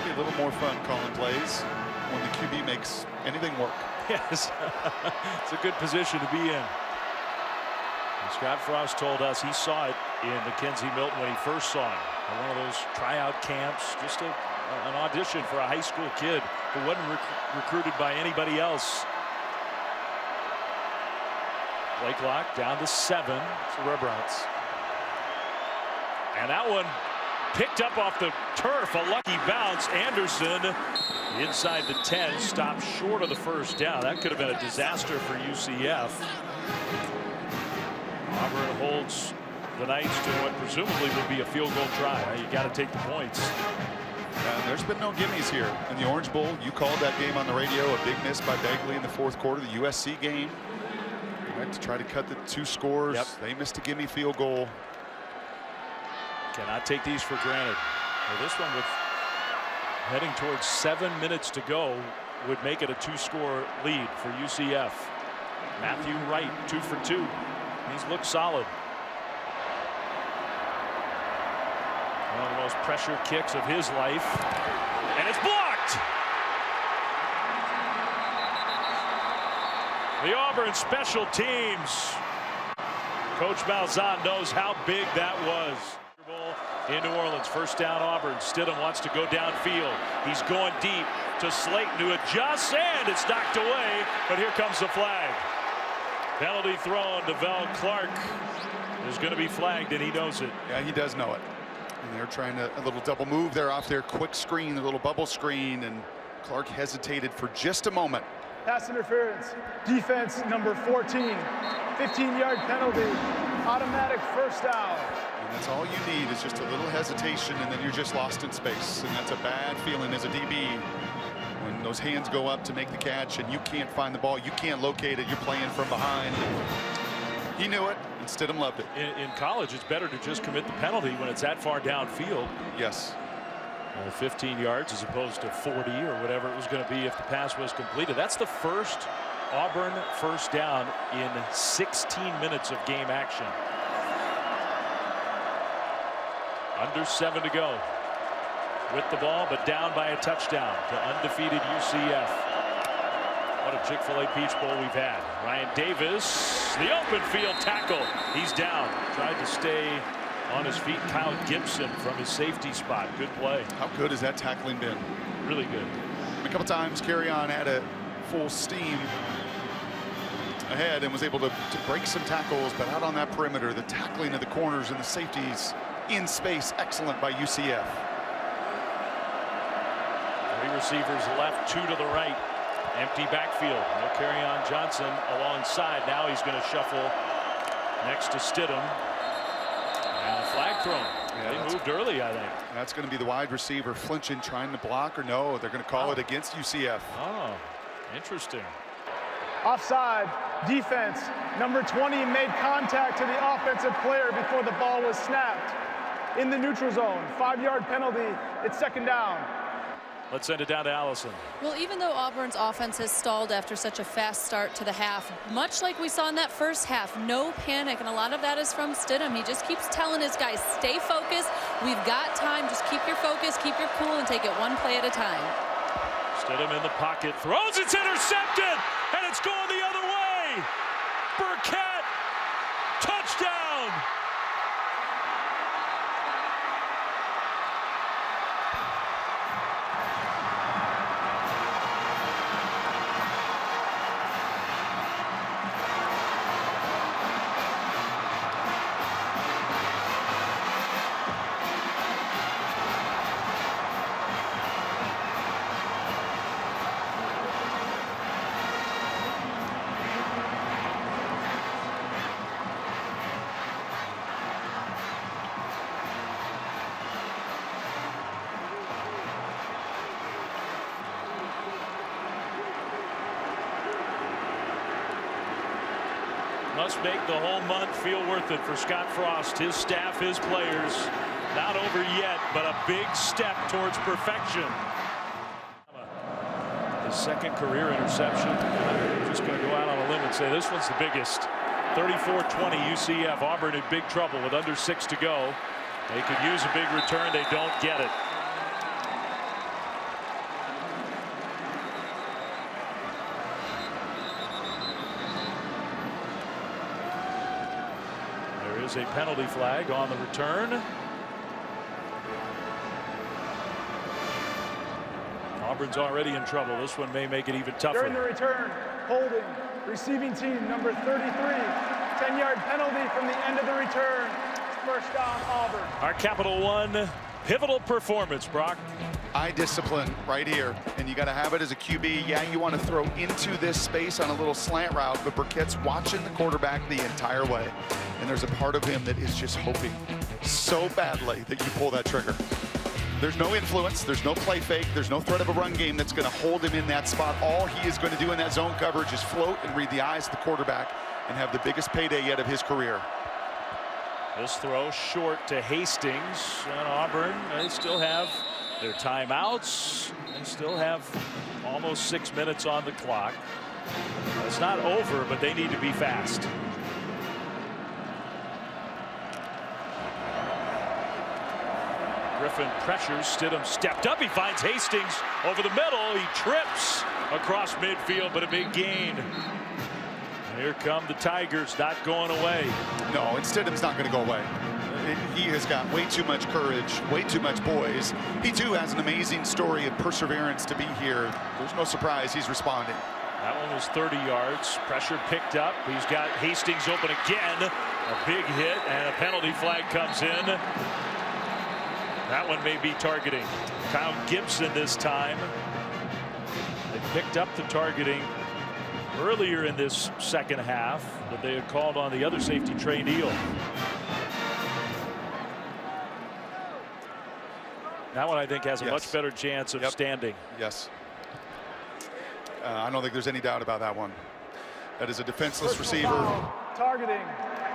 Be a little more fun calling plays when the QB makes anything work.
Yes, it's a good position to be in. And Scott Frost told us he saw it in Mackenzie Milton when he first saw him at one of those tryout camps, just an audition for a high school kid who wasn't recruited by anybody else. Play clock down to 7.
It's the Red Routes.
And that one picked up off the turf, a lucky bounce. Anderson inside the 10, stopped short of the 1st down. That could have been a disaster for UCF. Auburn holds the Knights to what presumably will be a field goal try. You got to take the points.
There's been no gimmies here in the Orange Bowl. You called that game on the radio a big miss by Begley in the 4th quarter, the USC game. Right, to try to cut the 2 scores.
Yep.
They missed a gimme field goal.
Cannot take these for granted. Well, this one with heading towards 7 minutes to go would make it a 2-score lead for UCF. Matthew Wright, 2 for 2. He's looked solid. One of the most pressure kicks of his life. And it's blocked! The Auburn special teams. Coach Malzahn knows how big that was. In New Orleans, 1st down Auburn. Stidham wants to go downfield. He's going deep to Slayton, who adjusts, and it's knocked away. But here comes the flag. Penalty thrown to Vel Clark. Is going to be flagged, and he knows it.
Yeah, he does know it. And they're trying to a little double move there off their quick screen, a little bubble screen, and Clark hesitated for just a moment.
Pass interference. Defense number 14. 15-yard penalty. Automatic 1st down.
And that's all you need is just a little hesitation, and then you're just lost in space. And that's a bad feeling as a DB. When those hands go up to make the catch and you can't find the ball, you can't locate it, you're playing from behind. He knew it, and Stidham loved it.
In college, it's better to just commit the penalty when it's that far downfield.
Yes.
15 yards as opposed to 40 or whatever it was going to be if the pass was completed. That's the first Auburn 1st down in 16 minutes of game action. Under 7 to go. With the ball, but down by a touchdown to undefeated UCF. What a Chick-fil-A Peach Bowl we've had. Ryan Davis, the open field tackle. He's down. Tried to stay on his feet. Kyle Gibson from his safety spot. Good play.
How good has that tackling been?
Really good.
A couple times, Carry On had a full steam ahead and was able to break some tackles, but out on that perimeter, the tackling of the corners and the safeties in space, excellent by UCF.
3 receivers left, 2 to the right. Empty backfield. No Carry On Johnson alongside. Now he's going to shuffle next to Stidham. And a flag thrown.
Yeah,
they moved early, I think.
That's going to be the wide receiver flinching, trying to block, or no, they're going to call it against UCF.
Oh, interesting.
Offside, defense. Number 20 made contact to the offensive player before the ball was snapped. In the neutral zone, 5-yard penalty, it's second down.
Let's send it down to Allison.
Well, even though Auburn's offense has stalled after such a fast start to the half, much like we saw in that first half, no panic, and a lot of that is from Stidham. He just keeps telling his guys, stay focused, we've got time, just keep your focus, keep your cool, and take it one play at a time.
Stidham in the pocket, throws, it's intercepted, and it's going the other way. Burkett, touchdown. Must make the whole month feel worth it for Scott Frost, his staff, his players. Not over yet, but a big step towards perfection. His second career interception. I'm just going to go out on a limb and say this one's the biggest. 34-20 UCF. Auburn in big trouble with under 6 to go. They could use a big return. They don't get it. A penalty flag on the return. Auburn's already in trouble. This one may make it even tougher.
During the return, holding, receiving team number 33, 10-yard penalty from the end of the return. First down, Auburn.
Our Capital One pivotal performance, Brock.
Eye discipline right here, and you got to have it as a QB. Yeah, you want to throw into this space on a little slant route, but Burkett's watching the quarterback the entire way, and there's a part of him that is just hoping so badly that you pull that trigger. There's no influence, there's no play fake, there's no threat of a run game that's going to hold him in that spot. All he is going to do in that zone coverage is float and read the eyes of the quarterback and have the biggest payday yet of his career.
This throw short to Hastings, and Auburn, they still have their timeouts. They still have almost 6 minutes on the clock. It's not over, but they need to be fast. Griffin pressures. Stidham stepped up. He finds Hastings over the middle. He trips across midfield, but a big gain. Here come the Tigers, not going away.
No, and Stidham's not going to go away. He has got way too much courage, way too much poise. He too has an amazing story of perseverance to be here. There's no surprise he's responding.
That one was 30 yards. Pressure picked up. He's got Hastings open again. A big hit, and a penalty flag comes in. That one may be targeting. Kyle Gibson this time. They picked up the targeting earlier in this second half that they had called on the other safety, Trey Neal. That one I think has a much better chance of standing.
Yes. I don't think there's any doubt about that one. That is a defenseless receiver.
Foul, targeting,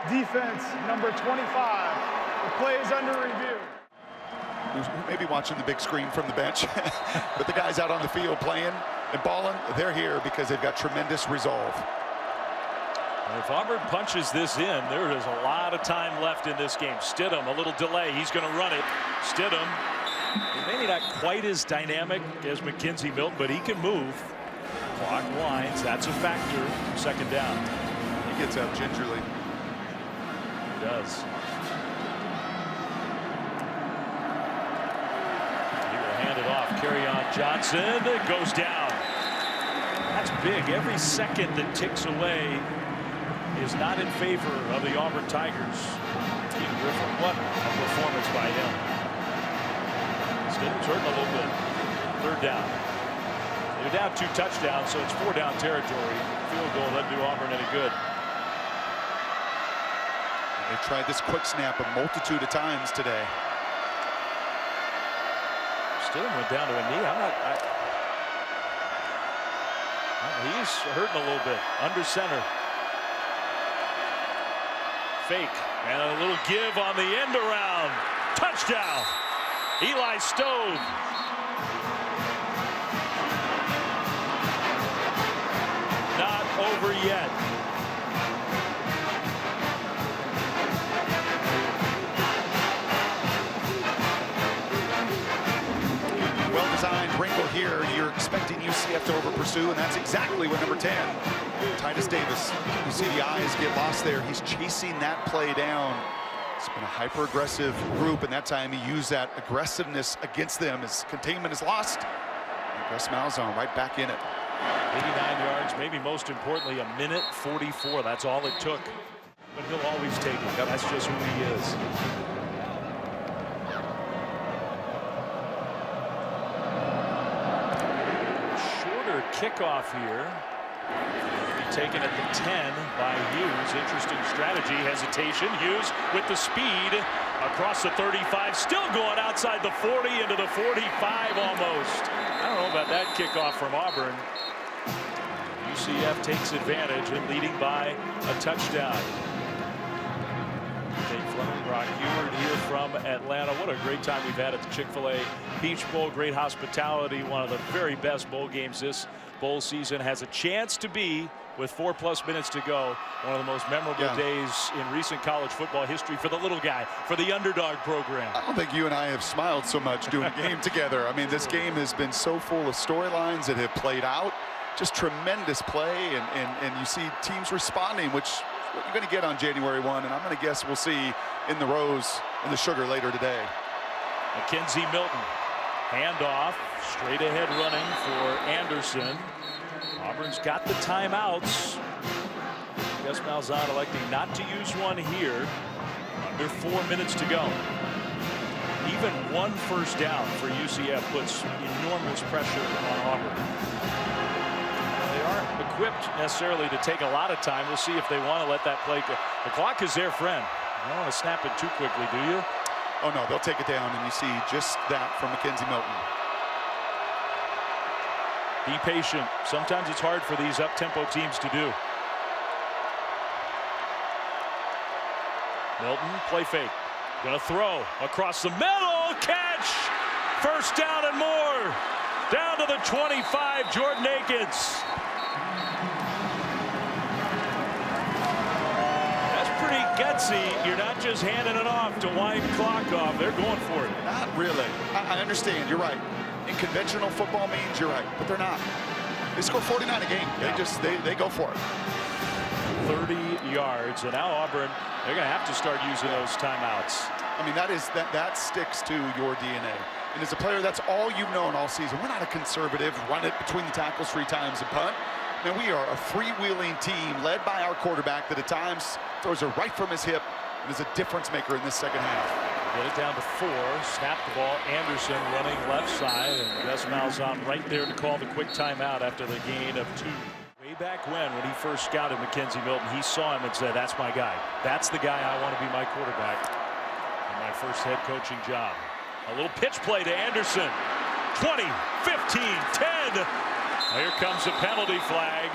defense, number 25. The play is under review.
Who's maybe watching the big screen from the bench, but the guys out on the field playing and balling, they're here because they've got tremendous resolve.
And if Auburn punches this in, there is a lot of time left in this game. Stidham, a little delay. He's going to run it. Stidham, maybe not quite as dynamic as Mackenzie Milton, but he can move. Clock winds. That's a factor. Second down.
He gets out gingerly.
He does. He will hand it off. Carry on Johnson. It goes down. That's big. Every second that ticks away is not in favor of the Auburn Tigers. Team Griffin, what a performance by him. Stidham's hurting a little bit. Third down. They're down 2 touchdowns, so it's 4 down territory. Field goal doesn't do Auburn any good.
They tried this quick snap a multitude of times today.
Still went down to a knee. He's hurting a little bit. Under center. Fake. And a little give on the end around. Touchdown. Eli Stove. Not over yet.
Well-designed wrinkle here. You're expecting UCF to over-pursue, and that's exactly what number 10, Titus Davis. You see the eyes get lost there. He's chasing that play down. It's been a hyper-aggressive group, and that time he used that aggressiveness against them as containment is lost. And Gus Malzahn right back in it.
89 yards, maybe most importantly, a minute 44. That's all it took. But he'll always take it. That's just who he is. Shorter kickoff here. Be taken at the 10 by Hughes. Interesting strategy. Hesitation. Hughes with the speed across the 35. Still going outside the 40 into the 45 almost. I don't know about that kickoff from Auburn. UCF takes advantage and leading by a touchdown. Dave Fleming, Brock Heward here from Atlanta. What a great time we've had at the Chick-fil-A Peach Bowl. Great hospitality. One of the very best bowl games this bowl season. Has a chance to be, with 4+ minutes to go, one of the most memorable days in recent college football history for the little guy, for the underdog program.
I don't think you and I have smiled so much doing a game together. I mean, this game has been so full of storylines that have played out. Just tremendous play, and you see teams responding, which is what you're going to get on January 1, and I'm going to guess we'll see in the Rose and the Sugar later today.
Mackenzie Milton, handoff, straight ahead running for Anderson. Auburn's got the timeouts. Gus Malzahn electing not to use one here. Under 4 minutes to go. Even one first down for UCF puts enormous pressure on Auburn. They aren't equipped necessarily to take a lot of time. We'll see if they want to let that play go. The clock is their friend. You don't want to snap it too quickly, do you?
Oh, no, they'll take it down, and you see just that from Mackenzie Milton.
Be patient. Sometimes it's hard for these up-tempo teams to do. Milton, play fake. Gonna throw across the middle. Catch! First down and more. Down to the 25, Jordan Akins. That's pretty gutsy. You're not just handing it off to wind clock off. They're going for it.
Not really. I understand. You're right. In conventional football means you're right, but they're not. They score 49 a game. Yeah. They go for it.
30 yards, and now Auburn, they're going to have to start using those timeouts.
I mean, that sticks to your DNA. And as a player, that's all you've known all season. We're not a conservative, run it between the tackles 3 times and punt. Man, we are a freewheeling team led by our quarterback that at times throws it right from his hip and is a difference maker in this second half.
Get it down to 4. Snap the ball. Anderson running left side, and Gus Malzahn right there to call the quick timeout after the gain of 2. Way back when he first scouted Mackenzie Milton, he saw him and said, "That's my guy. That's the guy I want to be my quarterback in my first head coaching job." A little pitch play to Anderson. 20, 15, 10. Here comes a penalty flag.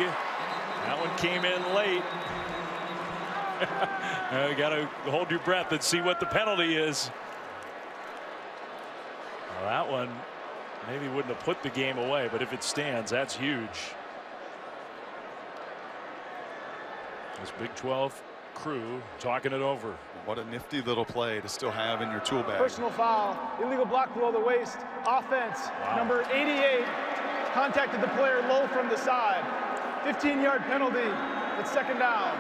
That one came in late. You got to hold your breath and see what the penalty is. Well, that one maybe wouldn't have put the game away, but if it stands, that's huge. This Big 12 crew talking it over.
What a nifty little play to still have in your tool bag.
Personal foul, illegal block below the waist, offense.
Wow.
Number 88 contacted the player low from the side. 15-yard penalty. It's second down.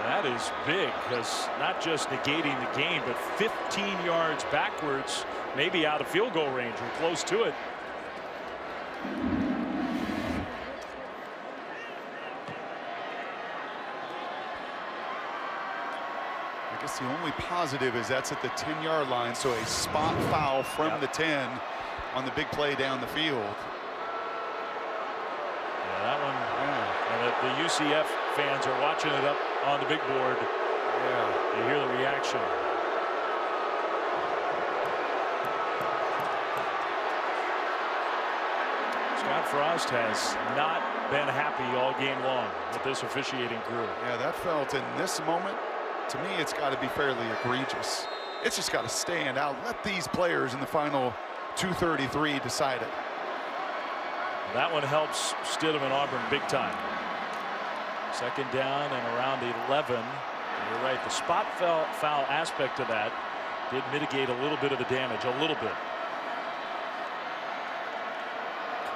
That is big, because not just negating the game, but 15 yards backwards, maybe out of field goal range or close to it.
I guess the only positive is that's at the 10-yard line, so a spot foul from the 10 on the big play down the field.
Yeah, that one. And the UCF fans are watching it up on the big board. Yeah, you hear the reaction. Scott Frost has not been happy all game long with this officiating crew.
Yeah, that felt in this moment, to me, it's got to be fairly egregious. It's just got to stand out. Let these players in the final 2:33 decide it.
That one helps Stidham and Auburn big time. Second down and around 11. You're right, the spot foul aspect of that did mitigate a little bit of the damage, a little bit.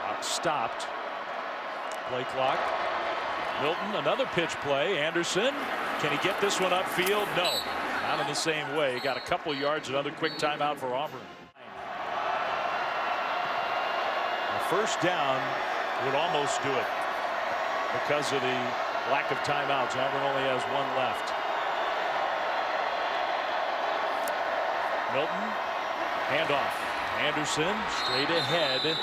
Clock stopped. Play clock. Milton, another pitch play. Anderson, can he get this one upfield? No, not in the same way. He got a couple yards, another quick timeout for Auburn. A first down would almost do it because of the lack of timeouts. Auburn only has one left. Milton, handoff. Anderson straight ahead.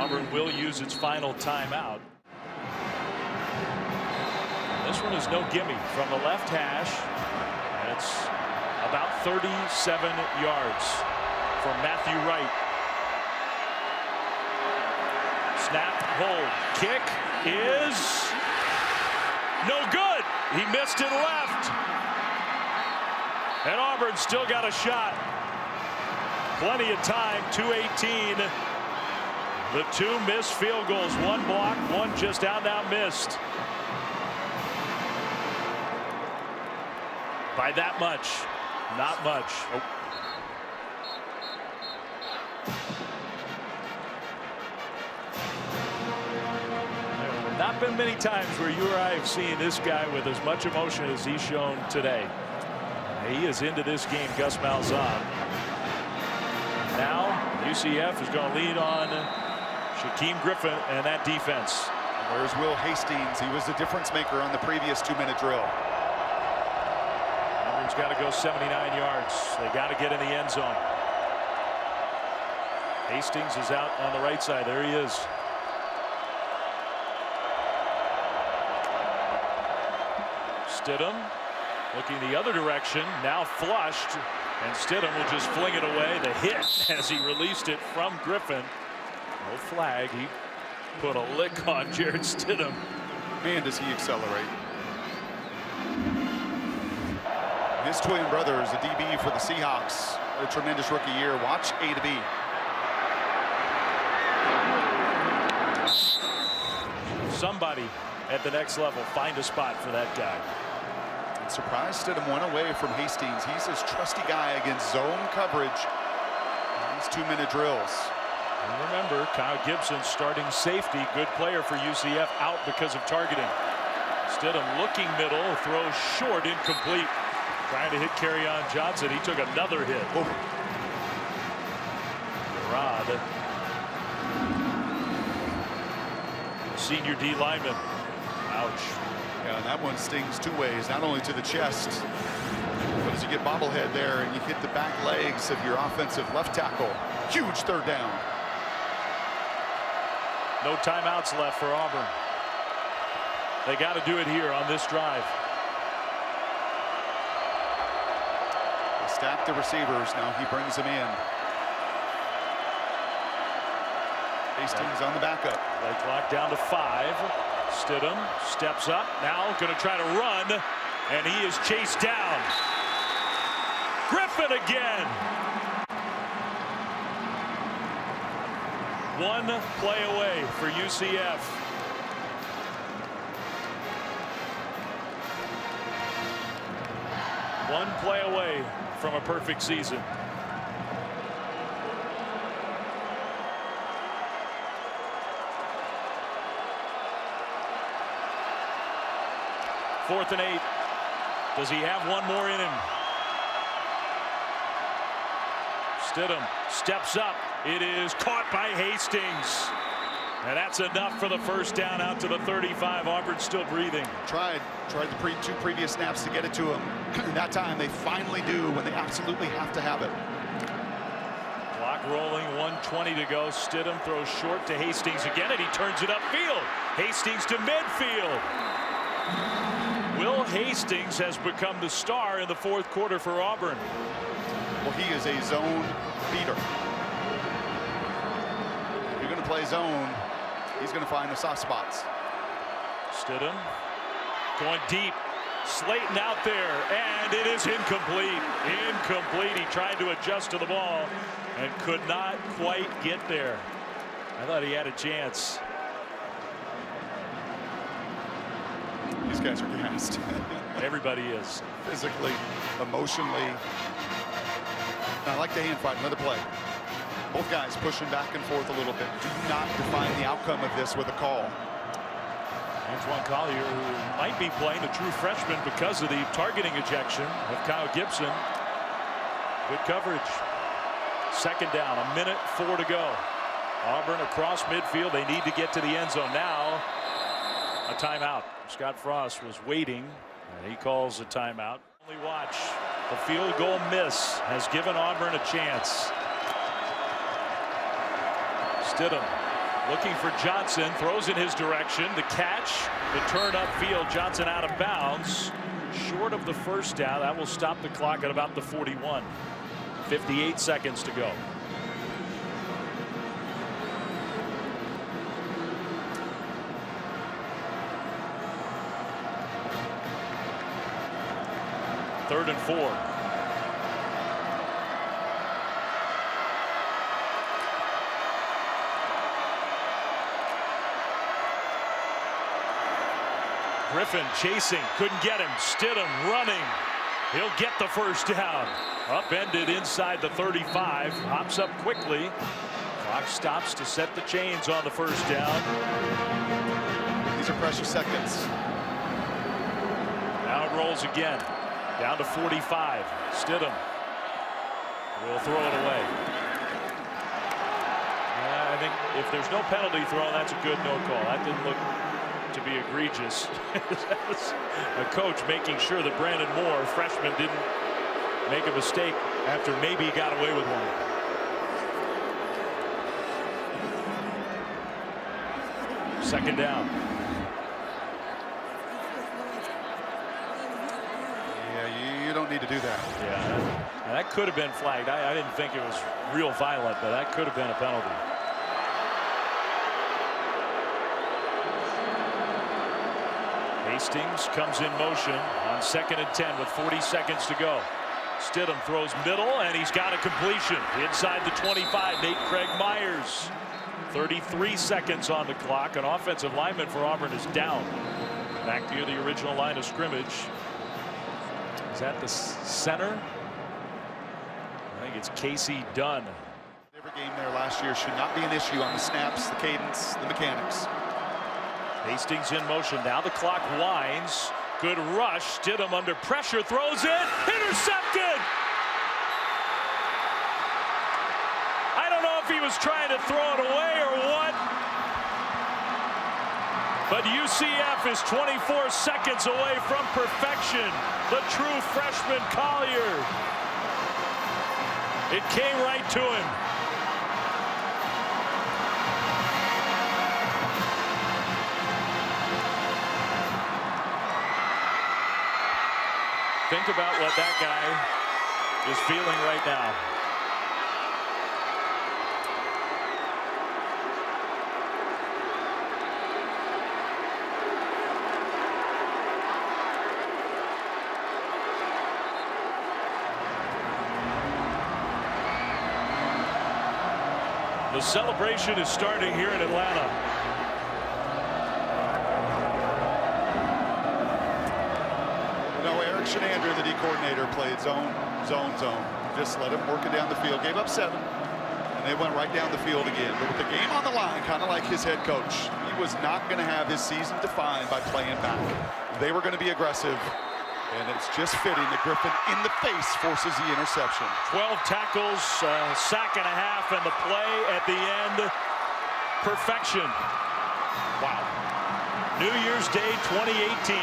Auburn will use its final timeout. This one is no gimme from the left hash. It's about 37 yards from Matthew Wright. Snap, hold, kick is no good. He missed it left. And Auburn still got a shot. Plenty of time, 2:18. The two missed field goals, one blocked, one just out now missed. By that much, not much. Oh. There have not been many times where you or I have seen this guy with as much emotion as he's shown today. He is into this game, Gus Malzahn. Now UCF is going to lead on Shaquem Griffin and that defense.
Where's Will Hastings? He was the difference maker on the previous 2-minute drill.
Auburn's got to go 79 yards. They got to get in the end zone. Hastings is out on the right side. There he is. Stidham looking the other direction, now flushed, and Stidham will just fling it away. The hit as he released it from Griffin. No flag. He put a lick on Jared Stidham.
Man, does he accelerate. His twin brother is a DB for the Seahawks. A tremendous rookie year. Watch A to B.
Somebody at the next level find a spot for that guy.
I'm surprised Stidham went away from Hastings. He's his trusty guy against zone coverage. These 2-minute drills.
And remember, Kyle Gibson, starting safety, good player for UCF, out because of targeting. Stidham looking middle, throws short, incomplete. Trying to hit Kerryon Johnson. He took another hit.
Oh.
Rod. Senior D lineman. Ouch.
Yeah, and that one stings two ways, not only to the chest, but as you get bobblehead there and you hit the back legs of your offensive left tackle. Huge third down.
No timeouts left for Auburn. They got to do it here on this drive.
They stack the receivers. Now he brings them in. Hastings on the backup.
Play clock down to 5. Stidham steps up. Now going to try to run. And he is chased down. Griffin again. One play away for UCF. One play away from a perfect season. Fourth and 8. Does he have one more in him? Stidham steps up. It is caught by Hastings. And that's enough for the first down out to the 35. Auburn still breathing.
Tried the two previous snaps to get it to him. That time they finally do when they absolutely have to have it.
Clock rolling, 1:20 to go. Stidham throws short to Hastings again, and he turns it upfield. Hastings to midfield. Will Hastings has become the star in the fourth quarter for Auburn.
Well, he is a zone beater. If you're going to play zone, he's going to find the soft spots.
Stidham going deep. Slayton out there, and it is incomplete. Incomplete. He tried to adjust to the ball and could not quite get there. I thought he had a chance.
These guys are gassed.
Everybody is.
Physically, emotionally. Now, I like the hand fight. Another play. Both guys pushing back and forth a little bit. Do not define the outcome of this with a call.
Antoine Collier, who might be playing a true freshman because of the targeting ejection of Kyle Gibson. Good coverage. Second down, 1:04 to go. Auburn across midfield. They need to get to the end zone now. A timeout. Scott Frost was waiting, and he calls a timeout. Only watch. The field goal miss has given Auburn a chance. Stidham looking for Johnson, throws in his direction. The catch, the turn upfield. Johnson out of bounds, short of the first down. That will stop the clock at about the 41. 58 seconds to go. Third and 4. Griffin chasing, couldn't get him. Stidham running. He'll get the first down. Upended inside the 35. Hops up quickly. Clock stops to set the chains on the first down.
These are precious seconds.
Now it rolls again. Down to 45. Stidham will throw it away. I think if there's no penalty thrown, that's a good no call. That didn't look to be egregious. A coach making sure that Brandon Moore, freshman, didn't make a mistake after maybe he got away with one. Second down.
Yeah, you don't need to do that.
Yeah, and that could have been flagged. I didn't think it was real violent, but that could have been a penalty. Hastings comes in motion on 2nd and 10 with 40 seconds to go. Stidham throws middle, and he's got a completion inside the 25. Nate Craig Myers. 33 seconds on the clock. An offensive lineman for Auburn is down. Back near the original line of scrimmage. Is that the center? I think it's Casey Dunn.
Every game there last year should not be an issue on the snaps, the cadence, the mechanics.
Hastings in motion. Now the clock winds. Good rush. Stidham under pressure. Throws it. Intercepted. I don't know if he was trying to throw it away or what. But UCF is 24 seconds away from perfection. The true freshman Collier. It came right to him. Think about what that guy is feeling right now. The celebration is starting here in Atlanta.
Shenander, the D coordinator, played zone. Just let him work it down the field. Gave up 7, and they went right down the field again. But with the game on the line, kind of like his head coach, he was not going to have his season defined by playing back. They were going to be aggressive, and it's just fitting that Griffin in the face forces the interception.
12 tackles, sack and a half, and the play at the end, perfection. Wow. New Year's Day 2018.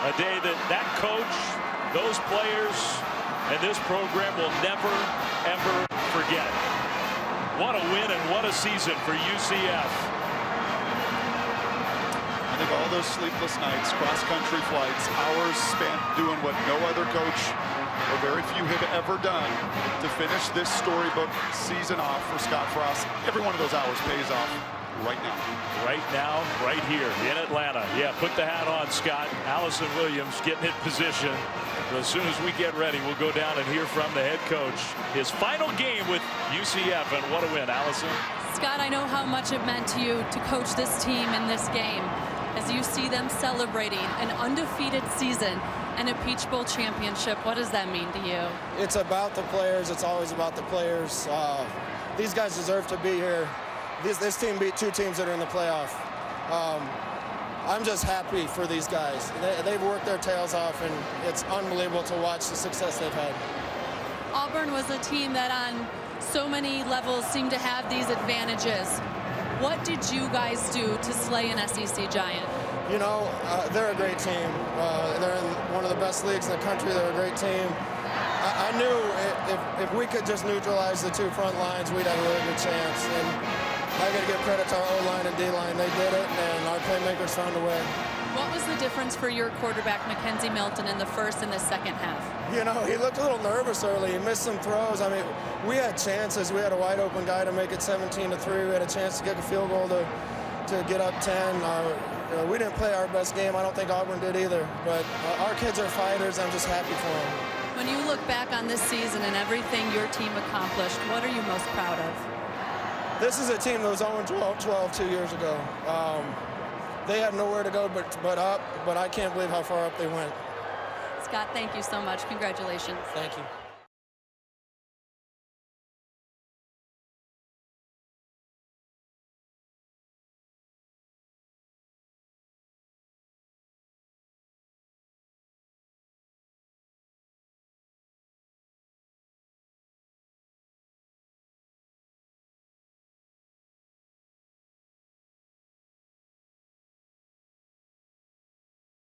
A day that coach, those players, and this program will never, ever forget. What a win and what a season for UCF.
I think all those sleepless nights, cross-country flights, hours spent doing what no other coach or very few have ever done to finish this storybook season off for Scott Frost. Every one of those hours pays off right now.
Right now, right here in Atlanta. Yeah, put the hat on, Scott. Allison Williams getting in position. So as soon as we get ready, we'll go down and hear from the head coach. His final game with UCF, and what a win, Allison.
Scott, I know how much it meant to you to coach this team in this game. As you see them celebrating an undefeated season and a Peach Bowl championship, what does that mean to you?
It's about the players. It's always about the players. These guys deserve to be here. This team beat 2 teams that are in the playoff. I'm just happy for these guys. They've worked their tails off, and it's unbelievable to watch the success they've had.
Auburn was a team that on so many levels seemed to have these advantages. What did you guys do to slay an SEC giant?
You know, they're a great team. They're in one of the best leagues in the country. They're a great team. I knew if we could just neutralize the 2 front lines, we'd have a really good chance. And I got to give credit to our O-line and D-line. They did it, and our playmakers found a way.
What was the difference for your quarterback, Mackenzie Milton, in the first and the second half?
You know, he looked a little nervous early. He missed some throws. I mean, we had chances. We had a wide open guy to make it 17-3. We had a chance to kick a field goal to get up 10. We didn't play our best game. I don't think Auburn did either. But our kids are fighters. I'm just happy for them.
When you look back on this season and everything your team accomplished, what are you most proud of?
This is a team that was 0-12 2 years ago. They had nowhere to go but up, but I can't believe how far up they went.
Scott, thank you so much. Congratulations.
Thank you.